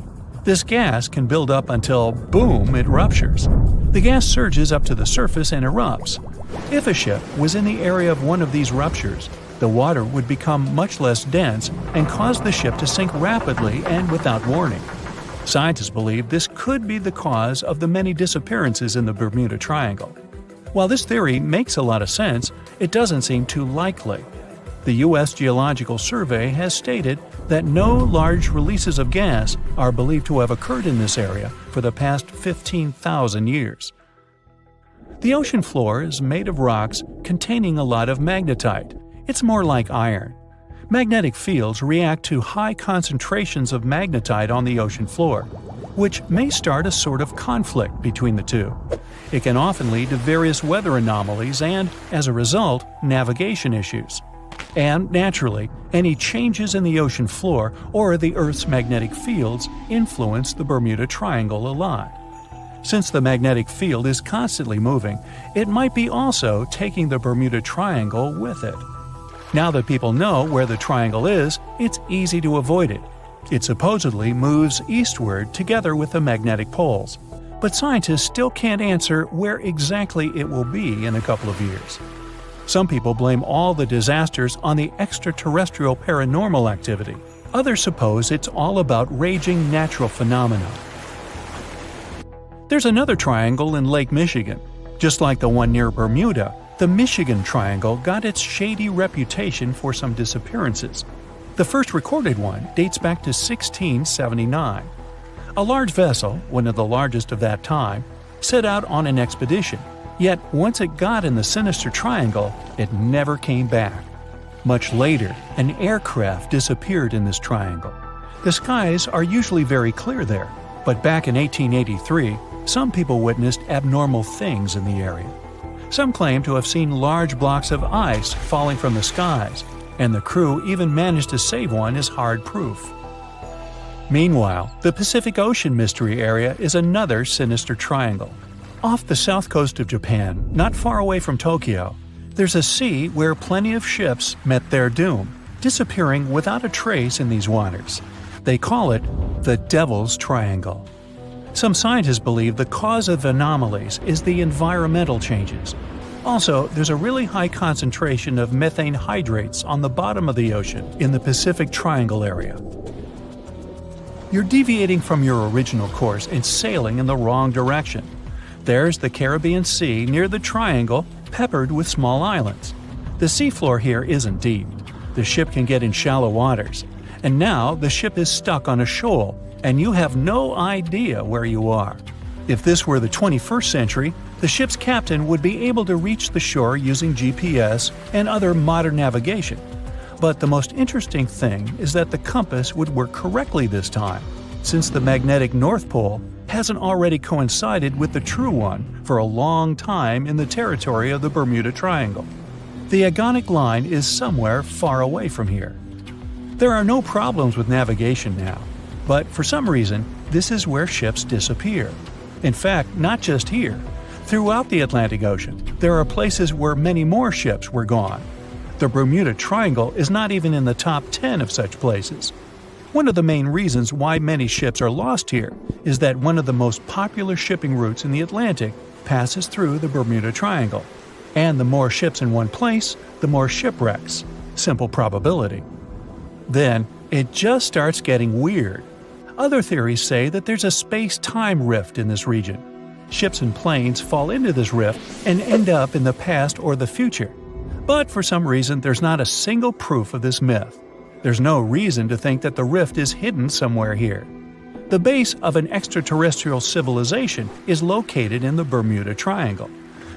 This gas can build up until, boom, it ruptures. The gas surges up to the surface and erupts. If a ship was in the area of one of these ruptures, the water would become much less dense and cause the ship to sink rapidly and without warning. Scientists believe this could be the cause of the many disappearances in the Bermuda Triangle. While this theory makes a lot of sense, it doesn't seem too likely. The U.S. Geological Survey has stated that no large releases of gas are believed to have occurred in this area for the past 15,000 years. The ocean floor is made of rocks containing a lot of magnetite. It's more like iron. Magnetic fields react to high concentrations of magnetite on the ocean floor, which may start a sort of conflict between the two. It can often lead to various weather anomalies and, as a result, navigation issues. And, naturally, any changes in the ocean floor or the Earth's magnetic fields influence the Bermuda Triangle a lot. Since the magnetic field is constantly moving, it might be also taking the Bermuda Triangle with it. Now that people know where the triangle is, it's easy to avoid it. It supposedly moves eastward together with the magnetic poles, but scientists still can't answer where exactly it will be in a couple of years. Some people blame all the disasters on the extraterrestrial paranormal activity. Others suppose it's all about raging natural phenomena. There's another triangle in Lake Michigan. Just like the one near Bermuda, the Michigan Triangle got its shady reputation for some disappearances. The first recorded one dates back to 1679. A large vessel, one of the largest of that time, set out on an expedition, yet once it got in the sinister triangle, it never came back. Much later, an aircraft disappeared in this triangle. The skies are usually very clear there, but back in 1883, some people witnessed abnormal things in the area. Some claim to have seen large blocks of ice falling from the skies, and the crew even managed to save one as hard proof. Meanwhile, the Pacific Ocean mystery area is another sinister triangle. Off the south coast of Japan, not far away from Tokyo, there's a sea where plenty of ships met their doom, disappearing without a trace in these waters. They call it the Devil's Triangle. Some scientists believe the cause of anomalies is the environmental changes. Also, there's a really high concentration of methane hydrates on the bottom of the ocean in the Pacific Triangle area. You're deviating from your original course and sailing in the wrong direction. There's the Caribbean Sea near the triangle, peppered with small islands. The seafloor here isn't deep. The ship can get in shallow waters. And now the ship is stuck on a shoal, and you have no idea where you are. If this were the 21st century, the ship's captain would be able to reach the shore using GPS and other modern navigation. But the most interesting thing is that the compass would work correctly this time, since the magnetic North Pole hasn't already coincided with the true one for a long time in the territory of the Bermuda Triangle. The agonic line is somewhere far away from here. There are no problems with navigation now, but for some reason, this is where ships disappear. In fact, not just here. Throughout the Atlantic Ocean, there are places where many more ships were gone. The Bermuda Triangle is not even in the top 10 of such places. One of the main reasons why many ships are lost here is that one of the most popular shipping routes in the Atlantic passes through the Bermuda Triangle. And the more ships in one place, the more shipwrecks. Simple probability. Then, it just starts getting weird. Other theories say that there's a space-time rift in this region. Ships and planes fall into this rift and end up in the past or the future. But for some reason, there's not a single proof of this myth. There's no reason to think that the rift is hidden somewhere here. The base of an extraterrestrial civilization is located in the Bermuda Triangle.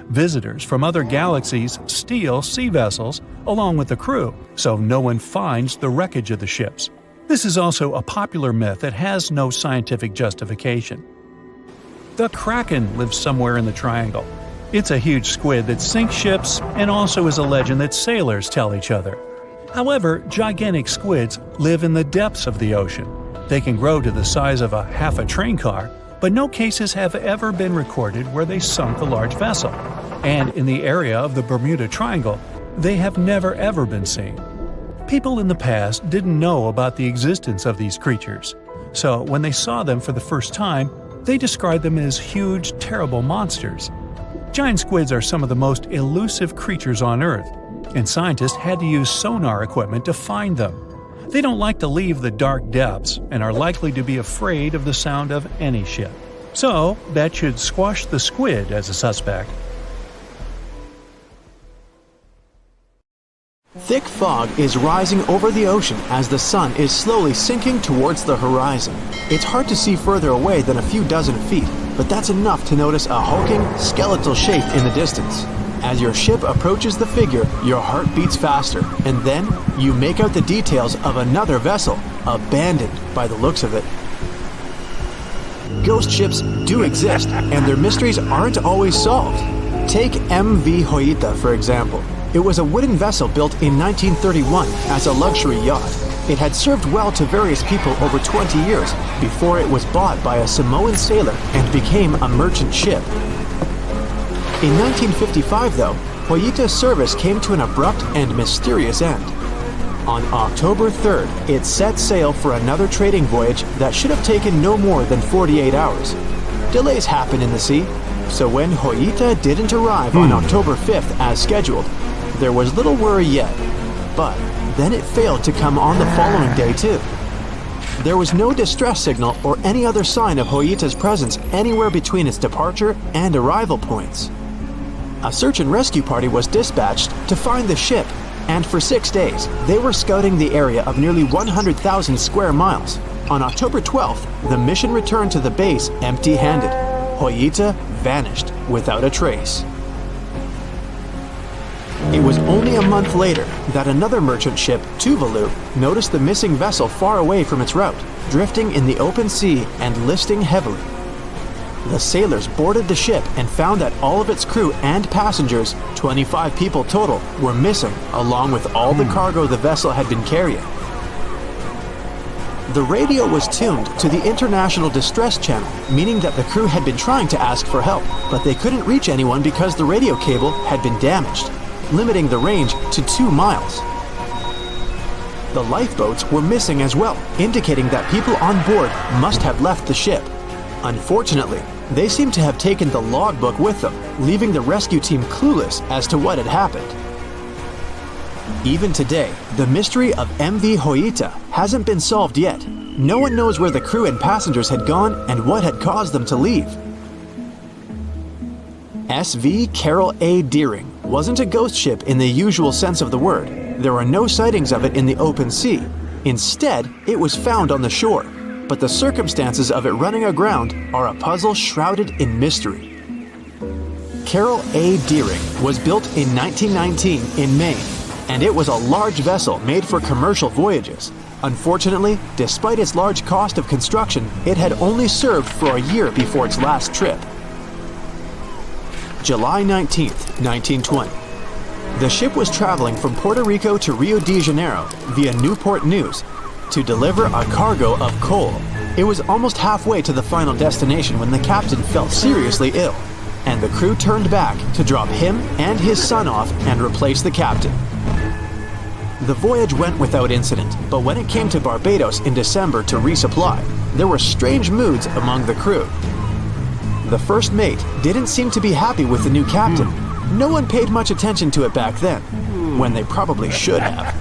Visitors from other galaxies steal sea vessels along with the crew, so no one finds the wreckage of the ships. This is also a popular myth that has no scientific justification. The Kraken lives somewhere in the triangle. It's a huge squid that sinks ships and also is a legend that sailors tell each other. However, gigantic squids live in the depths of the ocean. They can grow to the size of half a train car, but no cases have ever been recorded where they sunk a large vessel. And in the area of the Bermuda Triangle, they have never ever been seen. People in the past didn't know about the existence of these creatures, so when they saw them for the first time, they described them as huge, terrible monsters. Giant squids are some of the most elusive creatures on Earth, and scientists had to use sonar equipment to find them. They don't like to leave the dark depths and are likely to be afraid of the sound of any ship. So, that should squash the squid as a suspect. Thick fog is rising over the ocean as the sun is slowly sinking towards the horizon. It's hard to see further away than a few dozen feet, but that's enough to notice a hulking, skeletal shape in the distance. As your ship approaches the figure, your heart beats faster, and then you make out the details of another vessel, abandoned by the looks of it. Ghost ships do exist, and their mysteries aren't always solved. Take MV Hoita, for example. It was a wooden vessel built in 1931 as a luxury yacht. It had served well to various people over 20 years before it was bought by a Samoan sailor and became a merchant ship. In 1955, though, Hoita's service came to an abrupt and mysterious end. On October 3rd, it set sail for another trading voyage that should have taken no more than 48 hours. Delays happen in the sea, so when Hoita didn't arrive on October 5th as scheduled, there was little worry yet. But then it failed to come on the following day too. There was no distress signal or any other sign of Hoita's presence anywhere between its departure and arrival points. A search and rescue party was dispatched to find the ship, and for 6 days, they were scouting the area of nearly 100,000 square miles. On October 12th, the mission returned to the base empty-handed. Hoita vanished without a trace. It was only a month later that another merchant ship, Tuvalu, noticed the missing vessel far away from its route, drifting in the open sea and listing heavily. The sailors boarded the ship and found that all of its crew and passengers, 25 people total, were missing, along with all the cargo the vessel had been carrying. The radio was tuned to the International Distress Channel, meaning that the crew had been trying to ask for help, but they couldn't reach anyone because the radio cable had been damaged, limiting the range to 2 miles. The lifeboats were missing as well, indicating that people on board must have left the ship. Unfortunately, they seem to have taken the logbook with them, leaving the rescue team clueless as to what had happened. Even today, the mystery of MV Hoita hasn't been solved yet. No one knows where the crew and passengers had gone and what had caused them to leave. SV Carol A. Deering wasn't a ghost ship in the usual sense of the word. There were no sightings of it in the open sea. Instead, it was found on the shore, but the circumstances of it running aground are a puzzle shrouded in mystery. Carol A. Deering was built in 1919 in Maine, and it was a large vessel made for commercial voyages. Unfortunately, despite its large cost of construction, it had only served for a year before its last trip. July 19, 1920. The ship was traveling from Puerto Rico to Rio de Janeiro via Newport News to deliver a cargo of coal. It was almost halfway to the final destination when the captain fell seriously ill, and the crew turned back to drop him and his son off and replace the captain. The voyage went without incident, but when it came to Barbados in December to resupply, there were strange moods among the crew. The first mate didn't seem to be happy with the new captain. No one paid much attention to it back then, when they probably should have.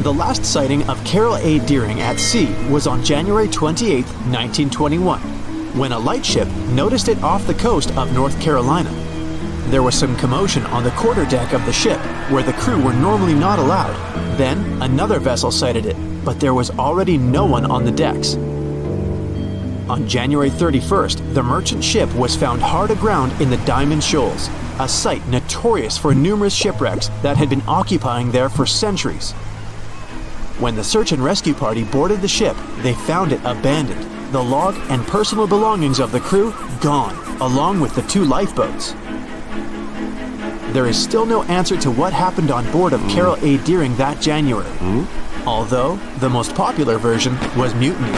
The last sighting of Carol A. Deering at sea was on January 28, 1921, when a lightship noticed it off the coast of North Carolina. There was some commotion on the quarterdeck of the ship, where the crew were normally not allowed. Then, another vessel sighted it, but there was already no one on the decks. On January 31st, the merchant ship was found hard aground in the Diamond Shoals, a site notorious for numerous shipwrecks that had been occupying there for centuries. When the search and rescue party boarded the ship, they found it abandoned, the log and personal belongings of the crew gone, along with the 2 lifeboats. There is still no answer to what happened on board of Carol A. Deering that January, although the most popular version was mutiny.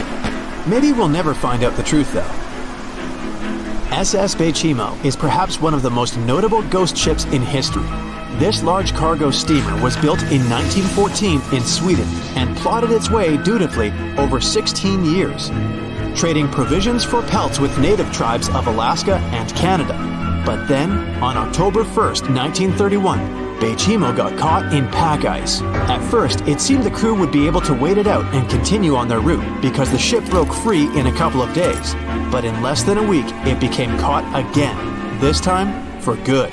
Maybe we'll never find out the truth though. SS Bechimo is perhaps one of the most notable ghost ships in history. This large cargo steamer was built in 1914 in Sweden and plodded its way dutifully over 16 years, trading provisions for pelts with native tribes of Alaska and Canada. But then, on October 1st, 1931, Bechimo got caught in pack ice. At first, it seemed the crew would be able to wait it out and continue on their route because the ship broke free in a couple of days. But in less than a week, it became caught again, this time for good.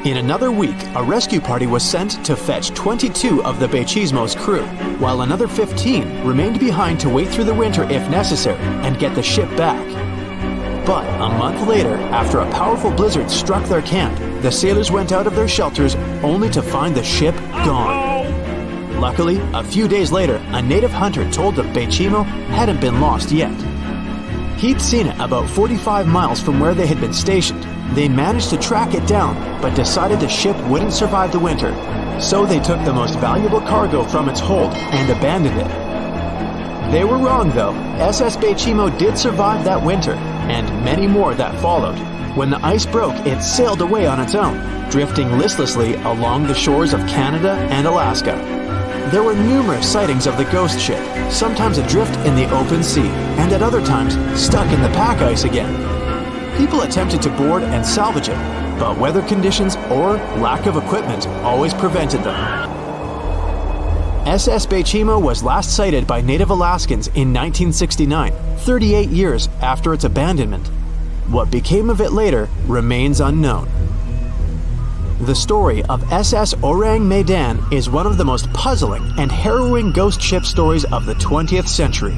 In another week, a rescue party was sent to fetch 22 of the Bechimo's crew, while another 15 remained behind to wait through the winter if necessary and get the ship back. But a month later, after a powerful blizzard struck their camp, the sailors went out of their shelters only to find the ship gone. Luckily, a few days later, a native hunter told that Bechimo hadn't been lost yet. He'd seen it about 45 miles from where they had been stationed. They managed to track it down, but decided the ship wouldn't survive the winter, so they took the most valuable cargo from its hold and abandoned it. They were wrong though. SS Bechimo did survive that winter, and many more that followed. When the ice broke, it sailed away on its own, drifting listlessly along the shores of Canada and Alaska. There were numerous sightings of the ghost ship, sometimes adrift in the open sea, and at other times stuck in the pack ice again. People attempted to board and salvage it, but weather conditions or lack of equipment always prevented them. SS Bechimo was last sighted by native Alaskans in 1969, 38 years after its abandonment. What became of it later remains unknown. The story of SS Orang Medan is one of the most puzzling and harrowing ghost ship stories of the 20th century.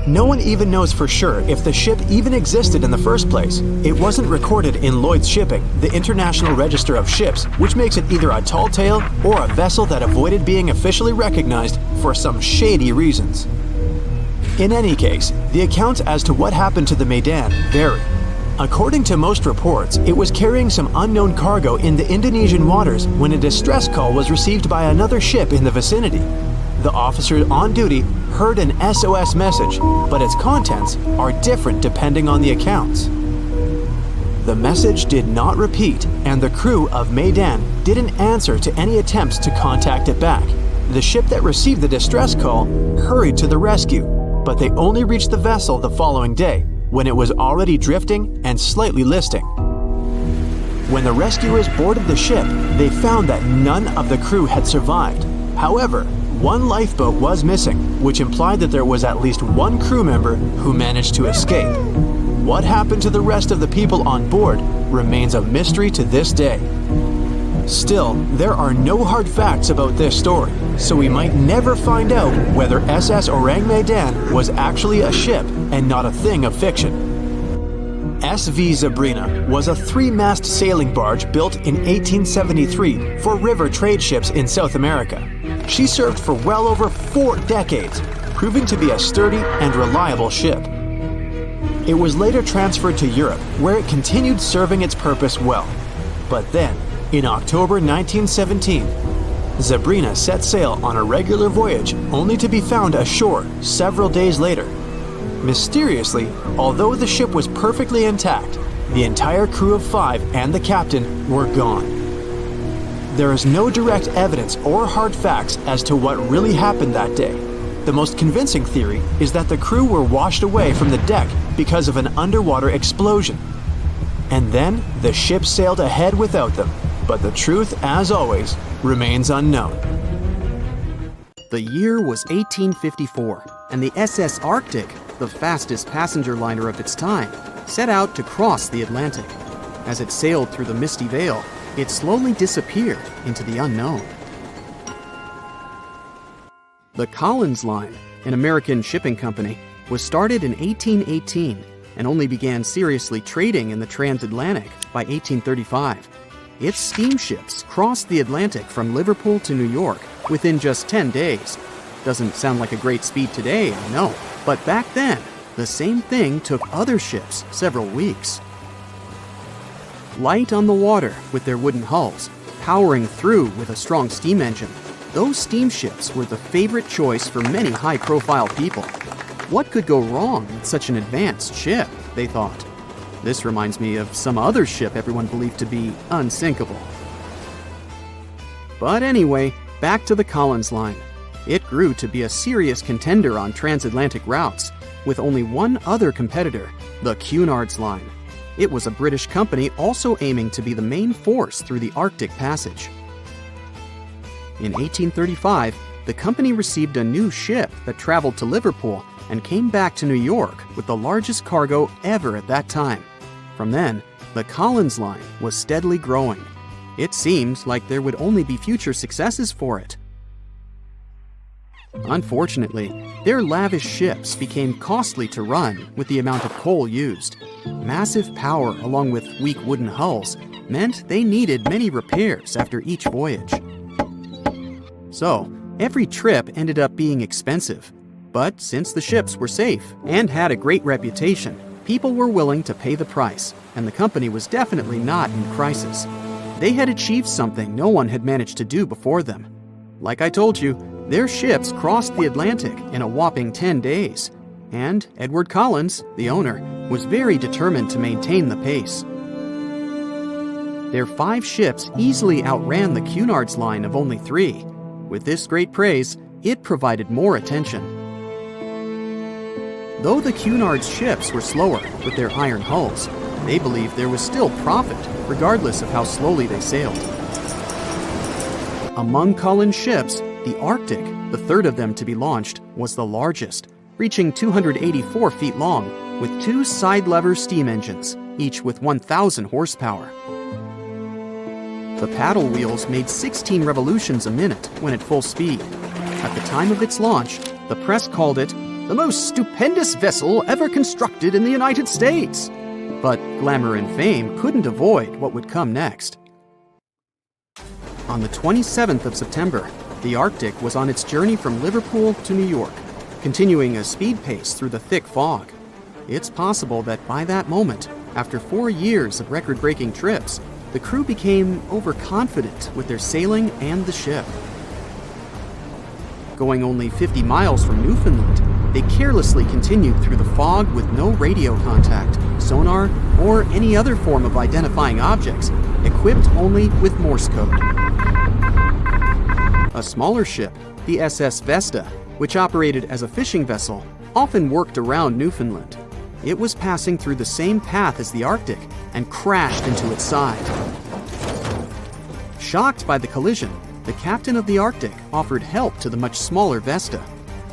No one even knows for sure if the ship even existed in the first place. It wasn't recorded in Lloyd's Shipping, the International Register of Ships, which makes it either a tall tale or a vessel that avoided being officially recognized for some shady reasons. In any case, the accounts as to what happened to the Medan vary. According to most reports, it was carrying some unknown cargo in the Indonesian waters when a distress call was received by another ship in the vicinity. The officer on duty heard an SOS message, but its contents are different depending on the accounts. The message did not repeat, and the crew of Medan didn't answer to any attempts to contact it back. The ship that received the distress call hurried to the rescue, but they only reached the vessel the following day, when it was already drifting and slightly listing. When the rescuers boarded the ship, they found that none of the crew had survived. However, one lifeboat was missing, which implied that there was at least one crew member who managed to escape. What happened to the rest of the people on board remains a mystery to this day. Still, there are no hard facts about this story, so we might never find out whether SS Orang Medan was actually a ship and not a thing of fiction. SV Zabrina was a 3-mast sailing barge built in 1873 for river trade ships in South America. She served for well over 4 decades, proving to be a sturdy and reliable ship. It was later transferred to Europe, where it continued serving its purpose well. But then, In October 1917, Zabrina set sail on a regular voyage only to be found ashore several days later. Mysteriously, although the ship was perfectly intact, the entire crew of 5 and the captain were gone. There is no direct evidence or hard facts as to what really happened that day. The most convincing theory is that the crew were washed away from the deck because of an underwater explosion. And then the ship sailed ahead without them. But the truth, as always, remains unknown. The year was 1854, and the SS Arctic, the fastest passenger liner of its time, set out to cross the Atlantic. As it sailed through the misty veil, it slowly disappeared into the unknown. The Collins Line, an American shipping company, was started in 1818 and only began seriously trading in the transatlantic by 1835. Its steamships crossed the Atlantic from Liverpool to New York within just 10 days. Doesn't sound like a great speed today, I know, but back then, the same thing took other ships several weeks. Light on the water with their wooden hulls, powering through with a strong steam engine, those steamships were the favorite choice for many high-profile people. What could go wrong with such an advanced ship, they thought. This reminds me of some other ship everyone believed to be unsinkable. But anyway, back to the Collins Line. It grew to be a serious contender on transatlantic routes, with only one other competitor, the Cunard's Line. It was a British company also aiming to be the main force through the Arctic Passage. In 1835, the company received a new ship that traveled to Liverpool and came back to New York with the largest cargo ever at that time. From then, the Collins Line was steadily growing. It seemed like there would only be future successes for it. Unfortunately, their lavish ships became costly to run with the amount of coal used. Massive power along with weak wooden hulls meant they needed many repairs after each voyage. So, every trip ended up being expensive. But since the ships were safe and had a great reputation, people were willing to pay the price, and the company was definitely not in crisis. They had achieved something no one had managed to do before them. Like I told you, their ships crossed the Atlantic in a whopping 10 days, and Edward Collins, the owner, was very determined to maintain the pace. Their 5 ships easily outran the Cunard's Line of only 3. With this great praise, it provided more attention. Though the Cunard's ships were slower with their iron hulls, they believed there was still profit, regardless of how slowly they sailed. Among Collins' ships, the Arctic, the third of them to be launched, was the largest, reaching 284 feet long, with 2 side-lever steam engines, each with 1,000 horsepower. The paddle wheels made 16 revolutions a minute when at full speed. At the time of its launch, the press called it the most stupendous vessel ever constructed in the United States. But glamour and fame couldn't avoid what would come next. On the 27th of September, the Arctic was on its journey from Liverpool to New York, continuing a speed pace through the thick fog. It's possible that by that moment, after 4 years of record-breaking trips, the crew became overconfident with their sailing and the ship. Going only 50 miles from Newfoundland, they carelessly continued through the fog with no radio contact, sonar, or any other form of identifying objects, equipped only with Morse code. A smaller ship, the SS Vesta, which operated as a fishing vessel, often worked around Newfoundland. It was passing through the same path as the Arctic and crashed into its side. Shocked by the collision, the captain of the Arctic offered help to the much smaller Vesta,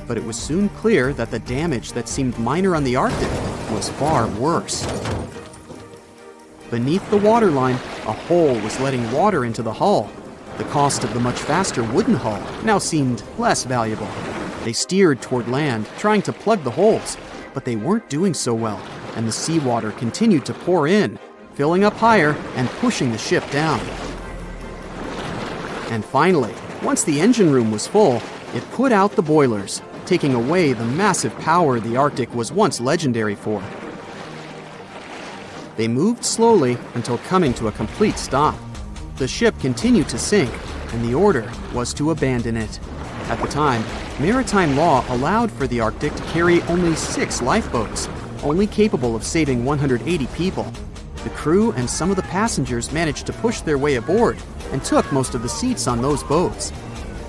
but it was soon clear that the damage that seemed minor on the Arctic was far worse. Beneath the waterline, a hole was letting water into the hull. The cost of the much faster wooden hull now seemed less valuable. They steered toward land, trying to plug the holes, but they weren't doing so well, and the seawater continued to pour in, filling up higher and pushing the ship down. And finally, once the engine room was full, it put out the boilers, taking away the massive power the Arctic was once legendary for. They moved slowly until coming to a complete stop. the ship continued to sink, and the order was to abandon it. At the time, maritime law allowed for the Arctic to carry only 6 lifeboats, only capable of saving 180 people. The crew and some of the passengers managed to push their way aboard and took most of the seats on those boats.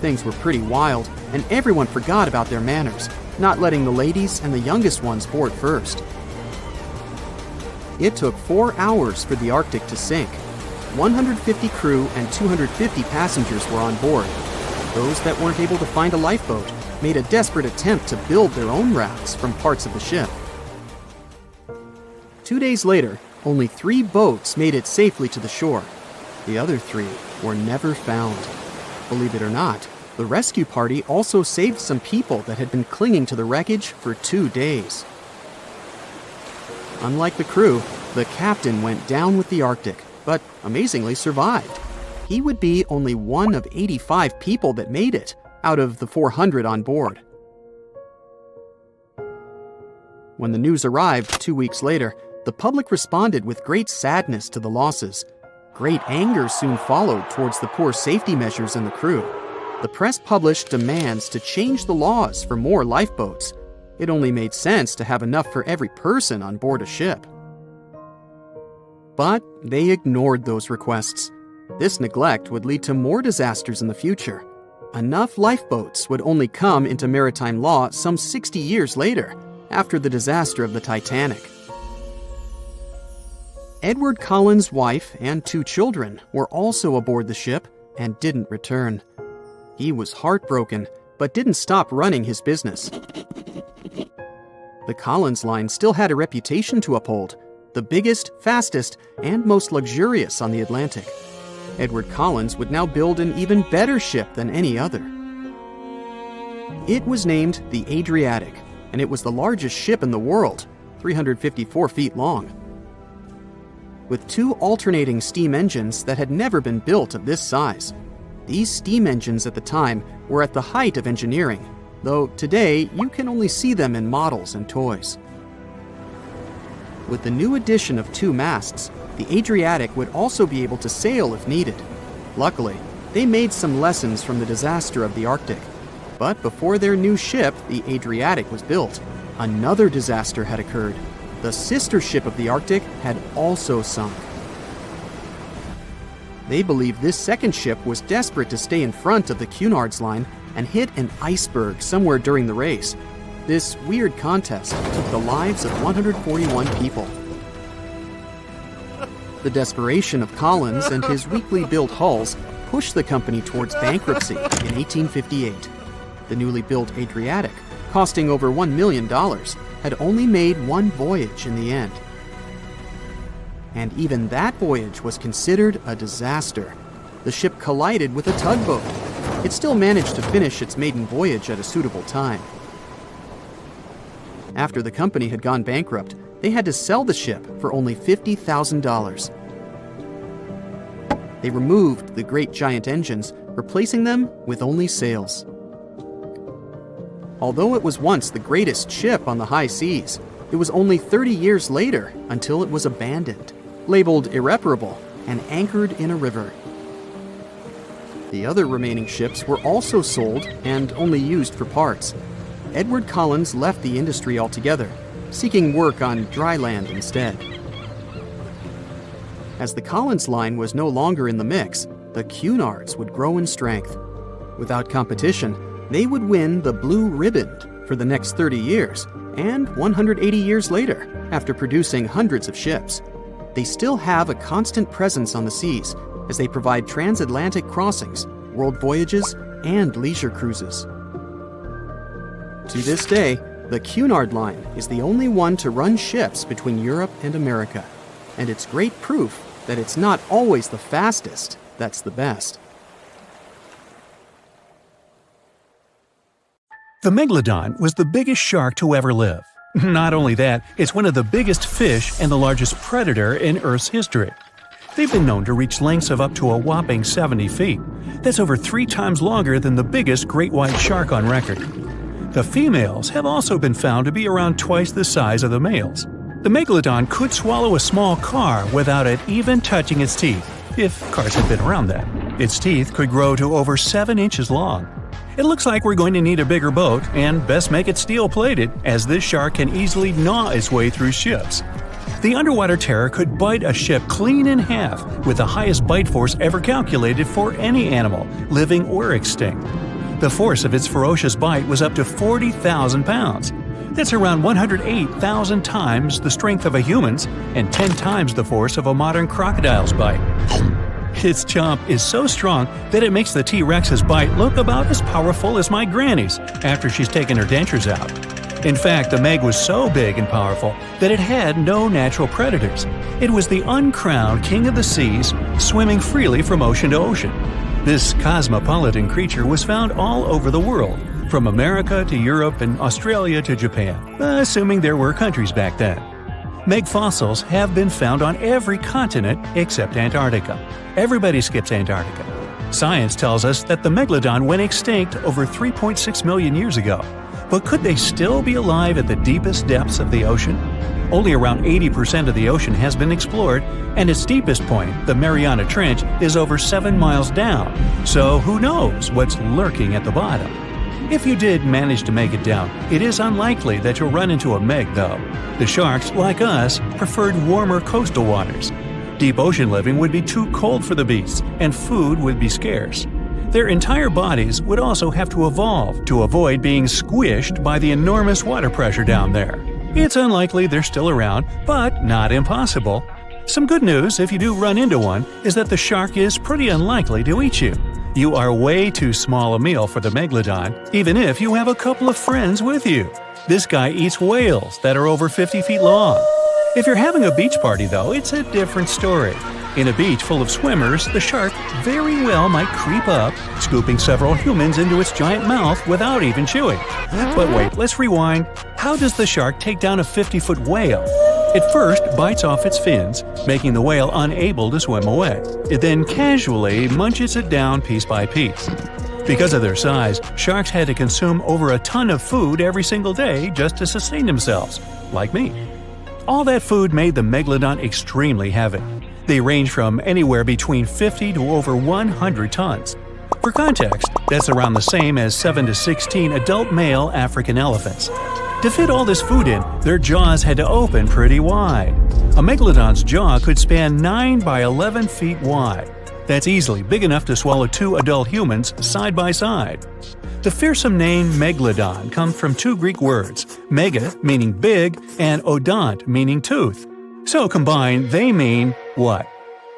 Things were pretty wild, and everyone forgot about their manners, not letting the ladies and the youngest ones board first. It took 4 hours for the Arctic to sink. 150 crew and 250 passengers were on board. Those that weren't able to find a lifeboat made a desperate attempt to build their own rafts from parts of the ship. 2 days later, only 3 boats made it safely to the shore. The other 3 were never found. Believe it or not, the rescue party also saved some people that had been clinging to the wreckage for 2 days. Unlike the crew, the captain went down with the Arctic, but amazingly survived. He would be only one of 85 people that made it out of the 400 on board. When the news arrived 2 weeks later, the public responded with great sadness to the losses. Great anger soon followed towards the poor safety measures and the crew. The press published demands to change the laws for more lifeboats. It only made sense to have enough for every person on board a ship. But they ignored those requests. This neglect would lead to more disasters in the future. Enough lifeboats would only come into maritime law some 60 years later, after the disaster of the Titanic. Edward Cullen's wife and 2 children were also aboard the ship and didn't return. He was heartbroken, but didn't stop running his business. The Collins Line still had a reputation to uphold, the biggest, fastest, and most luxurious on the Atlantic. Edward Collins would now build an even better ship than any other. It was named the Adriatic, and it was the largest ship in the world, 354 feet long. With 2 alternating steam engines that had never been built of this size. These steam engines at the time were at the height of engineering, though today you can only see them in models and toys. With the new addition of 2 masts, the Adriatic would also be able to sail if needed. Luckily, they made some lessons from the disaster of the Arctic. But before their new ship, the Adriatic, was built, another disaster had occurred. The sister ship of the Arctic had also sunk. They believed this second ship was desperate to stay in front of the Cunard's line and hit an iceberg somewhere during the race. This weird contest took the lives of 141 people. The desperation of Collins and his weakly built hulls pushed the company towards bankruptcy in 1858. The newly built Adriatic, costing over $1 million, had only made 1 voyage in the end. And even that voyage was considered a disaster. The ship collided with a tugboat. It still managed to finish its maiden voyage at a suitable time. After the company had gone bankrupt, they had to sell the ship for only $50,000. They removed the great giant engines, replacing them with only sails. Although it was once the greatest ship on the high seas, it was only 30 years later until it was abandoned, labeled irreparable, and anchored in a river. The other remaining ships were also sold and only used for parts. Edward Collins left the industry altogether, seeking work on dry land instead. As the Collins Line was no longer in the mix, the Cunards would grow in strength. Without competition, they would win the Blue Ribbon for the next 30 years, and 180 years later, after producing hundreds of ships. They still have a constant presence on the seas, as they provide transatlantic crossings, world voyages, and leisure cruises. To this day, the Cunard Line is the only one to run ships between Europe and America, and it's great proof that it's not always the fastest that's the best. The Megalodon was the biggest shark to ever live. Not only that, it's one of the biggest fish and the largest predator in Earth's history. They've been known to reach lengths of up to a whopping 70 feet. That's over 3 times longer than the biggest great white shark on record. The females have also been found to be around twice the size of the males. The Megalodon could swallow a small car without it even touching its teeth. if cars had been around then. Its teeth could grow to over 7 inches long. It looks like we're going to need a bigger boat, and best make it steel-plated, as this shark can easily gnaw its way through ships. The underwater terror could bite a ship clean in half, with the highest bite force ever calculated for any animal, living or extinct. The force of its ferocious bite was up to 40,000 pounds. That's around 108,000 times the strength of a human's and 10 times the force of a modern crocodile's bite. Its chomp is so strong that it makes the T-Rex's bite look about as powerful as my granny's after she's taken her dentures out. In fact, the Meg was so big and powerful that it had no natural predators. It was the uncrowned king of the seas, swimming freely from ocean to ocean. This cosmopolitan creature was found all over the world, from America to Europe and Australia to Japan, assuming there were countries back then. Meg fossils have been found on every continent except Antarctica. Everybody skips Antarctica. Science tells us that the megalodon went extinct over 3.6 million years ago. But could they still be alive at the deepest depths of the ocean? Only around 80% of the ocean has been explored, and its deepest point, the Mariana Trench, is over 7 miles down. So who knows what's lurking at the bottom? If you did manage to make it down, it is unlikely that you'll run into a Meg, though. The sharks, like us, preferred warmer coastal waters. Deep ocean living would be too cold for the beasts, and food would be scarce. Their entire bodies would also have to evolve to avoid being squished by the enormous water pressure down there. It's unlikely they're still around, but not impossible. Some good news, if you do run into one, is that the shark is pretty unlikely to eat you. You are way too small a meal for the megalodon, even if you have a couple of friends with you. This guy eats whales that are over 50 feet long. If you're having a beach party, though, it's a different story. In a beach full of swimmers, the shark very well might creep up, scooping several humans into its giant mouth without even chewing. But wait, let's rewind. How does the shark take down a 50-foot whale? It first bites off its fins, making the whale unable to swim away. It then casually munches it down piece by piece. Because of their size, sharks had to consume over a ton of food every single day just to sustain themselves, like me. All that food made the megalodon extremely heavy. They range from anywhere between 50 to over 100 tons. For context, that's around the same as 7 to 16 adult male African elephants. To fit all this food in, their jaws had to open pretty wide. A megalodon's jaw could span 9 by 11 feet wide. That's easily big enough to swallow 2 adult humans side by side. The fearsome name megalodon comes from 2 Greek words, mega meaning big and odont meaning tooth. So combined, they mean what?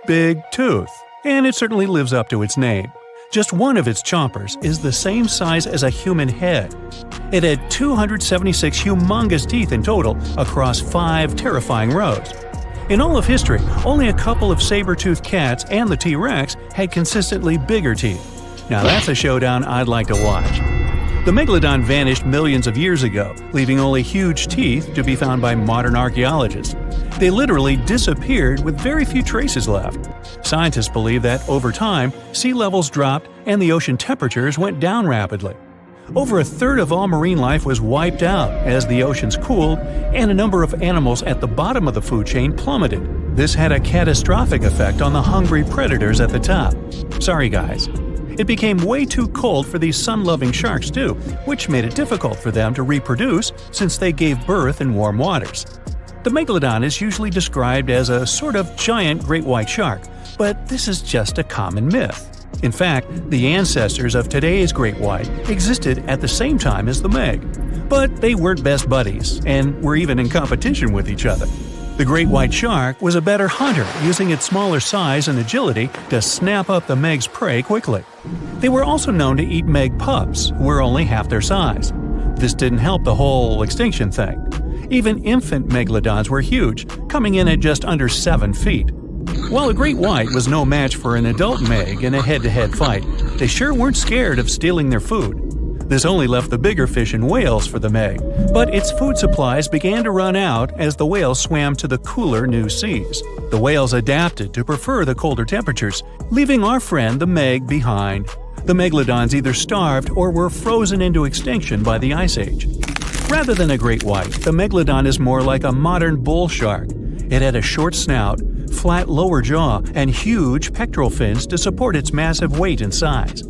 Big tooth. And it certainly lives up to its name. Just one of its chompers is the same size as a human head. It had 276 humongous teeth in total across 5 terrifying rows. In all of history, only a couple of saber-toothed cats and the T-Rex had consistently bigger teeth. Now that's a showdown I'd like to watch. The megalodon vanished millions of years ago, leaving only huge teeth to be found by modern archaeologists. They literally disappeared with very few traces left. Scientists believe that, over time, sea levels dropped and the ocean temperatures went down rapidly. Over a third of all marine life was wiped out as the oceans cooled, and a number of animals at the bottom of the food chain plummeted. This had a catastrophic effect on the hungry predators at the top. Sorry guys. It became way too cold for these sun-loving sharks too, which made it difficult for them to reproduce since they gave birth in warm waters. The megalodon is usually described as a sort of giant great white shark, but this is just a common myth. In fact, the ancestors of today's great white existed at the same time as the Meg. But they weren't best buddies, and were even in competition with each other. The great white shark was a better hunter, using its smaller size and agility to snap up the Meg's prey quickly. They were also known to eat Meg pups, who were only half their size. This didn't help the whole extinction thing. Even infant megalodons were huge, coming in at just under 7 feet. While a great white was no match for an adult Meg in a head-to-head fight, they sure weren't scared of stealing their food. This only left the bigger fish and whales for the Meg, but its food supplies began to run out as the whales swam to the cooler new seas. The whales adapted to prefer the colder temperatures, leaving our friend the Meg behind. The megalodons either starved or were frozen into extinction by the Ice Age. Rather than a great white, the megalodon is more like a modern bull shark. It had a short snout, flat lower jaw, and huge pectoral fins to support its massive weight and size.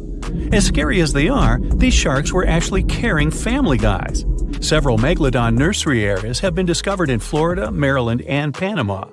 As scary as they are, these sharks were actually caring family guys. Several megalodon nursery areas have been discovered in Florida, Maryland, and Panama.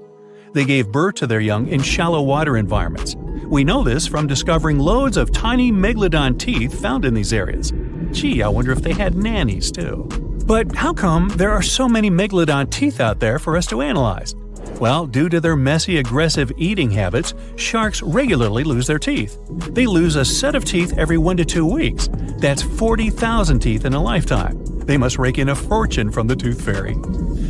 They gave birth to their young in shallow water environments. We know this from discovering loads of tiny megalodon teeth found in these areas. Gee, I wonder if they had nannies too. But how come there are so many megalodon teeth out there for us to analyze? Well, due to their messy, aggressive eating habits, sharks regularly lose their teeth. They lose a set of teeth every 1 to 2 weeks. That's 40,000 teeth in a lifetime. They must rake in a fortune from the tooth fairy.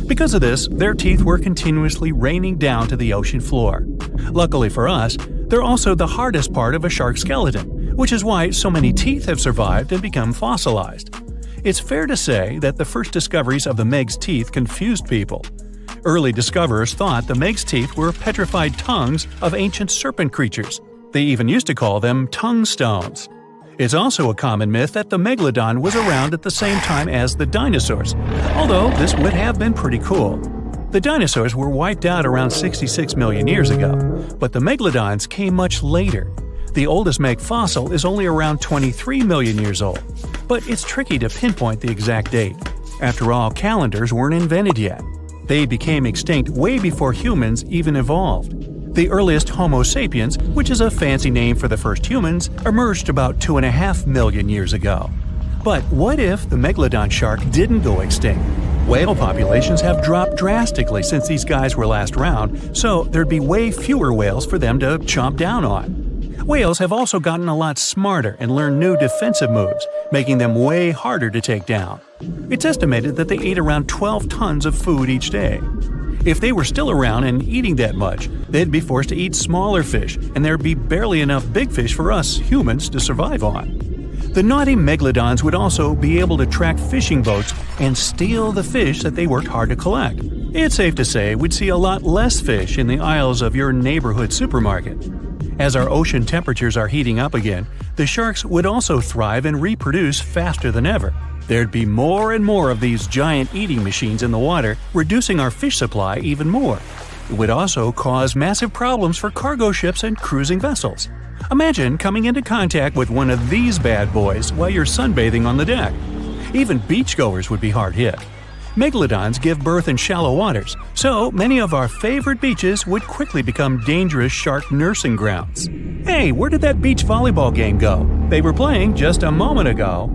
Because of this, their teeth were continuously raining down to the ocean floor. Luckily for us, they're also the hardest part of a shark skeleton, which is why so many teeth have survived and become fossilized. It's fair to say that the first discoveries of the Meg's teeth confused people. Early discoverers thought the Meg's teeth were petrified tongues of ancient serpent creatures. They even used to call them tongue stones. It's also a common myth that the megalodon was around at the same time as the dinosaurs, although this would have been pretty cool. The dinosaurs were wiped out around 66 million years ago, but the megalodons came much later. The oldest Meg fossil is only around 23 million years old, but it's tricky to pinpoint the exact date. After all, calendars weren't invented yet. They became extinct way before humans even evolved. The earliest Homo sapiens, which is a fancy name for the first humans, emerged about 2.5 million years ago. But what if the megalodon shark didn't go extinct? Whale populations have dropped drastically since these guys were last around, so there'd be way fewer whales for them to chomp down on. Whales have also gotten a lot smarter and learned new defensive moves, making them way harder to take down. It's estimated that they ate around 12 tons of food each day. If they were still around and eating that much, they'd be forced to eat smaller fish, and there'd be barely enough big fish for us humans to survive on. The naughty megalodons would also be able to track fishing boats and steal the fish that they worked hard to collect. It's safe to say we'd see a lot less fish in the aisles of your neighborhood supermarket. As our ocean temperatures are heating up again, the sharks would also thrive and reproduce faster than ever. There'd be more and more of these giant eating machines in the water, reducing our fish supply even more. It would also cause massive problems for cargo ships and cruising vessels. Imagine coming into contact with one of these bad boys while you're sunbathing on the deck. Even beachgoers would be hard hit. Megalodons give birth in shallow waters, so many of our favorite beaches would quickly become dangerous shark nursing grounds. Hey, where did that beach volleyball game go? They were playing just a moment ago.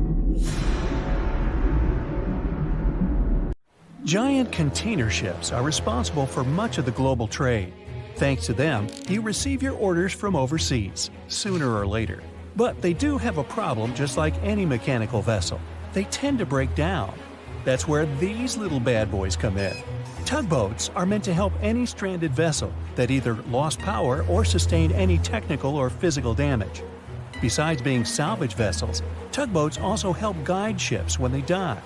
Giant container ships are responsible for much of the global trade. Thanks to them, you receive your orders from overseas, sooner or later. But they do have a problem just like any mechanical vessel. They tend to break down. That's where these little bad boys come in. Tugboats are meant to help any stranded vessel that either lost power or sustained any technical or physical damage. Besides being salvage vessels, tugboats also help guide ships when they dock.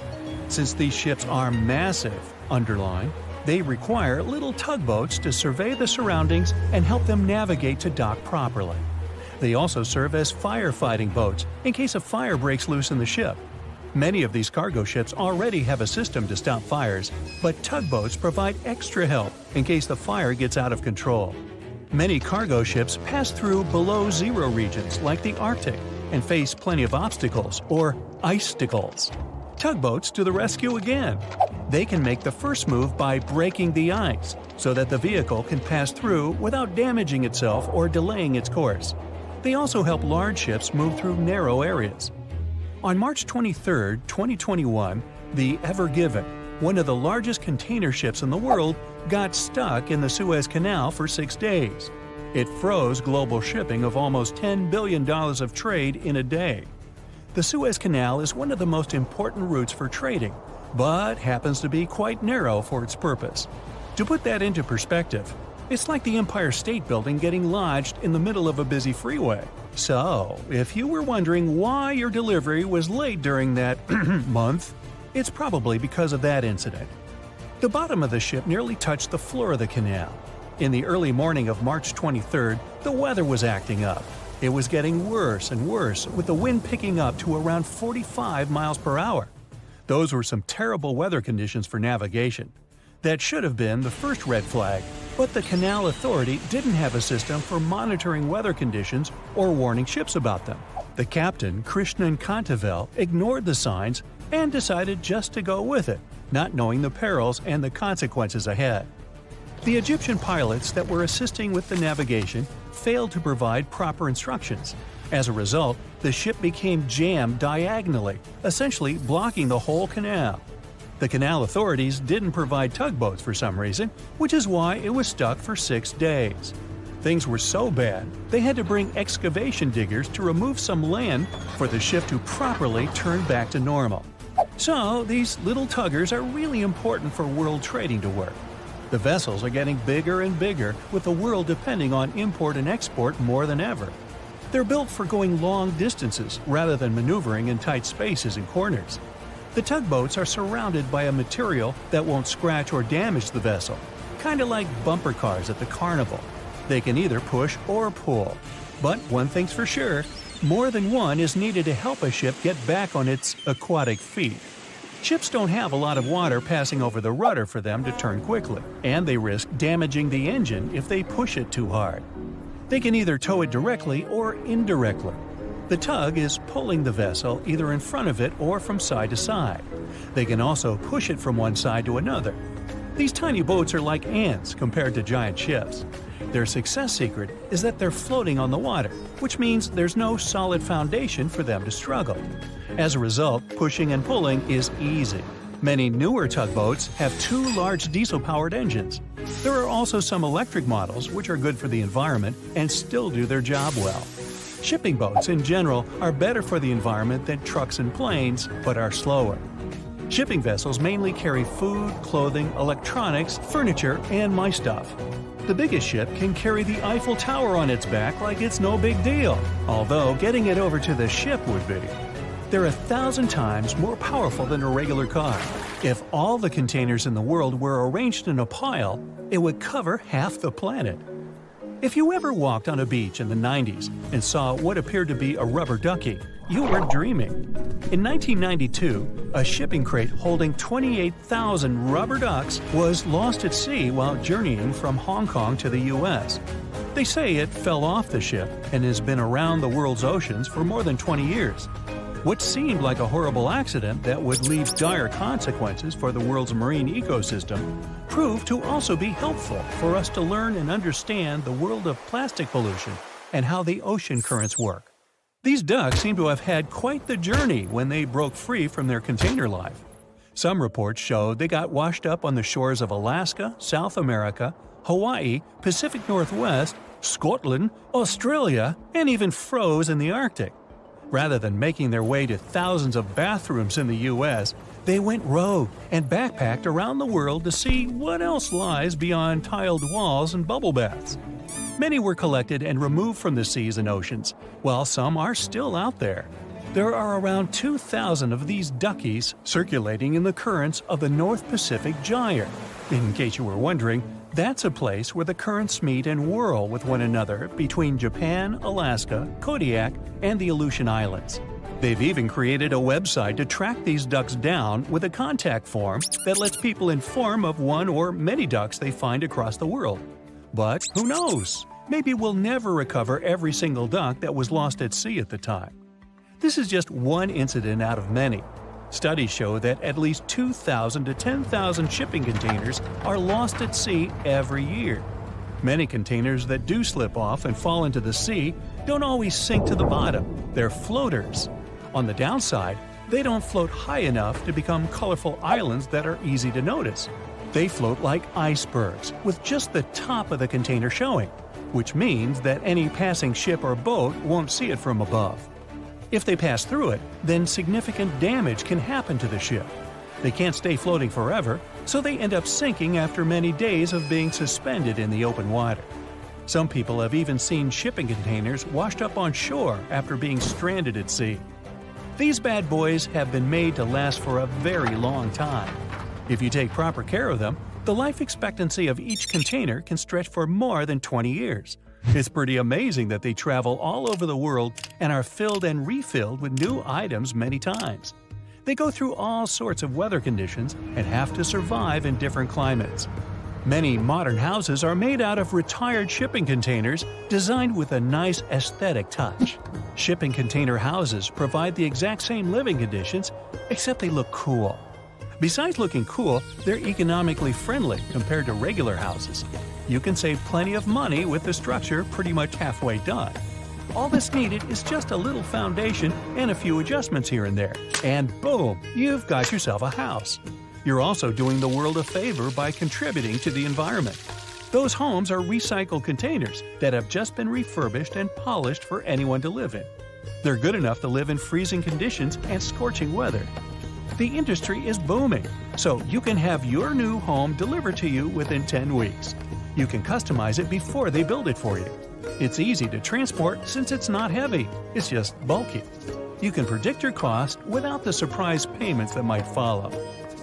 Since these ships are massive, underline, they require little tugboats to survey the surroundings and help them navigate to dock properly. They also serve as firefighting boats in case a fire breaks loose in the ship. Many of these cargo ships already have a system to stop fires, but tugboats provide extra help in case the fire gets out of control. Many cargo ships pass through below-zero regions like the Arctic and face plenty of obstacles, or icicles. Tugboats to the rescue again. They can make the first move by breaking the ice so that the vehicle can pass through without damaging itself or delaying its course. They also help large ships move through narrow areas. On March 23, 2021, the Ever Given, one of the largest container ships in the world, got stuck in the Suez Canal for 6 days. It froze global shipping of almost $10 billion of trade in a day. The Suez Canal is one of the most important routes for trading, but happens to be quite narrow for its purpose. To put that into perspective, it's like the Empire State Building getting lodged in the middle of a busy freeway. So, if you were wondering why your delivery was late during that month, it's probably because of that incident. The bottom of the ship nearly touched the floor of the canal. In the early morning of March 23rd, the weather was acting up. It was getting worse and worse, with the wind picking up to around 45 miles per hour. Those were some terrible weather conditions for navigation. That should have been the first red flag, but the Canal Authority didn't have a system for monitoring weather conditions or warning ships about them. The captain, Krishnan Kantavel, ignored the signs and decided just to go with it, not knowing the perils and the consequences ahead. The Egyptian pilots that were assisting with the navigation failed to provide proper instructions. As a result, the ship became jammed diagonally, essentially blocking the whole canal. The canal authorities didn't provide tugboats for some reason, which is why it was stuck for 6 days. Things were so bad, they had to bring excavation diggers to remove some land for the ship to properly turn back to normal. So, these little tuggers are really important for world trading to work. The vessels are getting bigger and bigger, with the world depending on import and export more than ever. They're built for going long distances rather than maneuvering in tight spaces and corners. The tugboats are surrounded by a material that won't scratch or damage the vessel, kind of like bumper cars at the carnival. They can either push or pull. But one thing's for sure, more than one is needed to help a ship get back on its aquatic feet. Ships don't have a lot of water passing over the rudder for them to turn quickly, and they risk damaging the engine if they push it too hard. They can either tow it directly or indirectly. The tug is pulling the vessel either in front of it or from side to side. They can also push it from one side to another. These tiny boats are like ants compared to giant ships. Their success secret is that they're floating on the water, which means there's no solid foundation for them to struggle. As a result, pushing and pulling is easy. Many newer tugboats have 2 large diesel-powered engines. There are also some electric models which are good for the environment and still do their job well. Shipping boats in general are better for the environment than trucks and planes, but are slower. Shipping vessels mainly carry food, clothing, electronics, furniture, and my stuff. The biggest ship can carry the Eiffel Tower on its back like it's no big deal, although getting it over to the ship would be. They're 1,000 times more powerful than a regular car. If all the containers in the world were arranged in a pile, it would cover half the planet. If you ever walked on a beach in the 90s and saw what appeared to be a rubber ducky, you weren't dreaming. In 1992, a shipping crate holding 28,000 rubber ducks was lost at sea while journeying from Hong Kong to the U.S. They say it fell off the ship and has been around the world's oceans for more than 20 years. What seemed like a horrible accident that would leave dire consequences for the world's marine ecosystem proved to also be helpful for us to learn and understand the world of plastic pollution and how the ocean currents work. These ducks seem to have had quite the journey when they broke free from their container life. Some reports showed they got washed up on the shores of Alaska, South America, Hawaii, Pacific Northwest, Scotland, Australia, and even froze in the Arctic. Rather than making their way to thousands of bathrooms in the U.S., they went rogue and backpacked around the world to see what else lies beyond tiled walls and bubble baths. Many were collected and removed from the seas and oceans, while some are still out there. There are around 2,000 of these duckies circulating in the currents of the North Pacific Gyre. In case you were wondering, that's a place where the currents meet and whirl with one another between Japan, Alaska, Kodiak, and the Aleutian Islands. They've even created a website to track these ducks down with a contact form that lets people inform of one or many ducks they find across the world. But who knows? Maybe we'll never recover every single duck that was lost at sea at the time. This is just one incident out of many. Studies show that at least 2,000 to 10,000 shipping containers are lost at sea every year. Many containers that do slip off and fall into the sea don't always sink to the bottom. They're floaters. On the downside, they don't float high enough to become colorful islands that are easy to notice. They float like icebergs, with just the top of the container showing, which means that any passing ship or boat won't see it from above. If they pass through it, then significant damage can happen to the ship. They can't stay floating forever, so they end up sinking after many days of being suspended in the open water. Some people have even seen shipping containers washed up on shore after being stranded at sea. These bad boys have been made to last for a very long time. If you take proper care of them, the life expectancy of each container can stretch for more than 20 years. It's pretty amazing that they travel all over the world and are filled and refilled with new items many times. They go through all sorts of weather conditions and have to survive in different climates. Many modern houses are made out of retired shipping containers designed with a nice aesthetic touch. Shipping container houses provide the exact same living conditions, except they look cool. Besides looking cool, they're economically friendly compared to regular houses. You can save plenty of money with the structure pretty much halfway done. All that's needed is just a little foundation and a few adjustments here and there, and boom, you've got yourself a house. You're also doing the world a favor by contributing to the environment. Those homes are recycled containers that have just been refurbished and polished for anyone to live in. They're good enough to live in freezing conditions and scorching weather. The industry is booming, so you can have your new home delivered to you within 10 weeks. You can customize it before they build it for you. It's easy to transport since it's not heavy, it's just bulky. You can predict your cost without the surprise payments that might follow.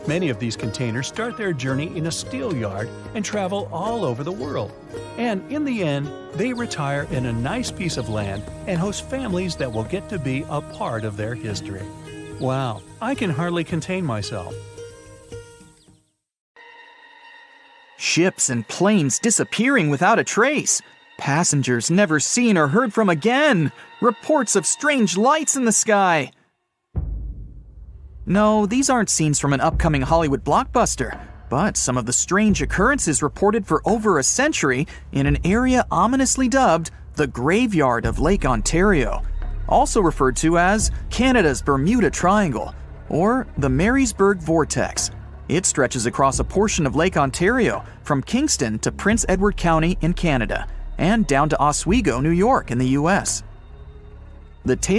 Many of these containers start their journey in a steel yard and travel all over the world. And in the end, they retire in a nice piece of land and host families that will get to be a part of their history. Wow, I can hardly contain myself. Ships and planes disappearing without a trace. Passengers never seen or heard from again. Reports of strange lights in the sky. No, these aren't scenes from an upcoming Hollywood blockbuster, but some of the strange occurrences reported for over a century in an area ominously dubbed the Graveyard of Lake Ontario, also referred to as Canada's Bermuda Triangle, or the Marysburg Vortex. It stretches across a portion of Lake Ontario from Kingston to Prince Edward County in Canada, and down to Oswego, New York in the US. The tale